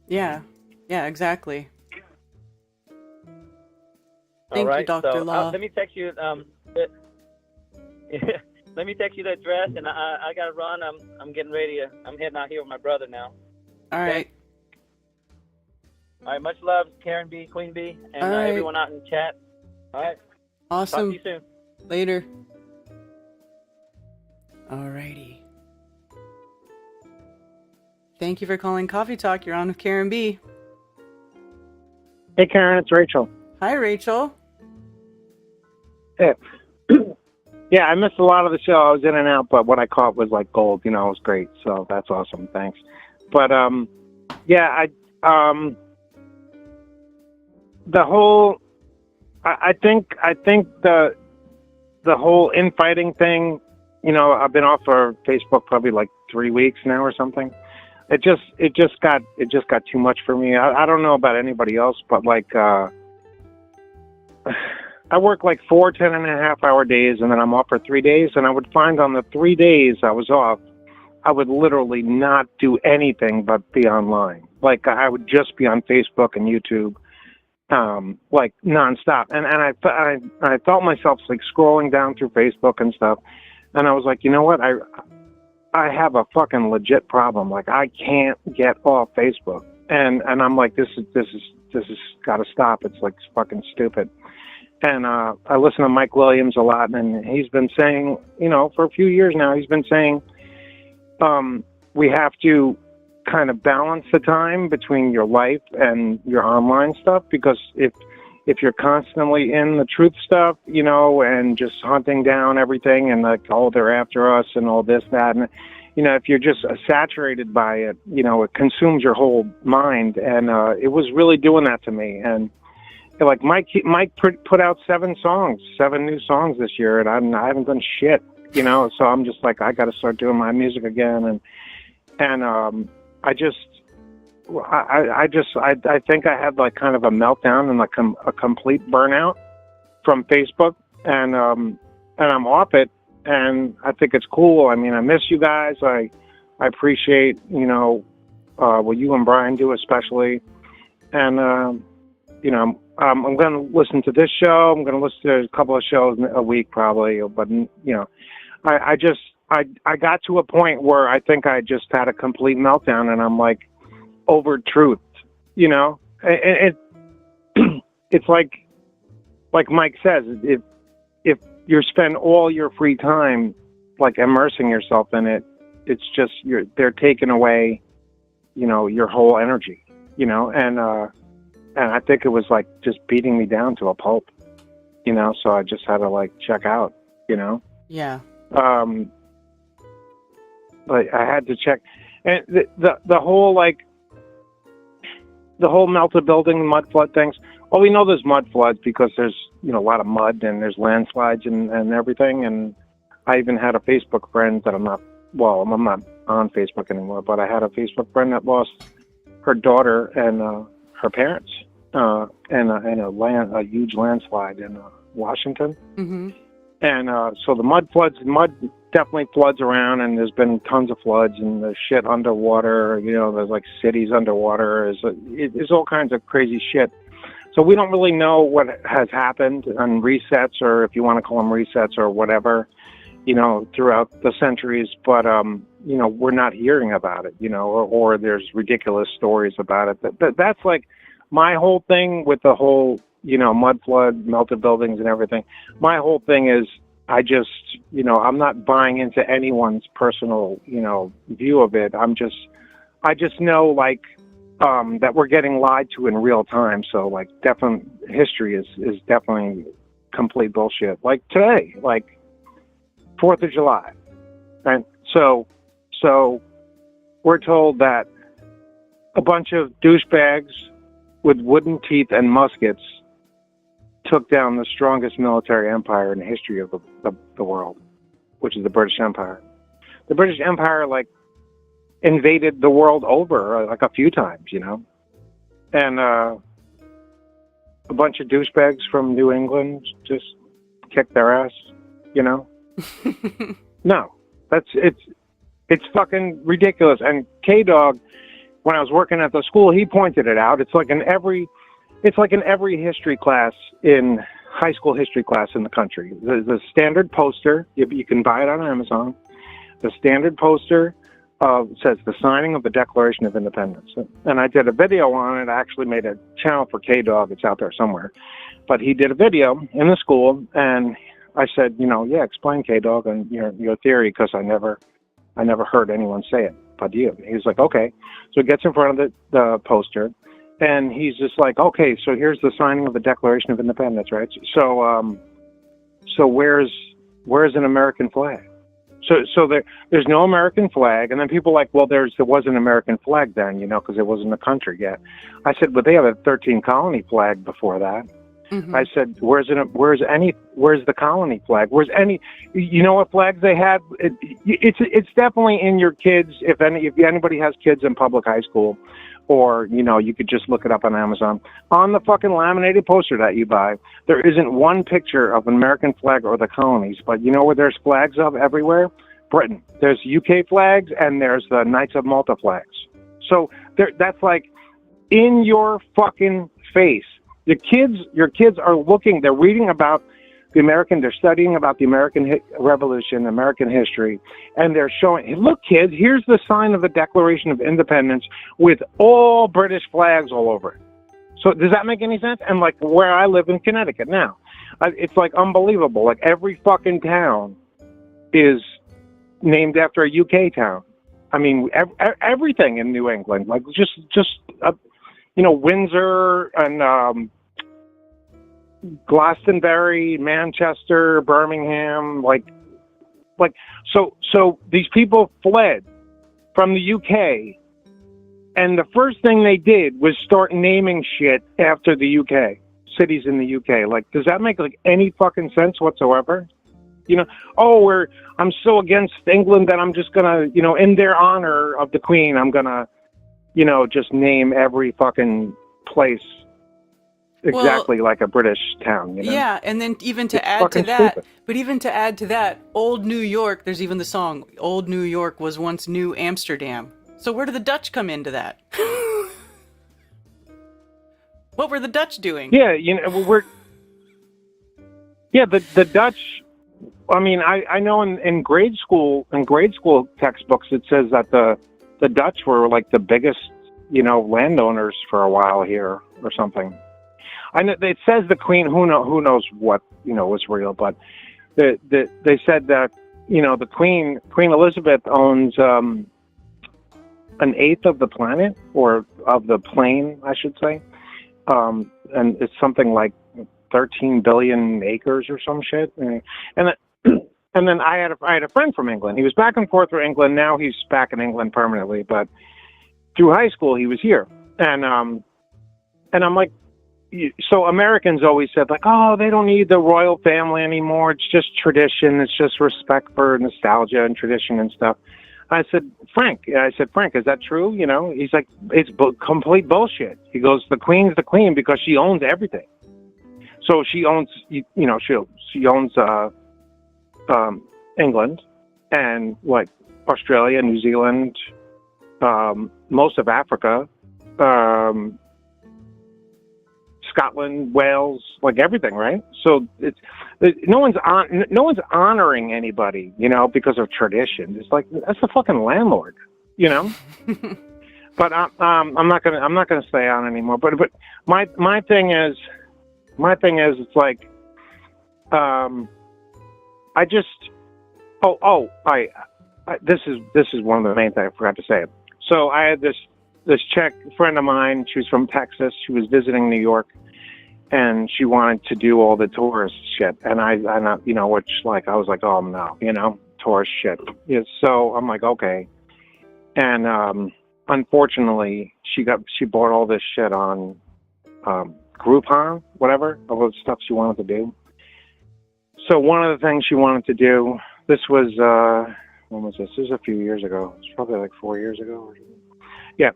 Yeah. Yeah, exactly. Thank
All right,
you, Dr. Law.
Let me text you. Let me text you the address, and I gotta run. I'm getting ready. I'm heading out here with my brother now.
All right.
All right. Much love, Karen B, Queen B, and everyone out in the chat. All right.
Awesome.
Talk to you soon.
Later. Alrighty. Thank you for calling Coffee Talk. You're on with Karen B.
Hey, Karen, it's Rachel.
Hi, Rachel.
Hey. Yeah, I missed a lot of the show. I was in and out, but what I caught was like gold. It was great. So that's awesome. Thanks. But yeah, the whole. I think the whole infighting thing. I've been off of Facebook probably like 3 weeks now or something. It just got too much for me. I don't know about anybody else, but like I work like 4 10.5-hour days, and then I'm off for 3 days. And I would find on the 3 days I was off, I would literally not do anything but be online. Like I would just be on Facebook and YouTube, like nonstop. And I felt myself like scrolling down through Facebook and stuff. And I was like, you know what? I have a fucking legit problem. Like I can't get off Facebook. And I'm like, this is got to stop. It's like fucking stupid. And I listen to Mike Williams a lot, and he's been saying, for a few years now, he's been saying we have to kind of balance the time between your life and your online stuff, because if if you're constantly in the truth stuff, you know, and just hunting down everything and like, oh, they're after us and all this, that, and, you know, if you're just saturated by it, you know, it consumes your whole mind. And it was really doing that to me. And like Mike put out 7 new songs this year, and I haven't done shit, you know, so I'm just like, I got to start doing my music again. And I think I had like kind of a meltdown and like a complete burnout from Facebook, and I'm off it, and I think it's cool. I mean, I miss you guys. I appreciate, you know, what you and Brian do especially, and you know, I'm going to listen to this show. I'm going to listen to a couple of shows a week probably, but you know, I got to a point where I think I just had a complete meltdown, and I'm like, over truth, you know. It's like Mike says, if you spend all your free time like immersing yourself in it, it's just they're taking away, you know, your whole energy, you know. And I think it was like just beating me down to a pulp, you know. So I just had to like check out, you know.
Yeah.
But I had to check, and the whole like. The whole melted building, mud flood things. Well, we know there's mud floods because there's, you know, a lot of mud and there's landslides and everything. And I even had a Facebook friend that I'm not on Facebook anymore, but I had a Facebook friend that lost her daughter and her parents in a huge landslide in Washington.
Mm-hmm.
And so the mud definitely floods around, and there's been tons of floods, and there's shit underwater, you know, there's like cities underwater, there's all kinds of crazy shit. So we don't really know what has happened on resets, or if you want to call them resets or whatever, you know, throughout the centuries, but, you know, we're not hearing about it, you know, or there's ridiculous stories about it. That's like my whole thing with the whole, you know, mud flood, melted buildings and everything. My whole thing is, I just, you know, I'm not buying into anyone's personal, you know, view of it. I just know like, that we're getting lied to in real time. So like definitely history is definitely complete bullshit. Like today, like 4th of July. And so we're told that a bunch of douchebags with wooden teeth and muskets took down the strongest military empire in the history of the world, which is the British Empire. The British Empire, like, invaded the world over, like, a few times, you know? And a bunch of douchebags from New England just kicked their ass, you know? No. It's fucking ridiculous. And K-Dog, when I was working at the school, he pointed it out. It's like in every history class, in high school history class in the country. The standard poster, you can buy it on Amazon. The standard poster says the signing of the Declaration of Independence. And I did a video on it. I actually made a channel for K-Dog. It's out there somewhere. But he did a video in the school, and I said, you know, yeah, explain K-Dog and your theory, because I never heard anyone say it but you. He was like, okay. So he gets in front of the poster, and he's just like, okay, so here's the signing of the Declaration of Independence, right? So where's an American flag? So there's no American flag, and then people are like, well, there was an American flag then, you know, because it wasn't a country yet. I said, but they have a 13 colony flag before that. Mm-hmm. I said, where's the colony flag? Where's any? You know what flags they had? It's definitely in your kids. If anybody has kids in public high school, or you know, you could just look it up on Amazon. On the fucking laminated poster that you buy, there isn't one picture of an American flag or the colonies. But you know where there's flags of everywhere? Britain. There's UK flags, and there's the Knights of Malta flags. So that's like in your fucking face. Your kids are looking, they're reading about they're studying about the American Revolution, American history, and they're showing, hey, look, kids, here's the sign of the Declaration of Independence with all British flags all over it. So does that make any sense? And like where I live in Connecticut now, it's like unbelievable. Like every fucking town is named after a UK town. I mean, everything in New England, like just you know, Windsor and Glastonbury, Manchester, Birmingham, so these people fled from the UK, and the first thing they did was start naming shit after the UK, cities in the UK. Like, does that make like any fucking sense whatsoever? You know, I'm so against England that I'm just gonna, in their honor of the Queen, I'm gonna, just name every fucking place exactly like a British town.
Yeah, and then even to
It's
add to
fucking
that,
stupid.
but even to add to that, Old New York, there's even the song, Old New York was once New Amsterdam. So where do the Dutch come into that? What were the Dutch doing?
Yeah, the Dutch. I mean, I know in grade school textbooks it says that the Dutch were like the biggest, landowners for a while here or something. I know it says the Queen. Who knows what was real, but they said that the Queen Elizabeth owns an eighth of the planet, or of the plane, I should say, and it's something like 13 billion acres or some shit, and then I had a friend from England. He was back and forth through England. Now he's back in England permanently, but through high school he was here, and I'm like. So Americans always said, like, oh, they don't need the royal family anymore. It's just tradition. It's just respect for nostalgia and tradition and stuff. I said, Frank, is that true? He's like, it's complete bullshit. He goes, the Queen's the Queen because she owns everything. So she owns, she owns England and like Australia, New Zealand, most of Africa, Scotland, Wales, like everything, right? So no one's honoring anybody, because of tradition. It's like, that's the fucking landlord, But I'm not gonna stay on anymore. But my thing is, it's like, I just, this is one of the main things I forgot to say. So I had this Czech friend of mine. She was from Texas. She was visiting New York, and she wanted to do all the tourist shit. And I which like I was like, oh no, tourist shit. Yeah, so I'm like, okay. And unfortunately, she bought all this shit on Groupon, whatever, all the stuff she wanted to do. So one of the things she wanted to do, this was when was this? This was a few years ago. It's probably like 4 years ago. Or something. Yeah,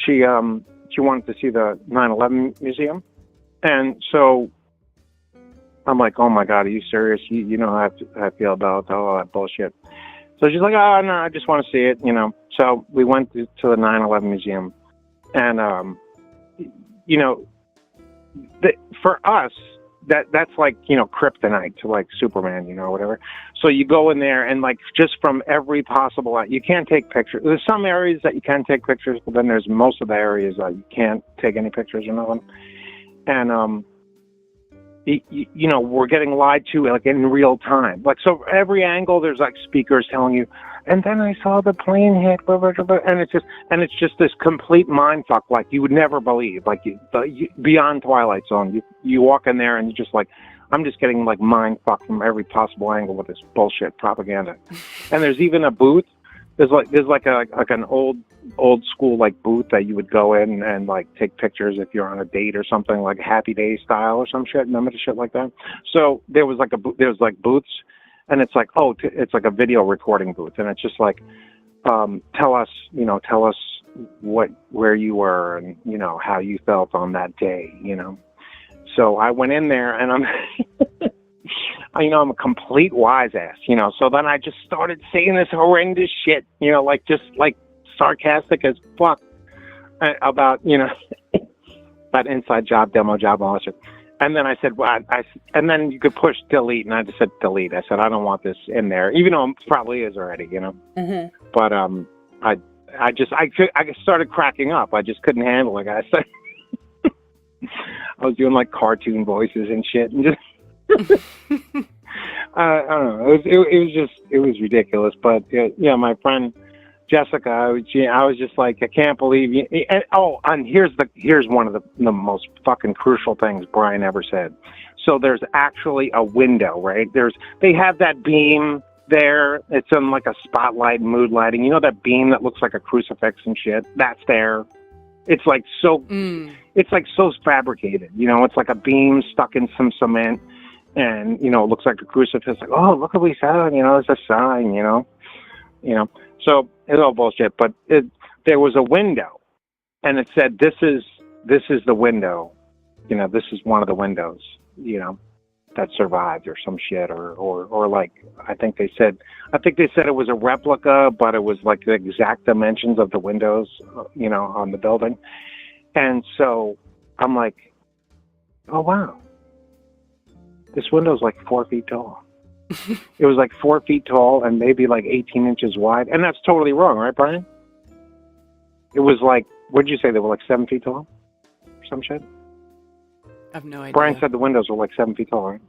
she wanted to see the 9/11 museum, and so I'm like, oh my God, are you serious? You know how I feel about all that bullshit. So she's like, oh no, I just want to see it, So we went to the 9/11 museum, and for us, that's like, kryptonite to like Superman, whatever. So you go in there and like just from every possible, you can't take pictures. There's some areas that you can take pictures, but then there's most of the areas that you can't take any pictures or nothing. And we're getting lied to like in real time. Like, so every angle there's like speakers telling you, and then I saw the plane hit, blah, blah, blah, and it's just this complete mind fuck, like you would never believe, like beyond Twilight Zone. You walk in there and you're just like, I'm just getting like mind fucked from every possible angle with this bullshit propaganda. And there's even a booth. There's like an old school like booth that you would go in and like take pictures if you're on a date or something, like Happy Day style or some shit. Remember the shit like that? So there was like booths. And it's like, it's like a video recording booth, and it's just like, tell us where you were, and how you felt on that day, So I went in there, and I'm a complete wise ass, So then I just started saying this horrendous shit, like just like sarcastic as fuck about that inside job, demo job, all that shit. And then I said, and then you could push delete, and I just said delete. I said, I don't want this in there, even though it probably is already, Mm-hmm. But I started cracking up. I just couldn't handle it. I said, I was doing like cartoon voices and shit, and just I don't know. It was ridiculous. But yeah, my friend Jessica, I was just like, I can't believe you. And here's one of the most fucking crucial things Brian ever said. So there's actually a window, right? They have that beam there. It's in like a spotlight, mood lighting. You know that beam that looks like a crucifix and shit? That's there. It's like so. It's like so fabricated. You know, it's like a beam stuck in some cement, and you know, it looks like a crucifix. Like, oh, look what we found. You know, it's a sign. You know. So it's all bullshit. But there was a window, and it said, "This is the window." You know, this is one of the windows. You know, that survived or some shit, or like I think they said it was a replica, but it was like the exact dimensions of the windows. You know, on the building. And so I'm like, oh, wow. This window's like 4 feet tall. It was like 4 feet tall and maybe like 18 inches wide. And that's totally wrong, right, Brian? It was like, what did you say? They were like 7 feet tall? Or some shit?
I have no idea.
Brian said the windows were like 7 feet tall, right?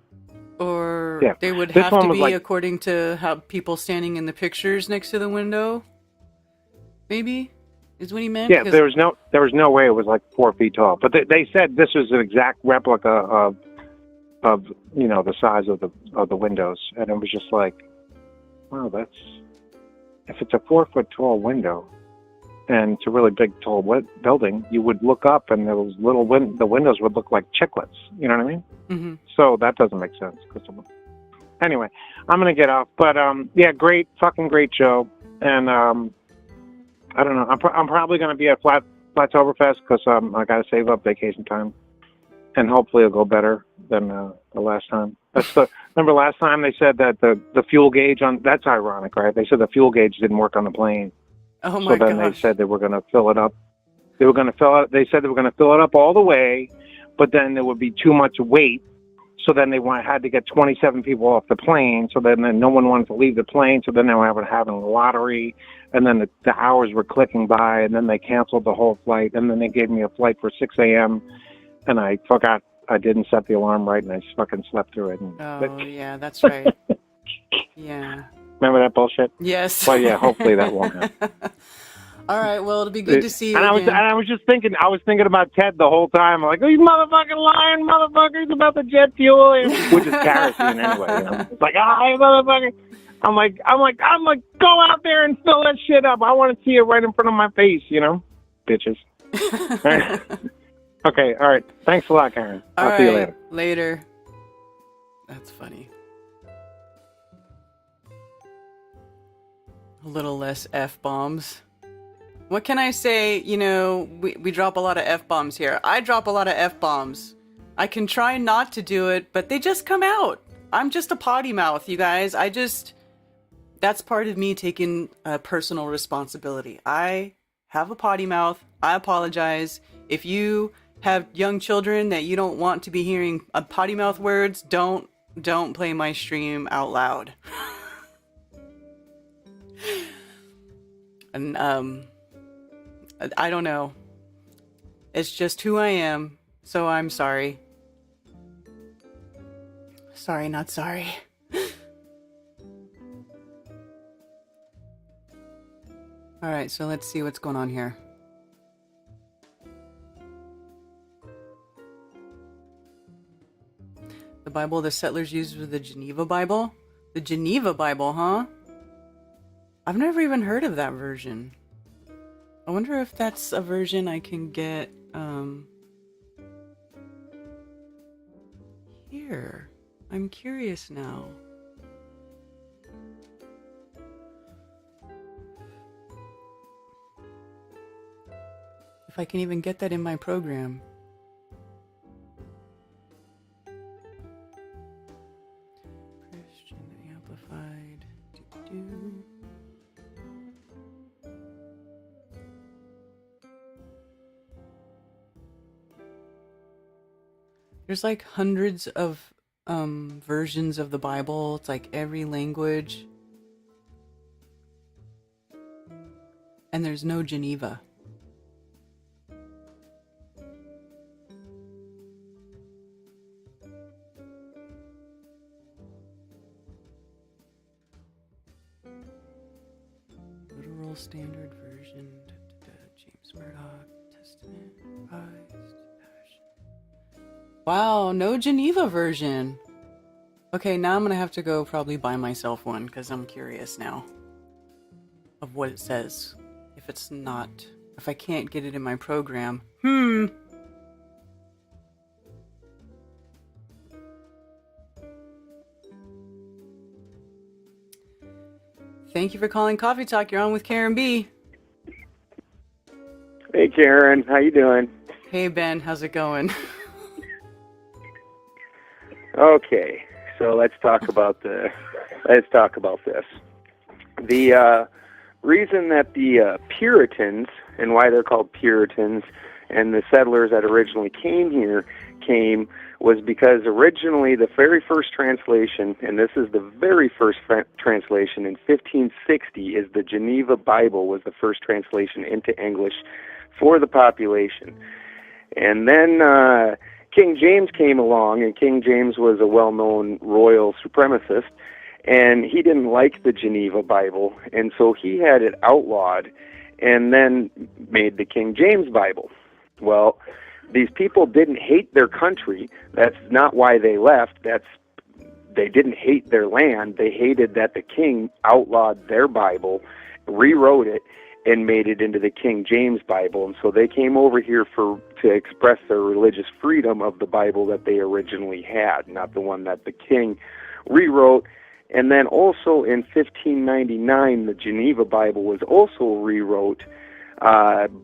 Or
yeah.
they would
this
have to be
like,
according to how people standing in the pictures next to the window. Maybe is what he meant.
Yeah, there was no way it was like 4 feet tall. But they said this was an exact replica of you know, the size of the windows, and it was just like, wow, if it's a 4 foot tall window and it's a really big tall building, you would look up and those the windows would look like chiclets. You know what I mean?
Mm-hmm.
So that doesn't make sense. Anyway, I'm gonna get off, but yeah, fucking great show, and I don't know. I'm probably gonna be at Flattoberfest because I gotta save up vacation time, and hopefully it'll go better than the last time. Remember last time they said that the fuel gauge that's ironic, right? They said the fuel gauge didn't work on the plane.
Oh my
gosh. So then they said they were going to fill it up. They said they were going to fill it up all the way, but then there would be too much weight. So then they had to get 27 people off the plane. So then no one wanted to leave the plane. So then they were having a lottery, and then the hours were clicking by, and then they canceled the whole flight. And then they gave me a flight for 6 a.m. and I forgot I didn't set the alarm right, and I fucking slept through it.
Yeah, that's right. Yeah.
Remember that bullshit?
Yes.
Well, yeah, hopefully that won't happen.
All right, well, it'll be good to see you
again. I was thinking about Ted the whole time. I'm like, oh, you motherfucking lying motherfuckers about the jet fuel, which is kerosene anyway. You know? It's like, you motherfucker. I'm like, go out there and fill that shit up. I want to see it right in front of my face, you know, bitches. All right. Okay, all right. Thanks a lot, Karen. I'll see you later.
Later. That's funny. A little less F-bombs. What can I say? You know, we drop a lot of F-bombs here. I drop a lot of F-bombs. I can try not to do it, but they just come out. I'm just a potty mouth, you guys. That's part of me taking personal responsibility. I have a potty mouth. I apologize. If you have young children that you don't want to be hearing potty mouth words, don't play my stream out loud. And I don't know. It's just who I am, so I'm sorry. Sorry, not sorry. Alright, so let's see what's going on here. The Bible the settlers used was the Geneva Bible? The Geneva Bible, huh? I've never even heard of that version. I wonder if that's a version I can get, here. I'm curious now. If I can even get that in my program. Christian Amplified. There's like hundreds of versions of the Bible. It's like every language. And there's no Geneva. Literal Bible Standard Version, James Murdoch, Testament, Revised. Wow, no Geneva version. Okay, now I'm gonna have to go probably buy myself one because I'm curious now of what it says. If I can't get it in my program. Thank you for calling Coffee Talk. You're on with Karen B.
Hey, Karen. How you doing?
Hey, Ben. How's it going?
Okay, so let's talk about this. The reason that the Puritans, and why they're called Puritans, and the settlers that originally came was because originally the very first translation, and this is the very first translation in 1560, is the Geneva Bible was the first translation into English for the population. And then King James came along, and King James was a well-known royal supremacist, and he didn't like the Geneva Bible, and so he had it outlawed and then made the King James Bible. Well, these people didn't hate their country. That's not why they left. They didn't hate their land. They hated that the king outlawed their Bible, rewrote it, and made it into the King James Bible. And so they came over here to express their religious freedom of the Bible that they originally had, not the one that the king rewrote. And then also in 1599, the Geneva Bible was also rewrote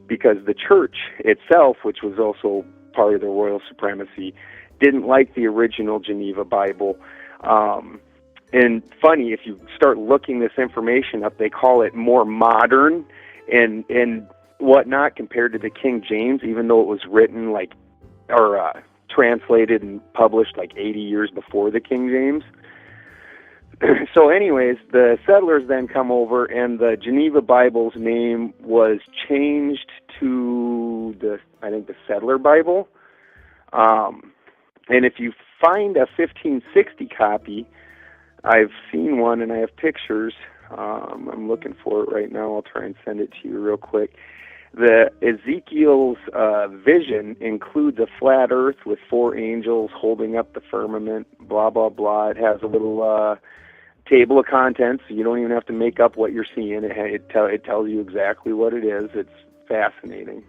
because the church itself, which was also part of the royal supremacy, didn't like the original Geneva Bible. And funny, if you start looking this information up, they call it more modern and whatnot compared to the King James, even though it was written translated and published 80 years before the King James. So anyways, the settlers then come over, and the Geneva Bible's name was changed to the Settler Bible. And if you find a 1560 copy, I've seen one and I have pictures. I'm looking for it right now. I'll try and send it to you real quick. The Ezekiel's vision includes a flat earth with 4 angels holding up the firmament, blah, blah, blah. It has a little table of contents, so you don't even have to make up what you're seeing. It tells you exactly what it is. It's fascinating.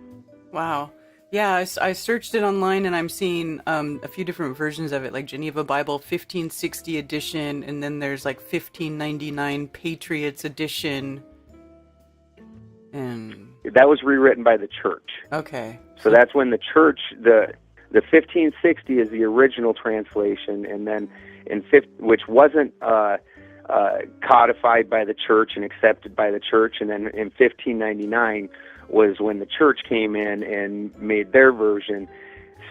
Wow. Yeah, I searched it online, and I'm seeing a few different versions of it, like Geneva Bible 1560 edition, and then there's 1599 Patriots edition. And
that was rewritten by the church.
Okay.
So that's when the church, the 1560 is the original translation, and then which wasn't codified by the church and accepted by the church, and then in 1599 was when the church came in and made their version.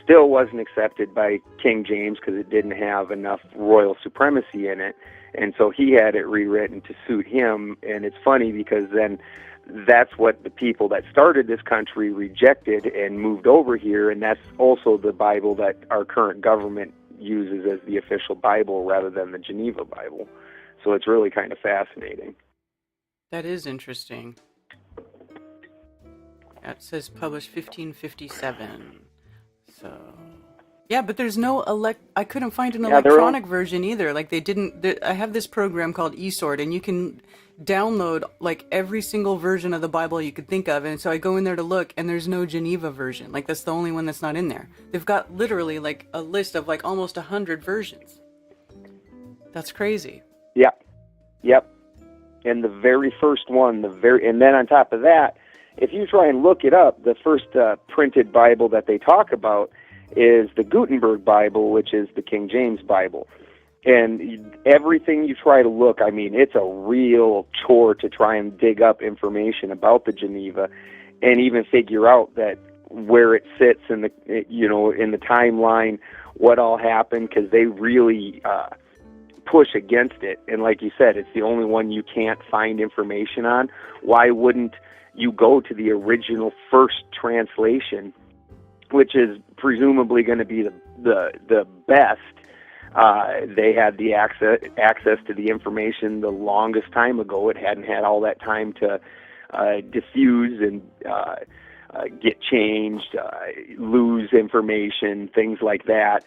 Still wasn't accepted by King James because it didn't have enough royal supremacy in it, and so he had it rewritten to suit him. And it's funny because then that's what the people that started this country rejected and moved over here, and that's also the Bible that our current government uses as the official Bible rather than the Geneva Bible. So it's really kind of fascinating.
That is interesting. Yeah, it says published 1557. So yeah, but there's no I couldn't find an electronic version either. I have this program called eSword, and you can download every single version of the Bible you could think of, and so I go in there to look, and there's no Geneva version. That's the only one that's not in there. They've got literally a list of almost 100 versions. That's crazy.
Yep. And the very first one, and then on top of that, if you try and look it up, the first printed Bible that they talk about is the Gutenberg Bible, which is the King James Bible. And everything you try to look, it's a real chore to try and dig up information about the Geneva and even figure out that where it sits in the in the timeline, what all happened, because they really push against it. And like you said, it's the only one you can't find information on. Why wouldn't you go to the original first translation, which is presumably going to be the best? They had the access to the information the longest time ago. It hadn't had all that time to
diffuse and get changed, lose information, things like that.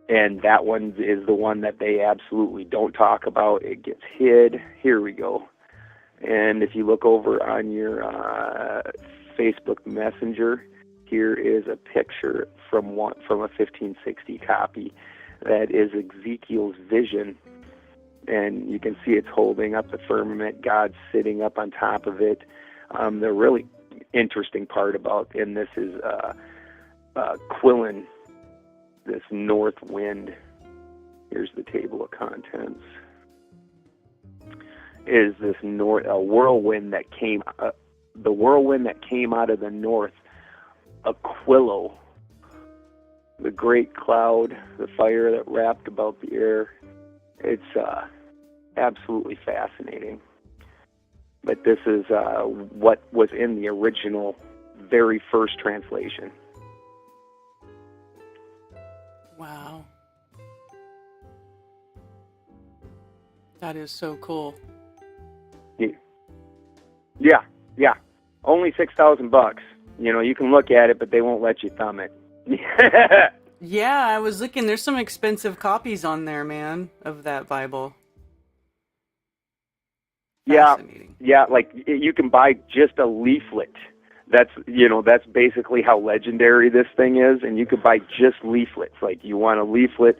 And that one is the one that they absolutely don't talk about. It gets hid. Here we go. And if you look over on your Facebook Messenger, here is a picture from a 1560 copy that is Ezekiel's vision. And you can see it's holding up the firmament, God's sitting up on top of it. The really interesting part about in this is Quillen, this north wind. Here's the table of contents. Is this whirlwind that came, the whirlwind that came out of the north, Aquilo, the great cloud, the fire that wrapped about the air. It's absolutely fascinating. But this is what was in the original, very first translation.
Wow. That is so cool.
Yeah. Only $6,000. You know, you can look at it, but they won't let you thumb it.
Yeah, I was looking. There's some expensive copies on there, man, of that Bible. Fascinating.
Yeah. Like you can buy just a leaflet. That's basically how legendary this thing is. And you could buy just leaflets. Like you want a leaflet,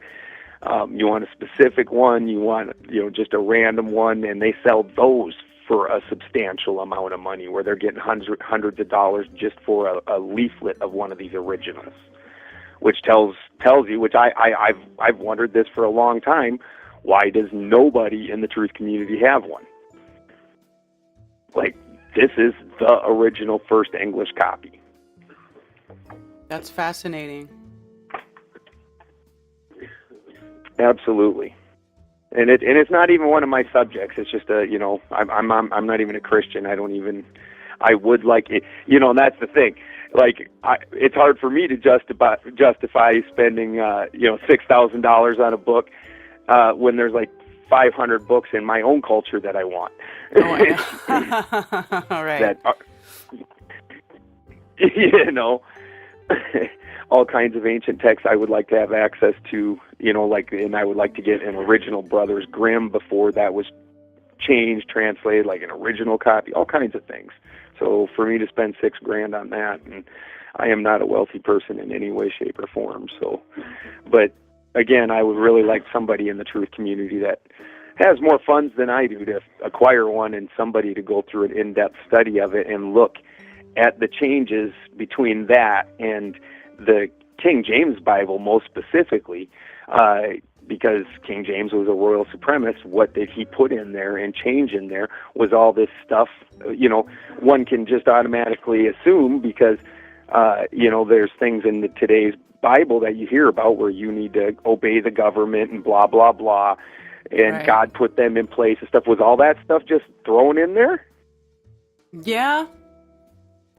you want a specific one, you want just a random one, and they sell those for a substantial amount of money, where they're getting hundreds of dollars just for a leaflet of one of these originals, which tells you, which I've wondered this for a long time, why does nobody in the truth community have one? Like, this is the original first English copy.
That's fascinating.
Absolutely. And it's not even one of my subjects. It's just I'm not even a Christian. I would like it, and that's the thing. Like, it's hard for me to justify spending $6,000 on a book when there's like 500 books in my own culture that I want.
Oh, I know. All right.
All kinds of ancient texts I would like to have access to, and I would like to get an original Brothers Grimm before that was changed, translated, like an original copy, all kinds of things. So for me to spend $6,000 on that, and I am not a wealthy person in any way, shape, or form. So, but again, I would really like somebody in the truth community that has more funds than I do to acquire one, and somebody to go through an in-depth study of it and look at the changes between that and the King James Bible, most specifically, because King James was a royal supremacist. What did he put in there and change in there was all this stuff, one can just automatically assume because, there's things in today's Bible that you hear about where you need to obey the government and blah, blah, blah, and
right.
God put them in place and stuff. Was all that stuff just thrown in there?
Yeah.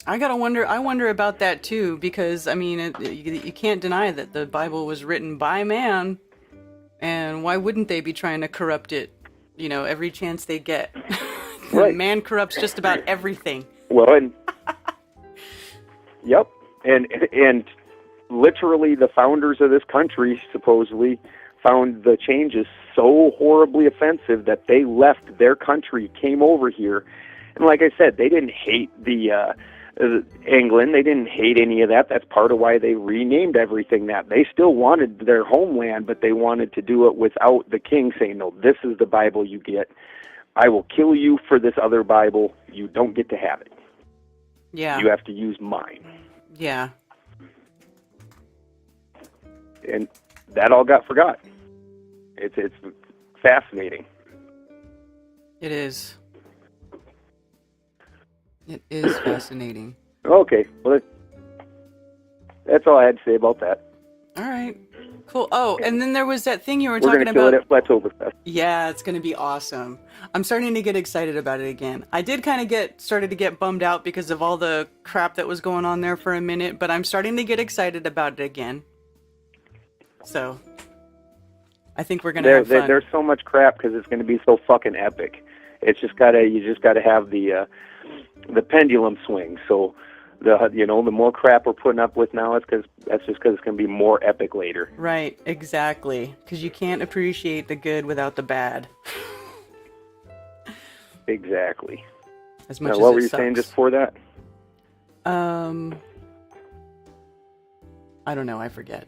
I wonder about that too, because, I mean, you can't deny that the Bible was written by man, and why wouldn't they be trying to corrupt it, every chance they get?
Right.
Man corrupts just about everything.
Well, and yep, and literally the founders of this country supposedly found the changes so horribly offensive that they left their country, came over here, and like I said, they didn't hate the England. They didn't hate any of that. That's part of why they renamed everything that. They still wanted their homeland, but they wanted to do it without the king saying, no, this is the Bible you get. I will kill you for this other Bible. You don't get to have it.
Yeah.
You have to use mine.
Yeah.
And that all got forgot. It's fascinating.
It is. It is fascinating.
Okay, well, that's all I had to say about that.
All right, cool. Oh, and then there was that thing you were
We're
talking
going to kill
about.
it at Flattoberfest.
Yeah, it's going to be awesome. I'm starting to get excited about it again. I did kind of started to get bummed out because of all the crap that was going on there for a minute, but I'm starting to get excited about it again. So, I think we're going to have fun.
There's so much crap because it's going to be so fucking epic. It's just you just gotta have the pendulum swing. So the more crap we're putting up with now, that's just because it's gonna be more epic later.
Right, exactly. Because you can't appreciate the good without the bad.
Exactly.
As much
now,
as
what
it
were you
sucks.
saying just before that?
I don't know. I forget.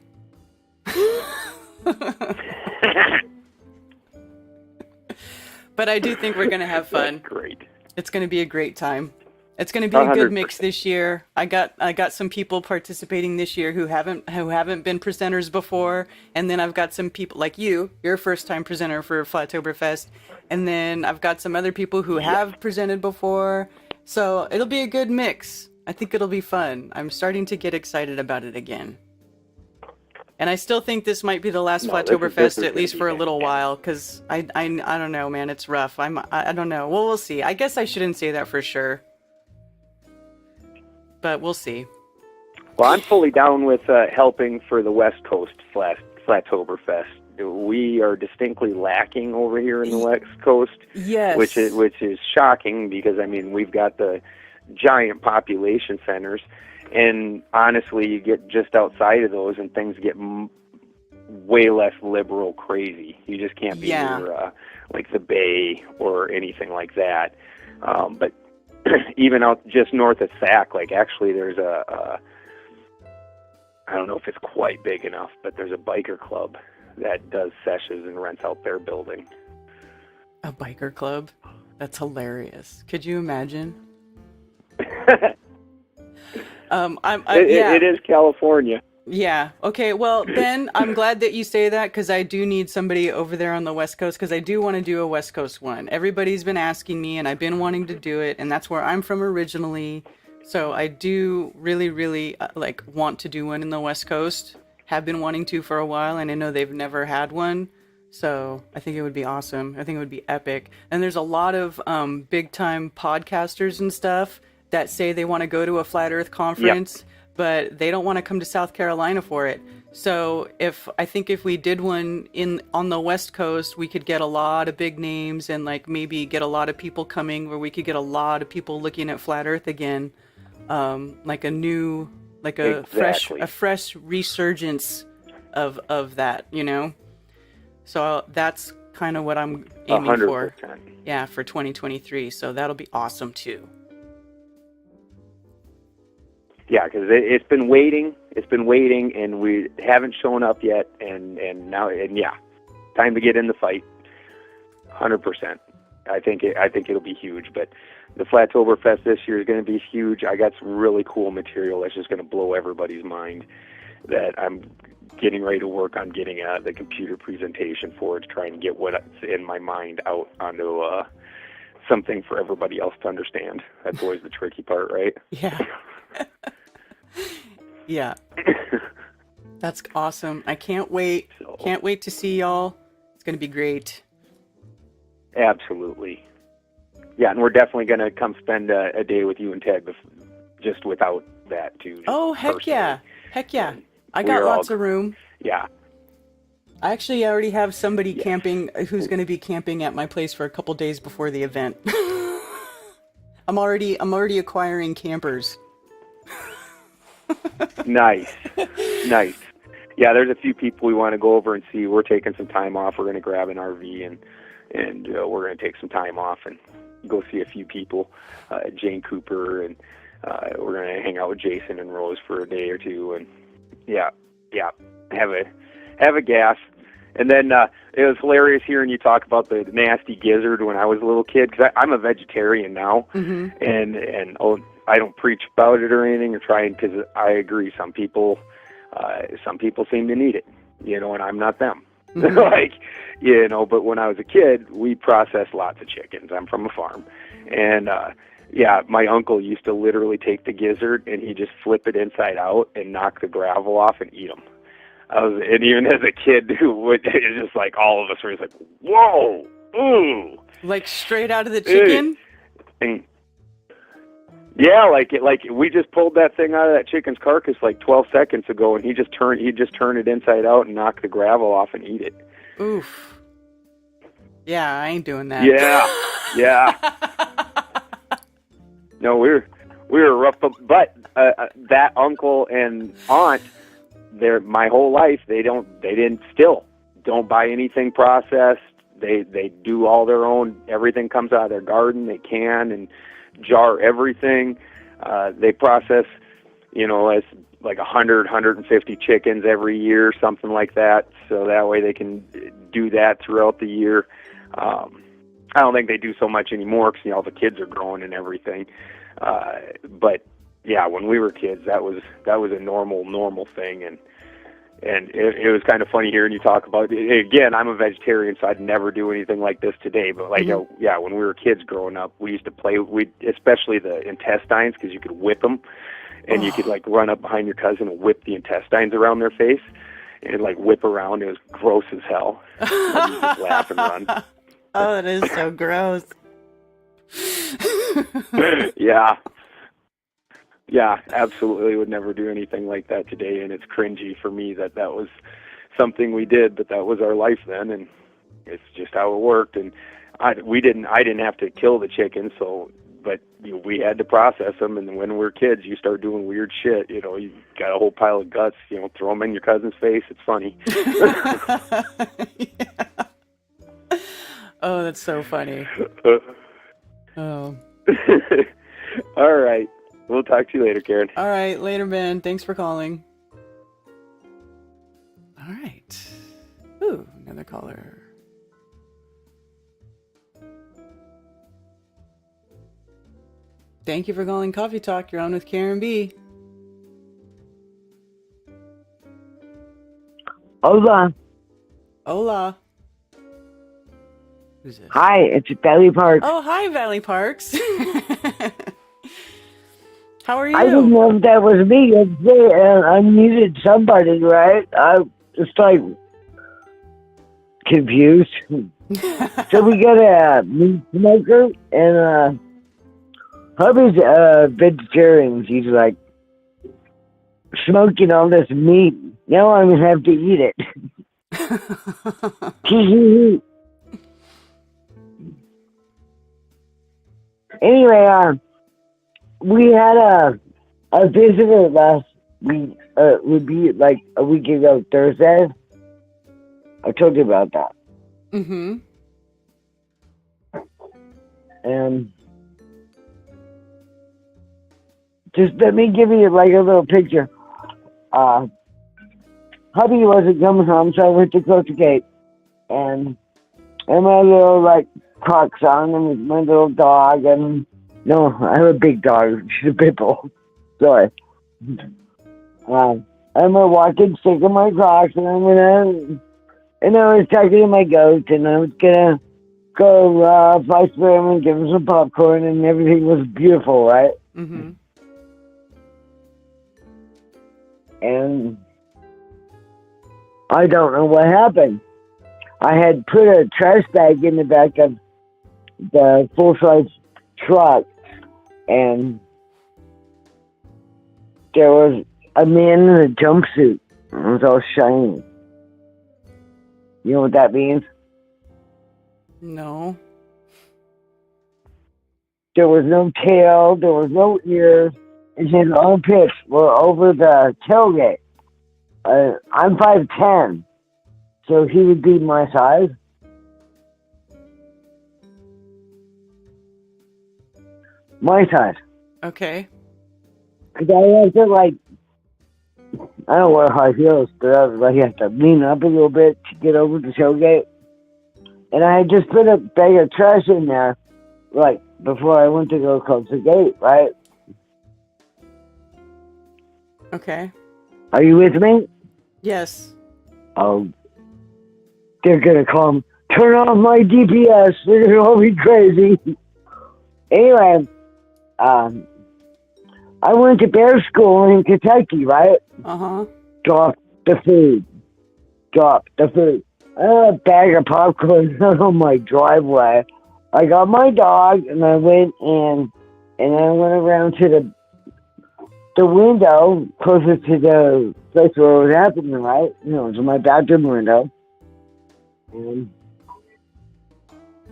But I do think we're going to have fun.
That's great.
It's going to be a great time. It's going to be a good
100%.
mix this year. I got some people participating this year who haven't been presenters before, and then I've got some people like you're a first time presenter for Flattoberfest, and then I've got some other people who have presented before. So it'll be a good mix. I think it'll be fun. I'm starting to get excited about it again. And I still think this might be the last Flattoberfest, at least for a little while, because I don't know, man, it's rough. I don't know. Well, we'll see. I guess I shouldn't say that for sure, but we'll see.
Well, I'm fully down with helping for the West Coast Flattoberfest. We are distinctly lacking over here in the West Coast.
Yes.
Which is shocking because, I mean, we've got the giant population centers. And honestly, you get just outside of those and things get way less liberal crazy. You just can't be near like the Bay or anything like that. But even out just north of Sac, like actually there's I don't know if it's quite big enough, but there's a biker club that does sessions and rents out their building.
A biker club? That's hilarious. Could you imagine?
It is California.
Yeah. Okay. Well, Ben, I'm glad that you say that because I do need somebody over there on the West Coast because I do want to do a West Coast one. Everybody's been asking me and I've been wanting to do it, and that's where I'm from originally. So I do really, really want to do one in the West Coast. Have been wanting to for a while, and I know they've never had one. So I think it would be awesome. I think it would be epic. And there's a lot of big time podcasters and stuff that say they want to go to a flat earth conference, but they don't want to come to South Carolina for it. So I think if we did one on the West Coast, we could get a lot of big names and maybe get a lot of people coming, where we could get a lot of people looking at flat earth again. A fresh resurgence of that, So that's kind of what I'm aiming
100%.
for. Yeah, for 2023. So that'll be awesome too.
Yeah, because it's been waiting, and we haven't shown up yet, and now, time to get in the fight. 100%. I think it'll be huge, but the Flattoberfest this year is going to be huge. I got some really cool material that's just going to blow everybody's mind that I'm getting ready to work on getting the computer presentation for, to try and get what's in my mind out onto something for everybody else to understand. That's always the tricky part, right?
Yeah. Yeah. That's awesome. I can't wait. Can't wait to see y'all. It's going to be great.
Absolutely. Yeah, and we're definitely going to come spend a day with you and Ted just without that, too.
Oh, heck
personally.
yeah. Heck yeah. I got lots of room.
Yeah.
I already have somebody camping who's going to be camping at my place for a couple days before the event. I'm already acquiring campers.
Nice. Yeah, there's a few people we want to go over and see. We're taking some time off. We're going to grab an RV and we're going to take some time off and go see a few people. Jane Cooper, and we're going to hang out with Jason and Rose for a day or two, and have a gas. And then it was hilarious hearing you talk about the nasty gizzard when I was a little kid, because I'm a vegetarian now, and I don't preach about it or anything or try, because I agree. Some people seem to need it, and I'm not them. But when I was a kid, we processed lots of chickens. I'm from a farm, and my uncle used to literally take the gizzard and he'd just flip it inside out and knock the gravel off and eat them. And even as a kid, it's just like all of us were just like, whoa, ooh.
Like straight out of the chicken?
Yeah, like we just pulled that thing out of that chicken's carcass like 12 seconds ago, and he'd just turn it inside out and knock the gravel off and eat it.
Oof. Yeah, I ain't doing that.
Yeah. Yeah. No, we were rough, but that uncle and aunt, my whole life they don't buy anything processed. They do all their own. Everything comes out of their garden. They can and jar everything. They process, as like 150 chickens every year, something like that. So that way they can do that throughout the year. I don't think they do so much anymore because all the kids are growing and everything. But yeah, when we were kids, that was a normal thing, and it was kind of funny hearing you talk about it. Again, I'm a vegetarian, so I'd never do anything like this today. But when we were kids growing up, we used to play. Especially the intestines, because you could whip them, and you could like run up behind your cousin and whip the intestines around their face, and like whip around. It was gross as hell. And you just laugh and run.
Oh, that is so gross.
Yeah, absolutely would never do anything like that today, and it's cringy for me that was something we did, but that was our life then, and it's just how it worked. And I didn't have to kill the chickens, but we had to process them. And when we were kids, you start doing weird shit. You got a whole pile of guts. Throw them in your cousin's face. It's funny.
Yeah. Oh, that's so funny. Oh.
All right. We'll talk to you later, Karen.
All right. Later, Ben. Thanks for calling. All right. Ooh, another caller. Thank you for calling Coffee Talk. You're on with Karen B.
Hola.
Hola. Who's this?
Hi, it's Valley Park.
Oh, hi, Valley Parks. How are you?
I didn't know if that was me. I needed somebody, right? I was like confused. So we got a meat smoker, and hubby's vegetarian. He's like smoking all this meat. Now I'm gonna have to eat it. Anyway, we had a visitor last week. Would be like a week ago Thursday. I told you about that.
Mm-hmm.
And just let me give you like a little picture. Hubby wasn't coming home, so I went to close the gate, and my little like Crocs on, and my little dog, and no, I have a big dog. She's a pit bull. Sorry. I'm a walking stick in my Crocs, and I was talking to my goat, and I was gonna go fly for him and give him some popcorn, and everything was beautiful, right?
Mm-hmm.
And I don't know what happened. I had put a trash bag in the back of the full-size truck, and there was a man in a jumpsuit. It was all shiny. You know what that means?
No.
There was no tail, there was no ears, and his armpits were over the tailgate. I'm 5'10", so he would be my size. My size.
Okay.
And I have to I don't wear high heels, but I have to lean up a little bit to get over the tailgate. And I had just put a bag of trash in there, before I went to go close the gate, right?
Okay.
Are you with me?
Yes.
Oh, they're gonna come. Turn off my DPS. They're gonna all be crazy. Anyway, I went to bear school in Kentucky, right?
Uh-huh.
Drop the food. I had a bag of popcorn on my driveway. I got my dog, and I went in, and I went around to the window closer to the place where it was happening, right? To my bathroom window. And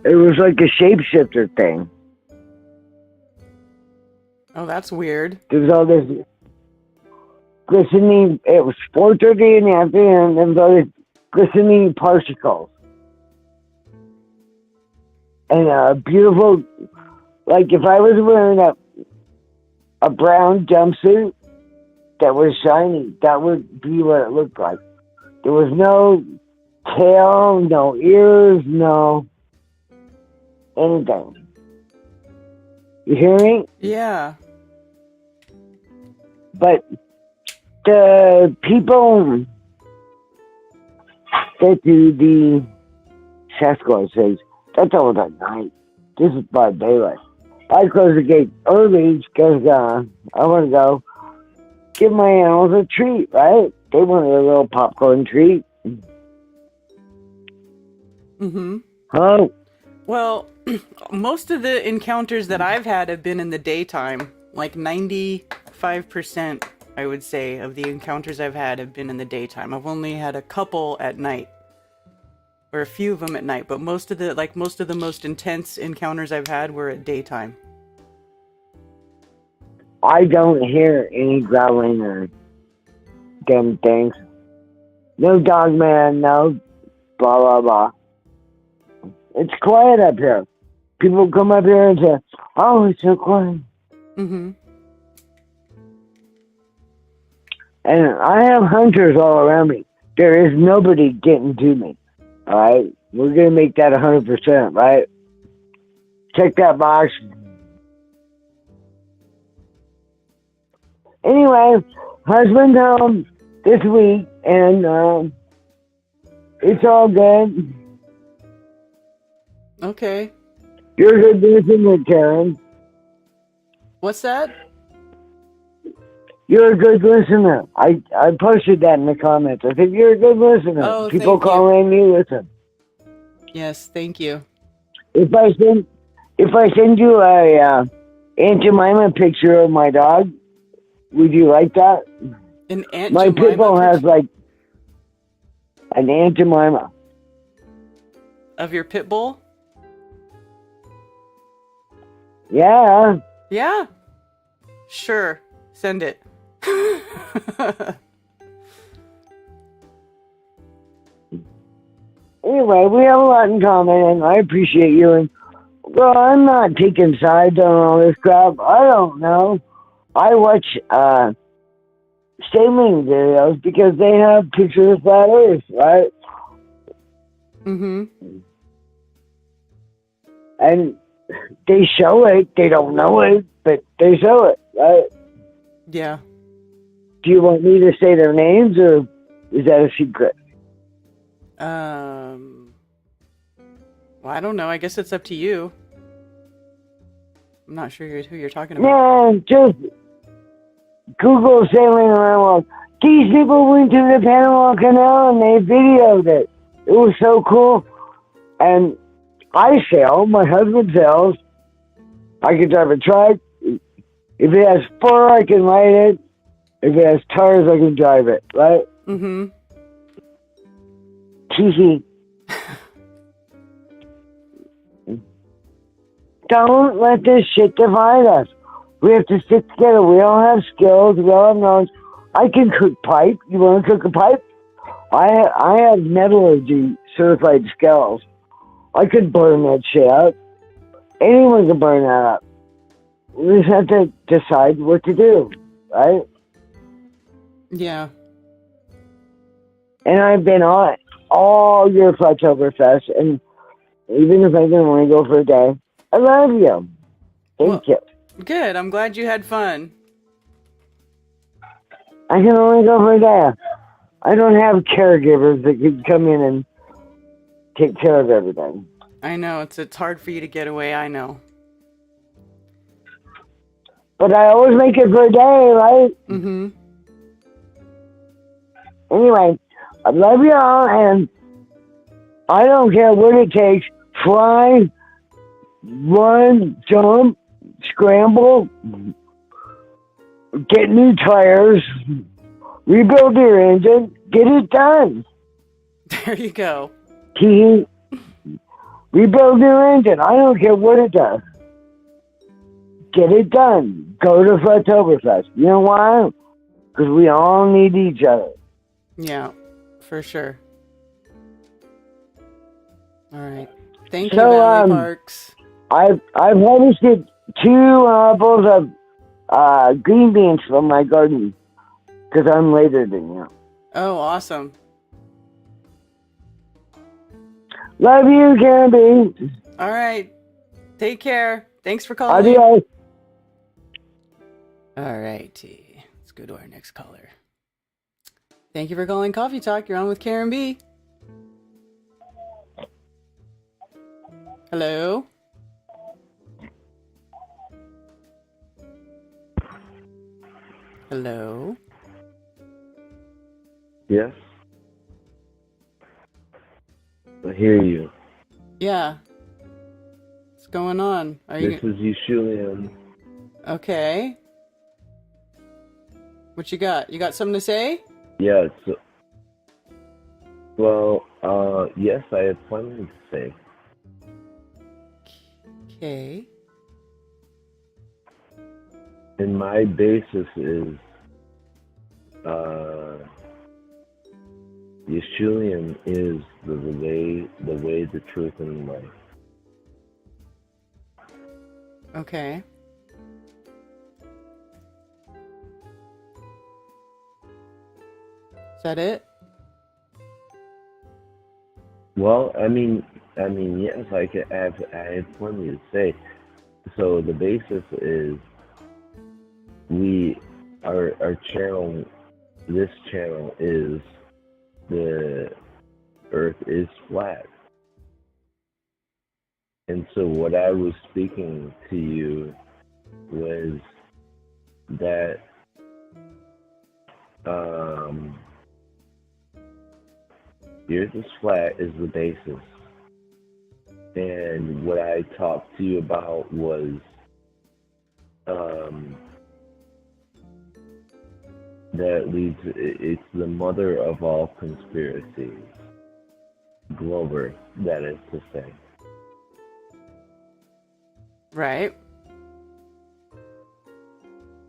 It was like a shapeshifter thing.
Oh, that's weird.
There was all this glistening. It was 4:30 in the afternoon, and there was all these glistening particles. And a beautiful, like if I was wearing a brown jumpsuit that was shiny, that would be what it looked like. There was no tail, no ears, no anything. You hear me?
Yeah.
But the people that do the Sasquatch says, that's all at night. This is by daylight. I close the gate early because I want to go give my animals a treat, right? They want a little popcorn treat.
Mm-hmm.
Huh?
Well, most of the encounters that I've had have been in the daytime. Like 95%, I would say, of the encounters I've had have been in the daytime. I've only had a couple at night. Or a few of them at night, but most of the most intense encounters I've had were at daytime.
I don't hear any growling or damn things. No dog man, no blah blah blah. It's quiet up here. People come up here and say, "Oh, it's so quiet."
Mm-hmm.
And I have hunters all around me. There is nobody getting to me. All right, we're gonna make that 100%, right? Check that box. Anyway, husband's home this week, and it's all good.
Okay.
You're a good listener, Karen.
What's that?
You're a good listener. I posted that in the comments. I said, you're a good listener.
Oh,
People
thank
call in, you listen.
Yes, thank you.
If I send you a Aunt Jemima picture of my dog, would you like that?
An Aunt
My
Jemima
pit bull has
picture
like an Aunt Jemima.
of your pit bull?
Yeah.
Yeah. Sure. Send it.
Anyway, we have a lot in common, and I appreciate you. And well, I'm not taking sides on all this crap. I don't know. I watch sailing videos because they have pictures of flat Earth, right?
Mm-hmm.
And they show it. They don't know it, but they show it, right?
Yeah.
Do you want me to say their names, or is that a secret?
Well, I don't know. I guess it's up to you. I'm not sure who you're talking about.
Man, just Google sailing around the world. These people went to the Panama Canal and they videoed it. It was so cool. And I sail. My husband sails. I can drive a truck. If it has fur, I can ride it. If it has tires, I can drive it. Right?
Mm-hmm.
Tee. Don't let this shit divide us. We have to stick together. We all have skills. We all have knowledge. I can cook pipe. You want to cook a pipe? I have metallurgy certified skills. I could burn that shit up. Anyone can burn that up. We just have to decide what to do, right?
Yeah.
And I've been on all year for Oktoberfest, and even if I can only go for a day, I love you. Thank you.
Good. I'm glad you had fun.
I can only go for a day. I don't have caregivers that can come in and take care of everything.
I know. It's hard for you to get away. I know.
But I always make it for a day, right?
Mm-hmm.
Anyway, I love you all, and I don't care what it takes. Fly, run, jump, scramble, get new tires, rebuild your engine, get it done.
There you go.
Rebuild your engine. I don't care what it does. Get it done. Go to Oktoberfest. You know why? Because we all need each other.
Yeah, for sure. All right. Thank you,
So,
Valley Parks.
I've harvested 2 bowls of green beans from my garden because I'm later than you.
Oh, awesome.
Love you, Candy.
All right. Take care. Thanks for calling.
Adios.
All righty. Let's go to our next caller. Thank you for calling Coffee Talk. You're on with Karen B. Hello? Hello?
Yes? I hear you.
Yeah. What's going on? Are
This
you
is Yushulian.
okay? What you got? You got something to say?
Yeah, yes, I have plenty to say.
Okay.
And my basis is Yeshulian is the way, the truth, and the life.
Okay. Is that it?
Well, I mean, yes, I have plenty to say. So the basis is our channel. This channel is the Earth is flat, and so what I was speaking to you was that the Earth is flat is the basis. And what I talked to you about was that it's the mother of all conspiracies. Glover, that is to say.
Right.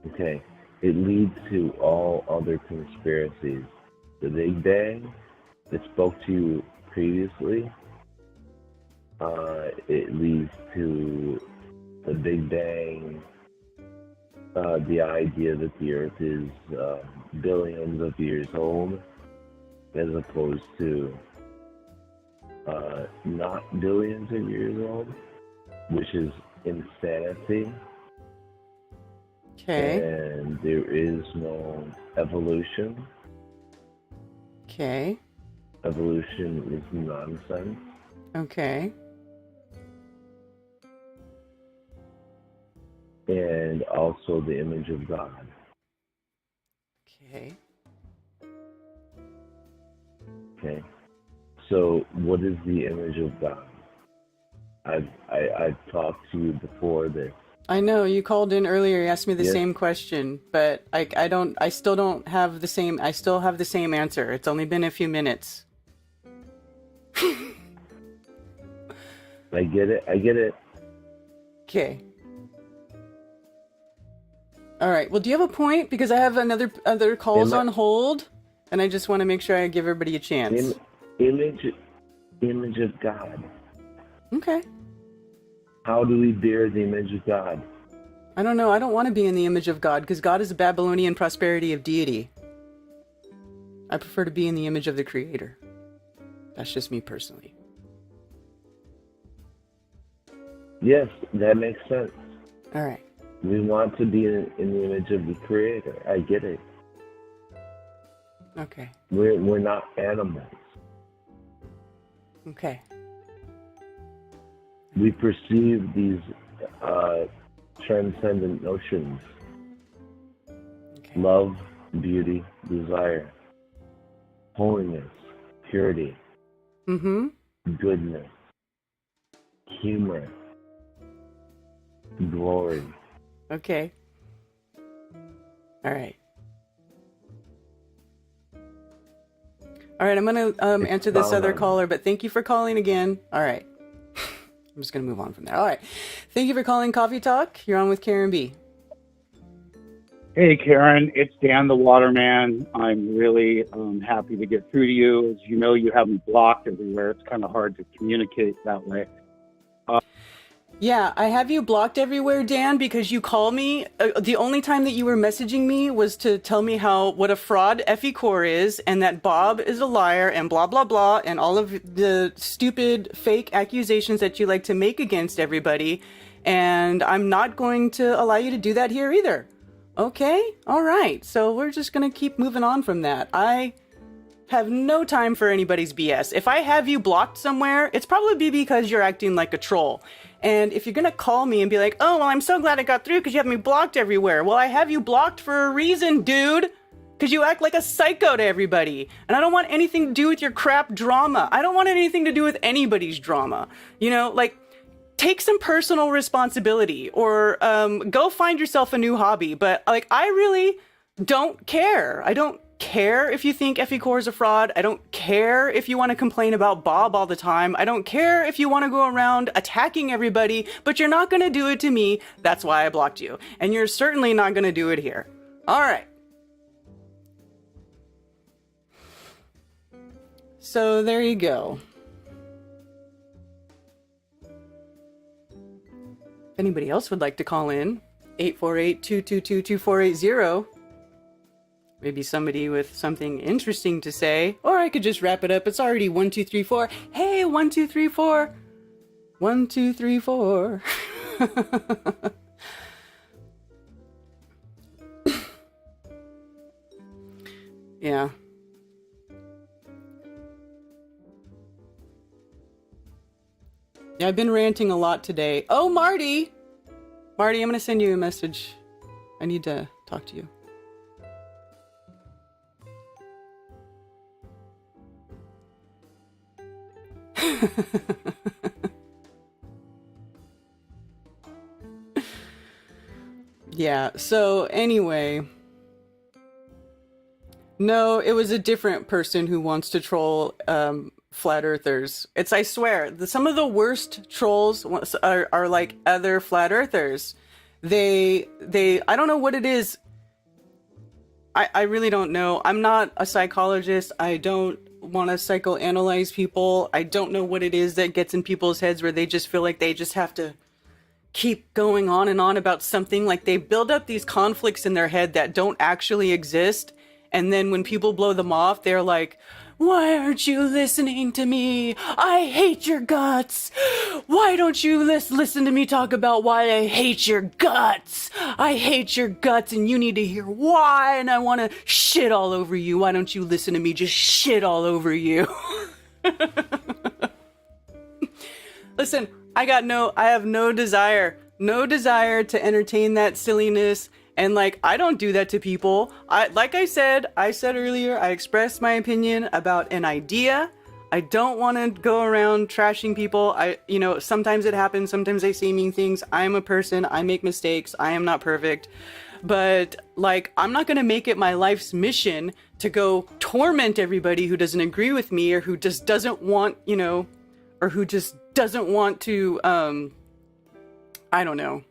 Okay. It leads to all other conspiracies. The Big Bang, that spoke to you previously, it leads to the Big Bang, the idea that the Earth is billions of years old, as opposed to not billions of years old, which is insanity.
Okay.
And there is no evolution.
Okay.
Evolution is nonsense.
Okay.
And also the image of God.
Okay.
Okay. So what is the image of God? I've talked to you before this.
I know you called in earlier. You asked me the
Yes.
same question, but I still don't have the same. I still have the same answer. It's only been a few minutes.
I get it.
Okay. All right. Well, do you have a point? Because I have other calls on hold, and I just want to make sure I give everybody a chance.
Image of God.
Okay.
How do we bear the image of God?
I don't know. I don't want to be in the image of God because God is a Babylonian prosperity of deity. I prefer to be in the image of the Creator. That's just me personally.
Yes, that makes sense.
All right.
We want to be in the image of the Creator. I get it.
Okay.
We're not animals.
Okay.
We perceive these transcendent notions.
Okay.
Love, beauty, desire, holiness, purity, goodness, humor, glory.
Okay. All right. All right, I'm going to answer this other caller, but thank you for calling again. All right. I'm just going to move on from there. All right. Thank you for calling Coffee Talk. You're on with Karen B.
Hey, Karen, it's Dan the Waterman. I'm really happy to get through to you. As you know, you have me blocked everywhere. It's kind of hard to communicate that way.
Yeah, I have you blocked everywhere, Dan, because you call me. The only time that you were messaging me was to tell me what a fraud Effie Core is, and that Bob is a liar, and blah, blah, blah, and all of the stupid fake accusations that you like to make against everybody. And I'm not going to allow you to do that here either. Okay? All right. So we're just going to keep moving on from that. I have no time for anybody's BS. If I have you blocked somewhere, it's probably because you're acting like a troll. And if you're going to call me and be like, oh, well, I'm so glad I got through because you have me blocked everywhere. Well, I have you blocked for a reason, dude. Because you act like a psycho to everybody. And I don't want anything to do with your crap drama. I don't want anything to do with anybody's drama. You know, like, take some personal responsibility or go find yourself a new hobby. But, like, I really don't care. I don't care if you think Effie Core is a fraud. I don't care if you want to complain about Bob all the time. I don't care if you want to go around attacking everybody, but you're not going to do it to me. That's why I blocked you. And you're certainly not going to do it here. All right. So there you go. If anybody else would like to call in, 848-222-2480. Maybe somebody with something interesting to say, or I could just wrap it up. It's already 1, 2, 3, 4. Hey, 1, 2, 3, 4. 1, 2, 3, 4. Yeah. Yeah, I've been ranting a lot today. Oh, Marty! Marty, I'm going to send you a message. I need to talk to you. Yeah, so anyway. No, it was a different person who wants to troll flat earthers. I swear, some of the worst trolls are like other flat earthers. I don't know what it is. I really don't know. I'm not a psychologist. I don't want to psychoanalyze people. I don't know what it is that gets in people's heads where they just feel like they just have to keep going on and on about something. Like they build up these conflicts in their head that don't actually exist. And then when people blow them off, they're like, why aren't you listening to me? I hate your guts. Why don't you listen to me talk about why I hate your guts? I hate your guts and you need to hear why, and I want to shit all over you. Why don't you listen to me just shit all over you? Listen, I have no desire to entertain that silliness. And like, I don't do that to people. Like I said earlier, I expressed my opinion about an idea. I don't want to go around trashing people. Sometimes it happens. Sometimes I say mean things. I am a person. I make mistakes. I am not perfect. But like, I'm not going to make it my life's mission to go torment everybody who doesn't agree with me or who just doesn't want, or who just doesn't want to, I don't know.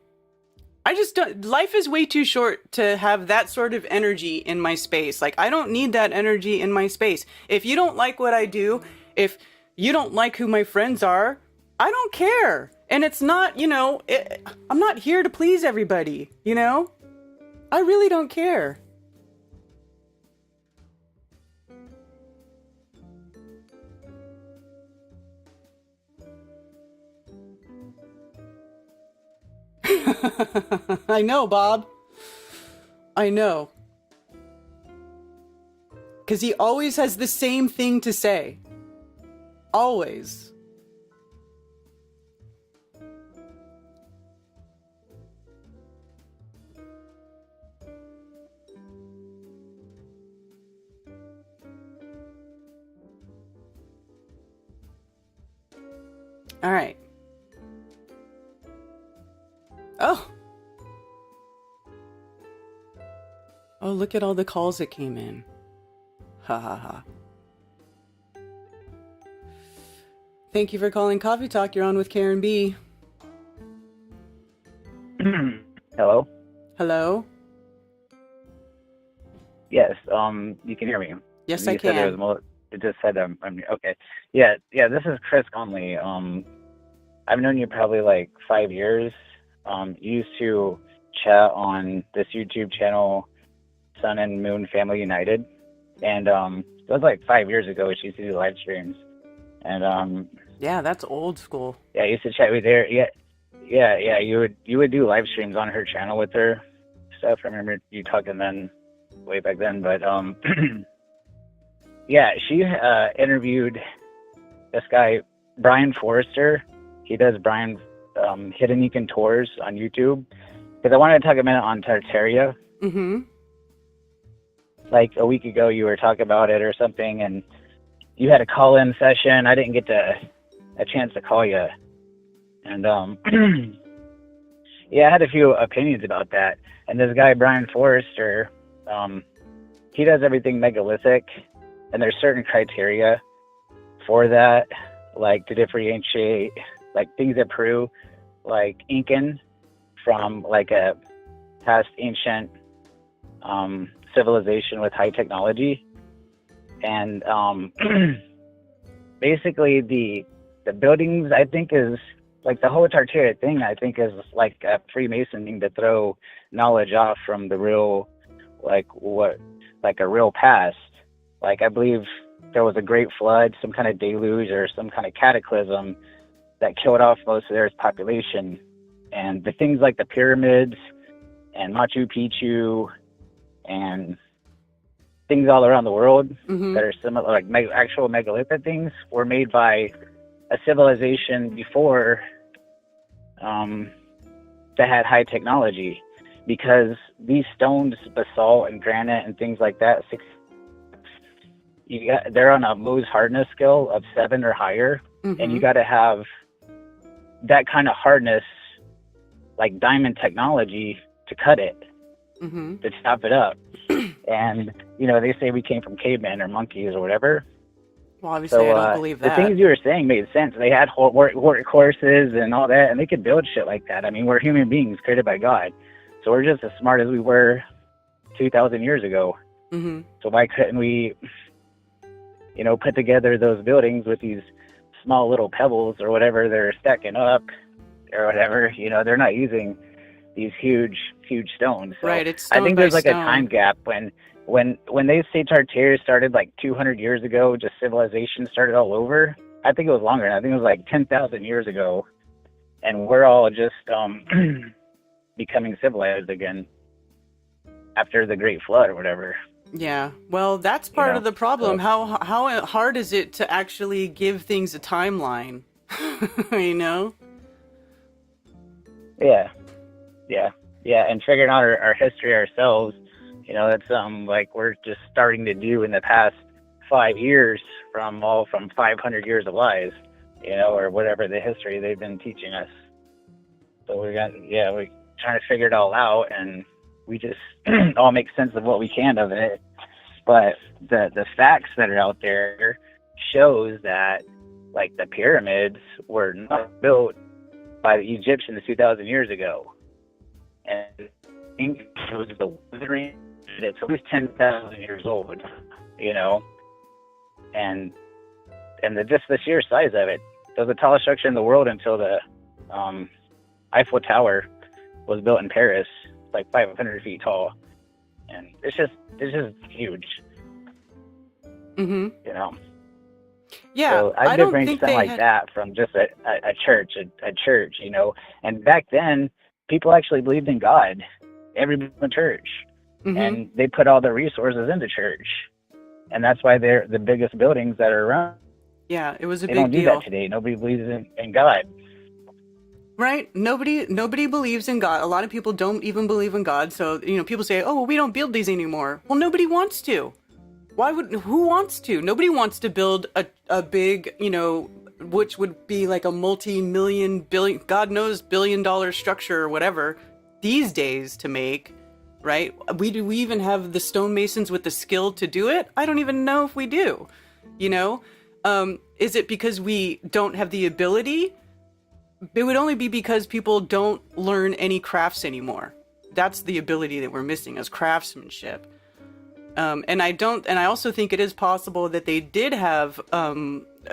I just don't, life is way too short to have that sort of energy in my space. Like, I don't need that energy in my space. If you don't like what I do, if you don't like who my friends are, I don't care. And it's not, I'm not here to please everybody, I really don't care. I know, Bob. I know. Because he always has the same thing to say. Always. All right. Oh, look at all the calls that came in. Ha ha ha. Thank you for calling Coffee Talk. You're on with Karen B.
Hello?
Hello?
Yes, you can hear me.
Yes,
You
I
said
can.
it just said I'm okay. Yeah, this is Chris Conley. I've known you probably like 5 years. You used to chat on this YouTube channel, Sun and Moon Family United. And it was like 5 years ago she used to do live streams. And
Yeah, that's old school.
yeah, I used to chat with her. Yeah, you would do live streams on her channel with her stuff. I remember you talking then way back then, but yeah, she interviewed this guy Brian Forrester. He does Brian's Hidden Econ Tours on YouTube. Because I wanted to talk a minute on Tartaria.
Mm-hmm.
Like a week ago, you were talking about it or something, and you had a call-in session. I didn't get a chance to call you, and yeah, I had a few opinions about that. And this guy Brian Forrester, he does everything megalithic, and there's certain criteria for that, like to differentiate like things that prove like Incan from like a past ancient civilization with high technology. And basically the buildings, I think, is like the whole Tartaria thing, I think, is like a Freemasoning to throw knowledge off from the real, like a real past. Like I believe there was a great flood, some kind of deluge or some kind of cataclysm that killed off most of the Earth's population. And the things like the pyramids and Machu Picchu and things all around the world that are similar, like actual megalithic things, were made by a civilization before that had high technology. Because these stones, basalt and granite and things like that, they're on a Mohs hardness scale of 7 or higher, and you got to have that kind of hardness, like diamond technology, to cut it, to chop it up. And they say we came from cavemen or monkeys or whatever.
Well, obviously, I don't believe that.
The things you were saying made sense. They had horses and all that, and they could build shit like that. I mean, we're human beings created by God, so we're just as smart as we were 2,000 years ago. So why couldn't we, put together those buildings with these small little pebbles or whatever they're stacking up or whatever? They're not using these huge stones. So
right, it's
I think there's like
stone.
a time gap when they say Tartaria started like 200 years ago, just civilization started all over. I think it was longer. I think it was like 10,000 years ago, and we're all just becoming civilized again after the Great Flood or whatever.
Yeah, well, that's part of the problem. How hard is it to actually give things a timeline?
Yeah, and figuring out our history ourselves, that's like we're just starting to do in the past 5 years from 500 years of lies, or whatever the history they've been teaching us. So we're trying to figure it all out, and we just all make sense of what we can of it. But the facts that are out there shows that like the pyramids were not built by the Egyptians 2,000 years ago. And it was the withering, it's at least 10,000 years old, and just the sheer size of it. It was the tallest structure in the world until the Eiffel Tower was built in Paris, like 500 feet tall, and it's just huge.
Yeah,
so I
don't
differentiate
think
something like that from just a church, And back then, people actually believed in God. Everybody in the church, and they put all their resources into church, and that's why they're the biggest buildings that are around.
Yeah, it was a
they
big
don't do
deal.
that today. Nobody believes in God.
Right? Nobody believes in God. A lot of people don't even believe in God. So, people say, "Oh, well, we don't build these anymore." Well, nobody wants to. Who wants to? Nobody wants to build a big, which would be like a multi-million, billion, God knows, $billion structure or whatever these days to make, right? Do we even have the stonemasons with the skill to do it? I don't even know if we do, Is it because we don't have the ability? It would only be because people don't learn any crafts anymore. That's the ability that we're missing, as craftsmanship. And I also think it is possible that they did have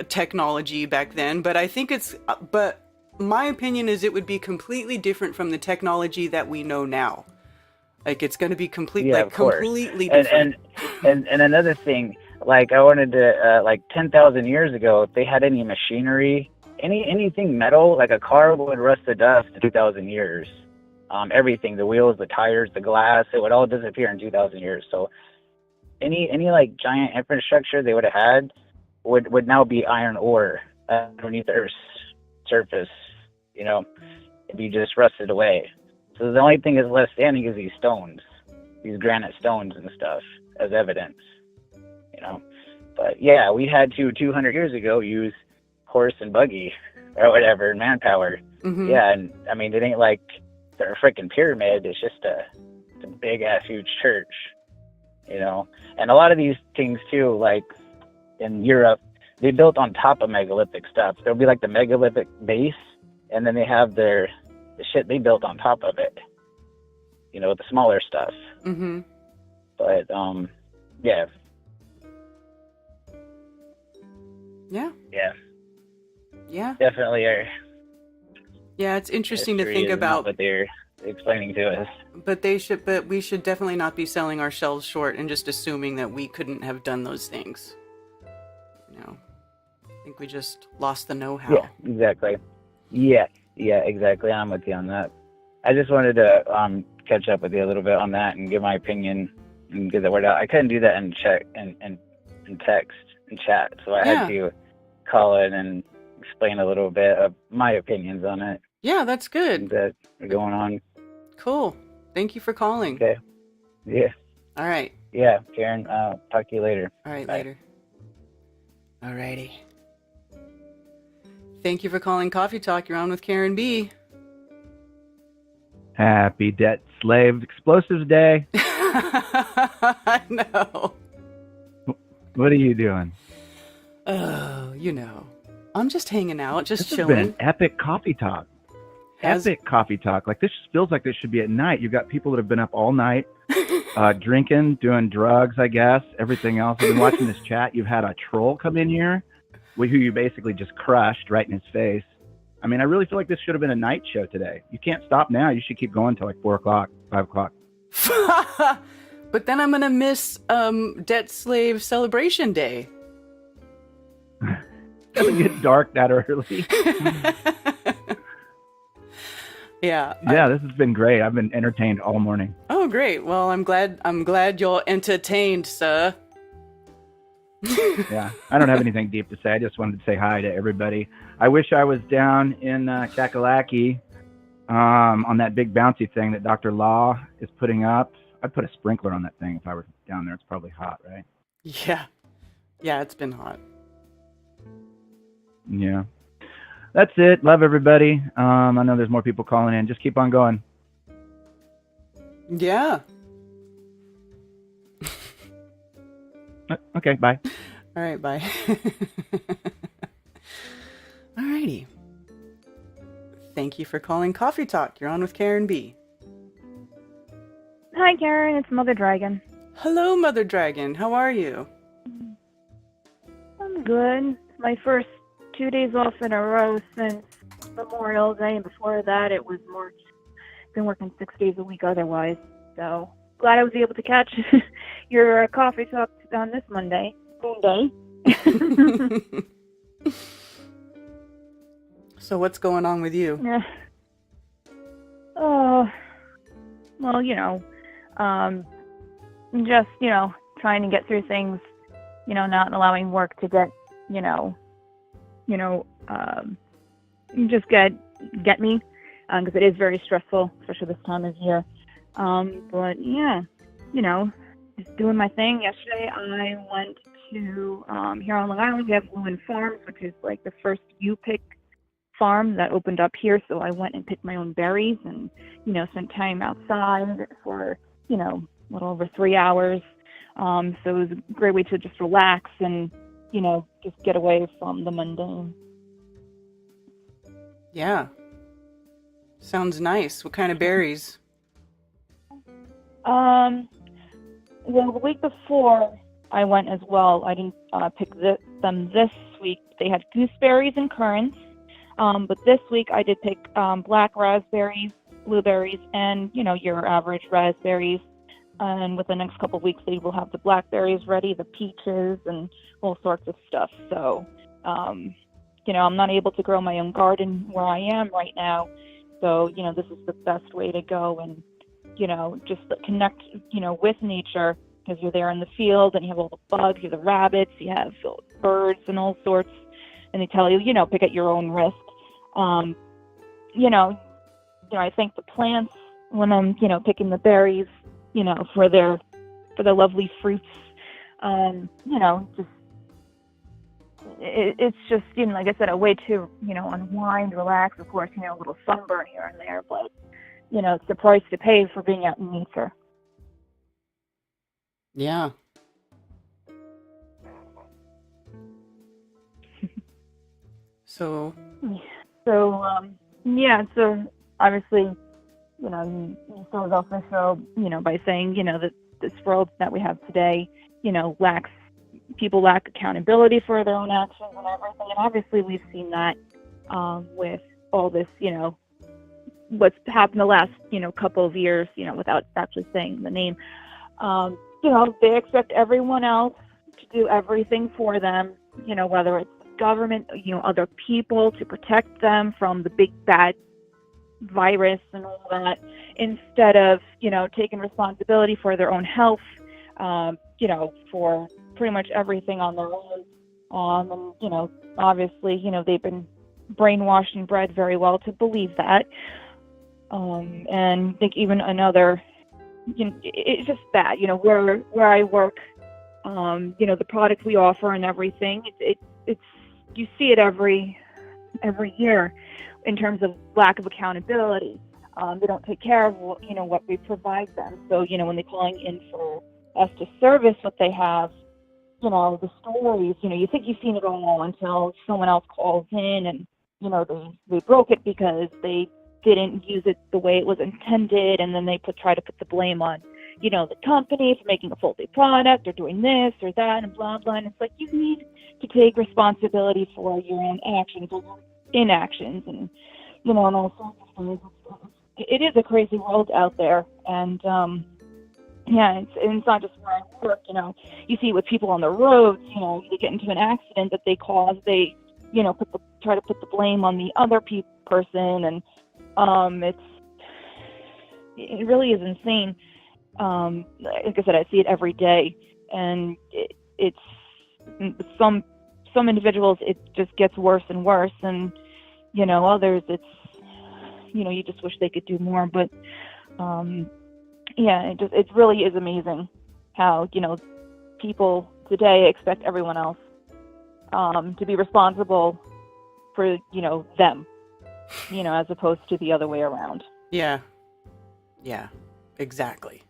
technology back then, but I think but my opinion is it would be completely different from the technology that we know now. Like, it's going to be completely different.
And another thing, like, I wanted to, like 10,000 years ago, if they had any machinery, anything metal, like a car would rust to dust in 2,000 years. Everything, the wheels, the tires, the glass, it would all disappear in 2,000 years. So any like giant infrastructure they would have had would now be iron ore underneath the Earth's surface. You know, it'd be just rusted away. So the only thing is left standing is these stones, these granite stones and stuff as evidence. You know, but yeah, we had to 200 years ago use horse and buggy or whatever, manpower.
Mm-hmm.
Yeah, and I mean, it ain't like they're a freaking pyramid. It's just a big ass huge church, you know. And a lot of these things too, like in Europe, they built on top of megalithic stuff. There'll be like the megalithic base, and then they have the shit they built on top of it, you know, the smaller stuff.
Mm-hmm.
But yeah.
Yeah.
Definitely.
Yeah, it's interesting to think about
what they're explaining to us.
But we should definitely not be selling ourselves short and just assuming that we couldn't have done those things. You know, I think we just lost the know-how.
Yeah, exactly. Yeah, exactly. I'm with you on that. I just wanted to catch up with you a little bit on that and give my opinion and get the word out. I couldn't do that in text and chat, so I had to call in and explain a little bit of my opinions on it.
Yeah, that's good.
That are going on.
Cool. Thank you for calling.
Okay. Yeah.
All right.
Yeah, Karen. Talk to you later.
All right,
Bye.
later. All righty. Thank you for calling Coffee Talk. You're on with Karen B.
Happy Debt Slave Explosives Day.
I know.
What are you doing?
Oh, you know. I'm just hanging out, just
this
chilling.
Has been an epic coffee talk. Epic coffee talk. Like, this feels like this should be at night. You've got people that have been up all night, drinking, doing drugs, I guess, everything else. I've been watching this chat. You've had a troll come in here, who you basically just crushed right in his face. I mean, I really feel like this should have been a night show today. You can't stop now. You should keep going till like 4 o'clock, 5 o'clock.
But then I'm going to miss Debt Slave Celebration Day.
Doesn't get dark that early.
Yeah,
this has been great. I've been entertained all morning.
Oh, great. Well, I'm glad you're entertained, sir.
Yeah, I don't have anything deep to say. I just wanted to say hi to everybody. I wish I was down in Kakalaki on that big bouncy thing that Dr. Law is putting up. I'd put a sprinkler on that thing if I were down there. It's probably hot, right?
Yeah, it's been hot.
Yeah. That's it. Love everybody. I know there's more people calling in. Just keep on going.
Yeah.
Okay, bye.
All right, bye. All righty. Thank you for calling Coffee Talk. You're on with Karen B.
Hi, Karen. It's Mother Dragon.
Hello, Mother Dragon. How are you?
I'm good. My first 2 days off in a row since Memorial Day, and before that it was March. Been working 6 days a week otherwise, so glad I was able to catch your Coffee Talk on this Moonday.
So what's going on with you?
Oh, well, just, trying to get through things, not allowing work to get, just get me, because it is very stressful, especially this time of year. But yeah, just doing my thing. Yesterday I went to, here on Long Island, we have Lewin Farms, which is like the first U-Pick farm that opened up here. So I went and picked my own berries and, spent time outside for, a little over 3 hours. So it was a great way to just relax and, just get away from the mundane.
Yeah. Sounds nice. What kind of berries?
Well, the week before I went as well. I didn't pick them this week. They had gooseberries and currants. But this week I did pick black raspberries, blueberries, and, your average raspberries. And with the next couple of weeks, they will have the blackberries ready, the peaches, and all sorts of stuff. So, I'm not able to grow my own garden where I am right now. So, this is the best way to go and, just connect, with nature, because you're there in the field and you have all the bugs, you have the rabbits, you have birds and all sorts. And they tell you, pick at your own risk. I thank the plants when I'm, picking the berries, for their lovely fruits. It's just, like I said, a way to, unwind, relax. Of course, a little sunburn here and there, but, it's the price to pay for being out in nature.
Yeah. So obviously, you started off the show, by saying, that this world that we have today, people lack accountability for their own actions and everything. And obviously we've seen that with all this, what's happened the last, couple of years, without actually saying the name. They expect everyone else to do everything for them, whether it's government, other people, to protect them from the big bad virus and all that, instead of, taking responsibility for their own health, for pretty much everything on their own. And, obviously, they've been brainwashed and bred very well to believe that. And I think even another, it's just that, where I work, the products we offer and everything, it's you see it every year in terms of lack of accountability. They don't take care of what we provide them. So when they're calling in for us to service what they have, the stories, you think you've seen it all until someone else calls in and they broke it because they didn't use it the way it was intended, and then they try to put the blame on the company for making a faulty product or doing this or that and blah blah. And it's like, you need to take responsibility for your own actions or inactions, and and all sorts of things. It is a crazy world out there, and it's not just where I work. You see with people on the roads, they get into an accident that they cause, they try to put the blame on the other person, and it really is insane. Like I said, I see it every day, and it's some individuals it just gets worse and worse, and others it's you just wish they could do more. But it really is amazing how people today expect everyone else to be responsible for them, as opposed to the other way around. Yeah, exactly.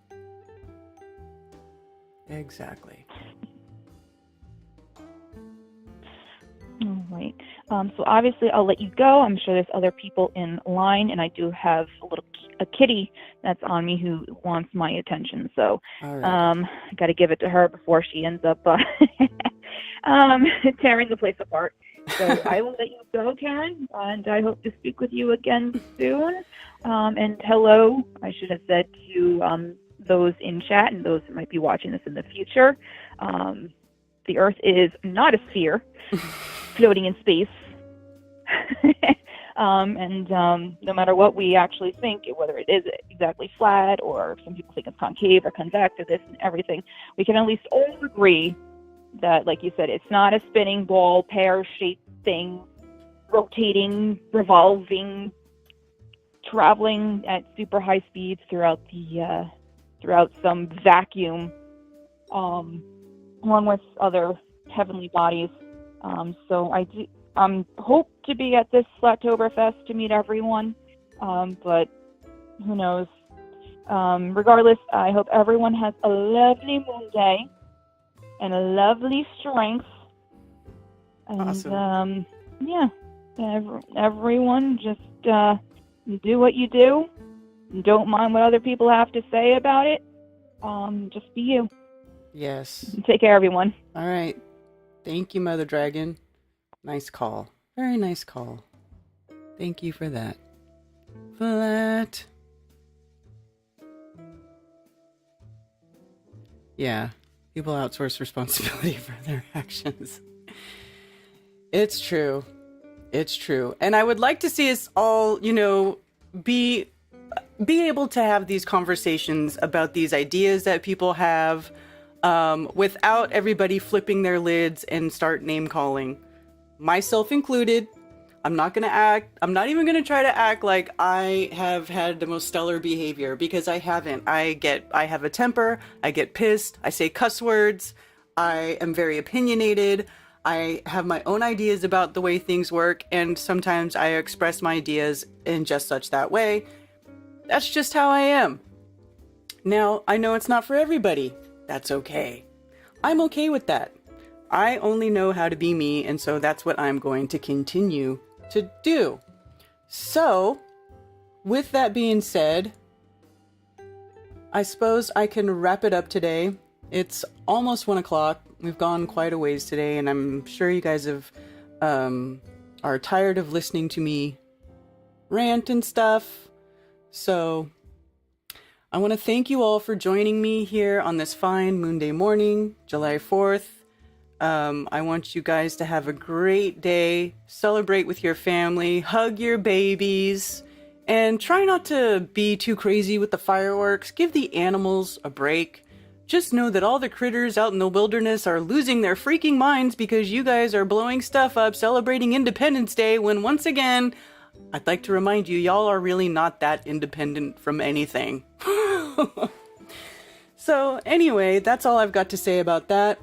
All right. So obviously I'll let you go. I'm sure there's other people in line, and I do have a kitty that's on me who wants my attention. So I got to give it to her before she ends up tearing the place apart. So I will let you go, Karen, and I hope to speak with you again soon. And hello, I should have said to those in chat and those that might be watching this in the future. The Earth is not a sphere floating in space. And no matter what we actually think, whether it is exactly flat or some people think it's concave or convex or this and everything, we can at least all agree that, like you said, it's not a spinning ball, pear-shaped thing, rotating, revolving, traveling at super high speeds throughout some vacuum, along with other heavenly bodies. So I do hope to be at this Flattoberfest to meet everyone, but who knows? Regardless, I hope everyone has a lovely Moonday and a lovely strength And
Awesome.
yeah, everyone just do what you do. Don't mind what other people have to say about it. Just be you.
Yes.
Take care, everyone.
All right. Thank you, Mother Dragon. Nice call. Very nice call. Thank you for that. Flat. Yeah. People outsource responsibility for their actions. It's true. It's true. And I would like to see us all, be able to have these conversations about these ideas that people have, without everybody flipping their lids and start name calling, myself included. I'm not even going to try to act like I have had the most stellar behavior, because I haven't. I have a temper. I get pissed. I say cuss words. I am very opinionated. I have my own ideas about the way things work, and sometimes I express my ideas in just such that way. That's just how I am. Now, I know it's not for everybody. That's okay. I'm okay with that. I only know how to be me, and so that's what I'm going to continue to do. So, with that being said, I suppose I can wrap it up today. It's almost 1 o'clock. We've gone quite a ways today, and I'm sure you guys are tired of listening to me rant and stuff. So, I want to thank you all for joining me here on this fine Moonday morning, July 4th. I want you guys to have a great day, celebrate with your family, hug your babies, and try not to be too crazy with the fireworks. Give the animals a break. Just know that all the critters out in the wilderness are losing their freaking minds because you guys are blowing stuff up, celebrating Independence Day, when once again, I'd like to remind you, y'all are really not that independent from anything. So anyway, that's all I've got to say about that.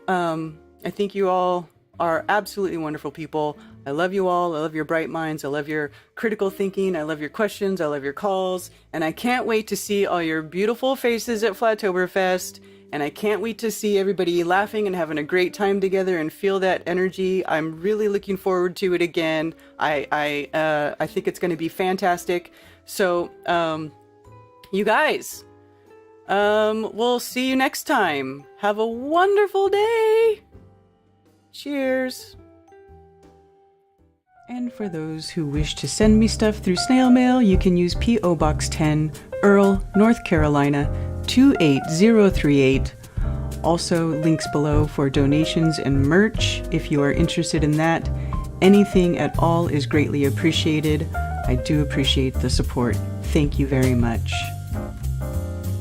I think you all are absolutely wonderful people. I love you all. I love your bright minds. I love your critical thinking. I love your questions. I love your calls. And I can't wait to see all your beautiful faces at Flattoberfest. And I can't wait to see everybody laughing and having a great time together and feel that energy. I'm really looking forward to it again. I think it's going to be fantastic. So, you guys, we'll see you next time. Have a wonderful day. Cheers. And for those who wish to send me stuff through snail mail, you can use P.O. Box 10, Earl, North Carolina, 28038. Also, links below for donations and merch if you are interested in that. Anything at all is greatly appreciated. I do appreciate the support. Thank you very much.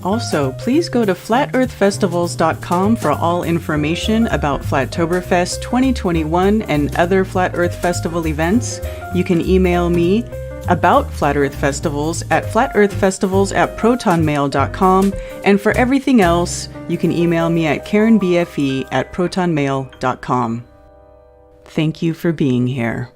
Also, please go to flatearthfestivals.com for all information about Flattoberfest 2021 and other Flat Earth Festival events. You can email me about Flat Earth Festivals at flatearthfestivals@protonmail.com, and for everything else, you can email me at karenbfe@protonmail.com. Thank you for being here.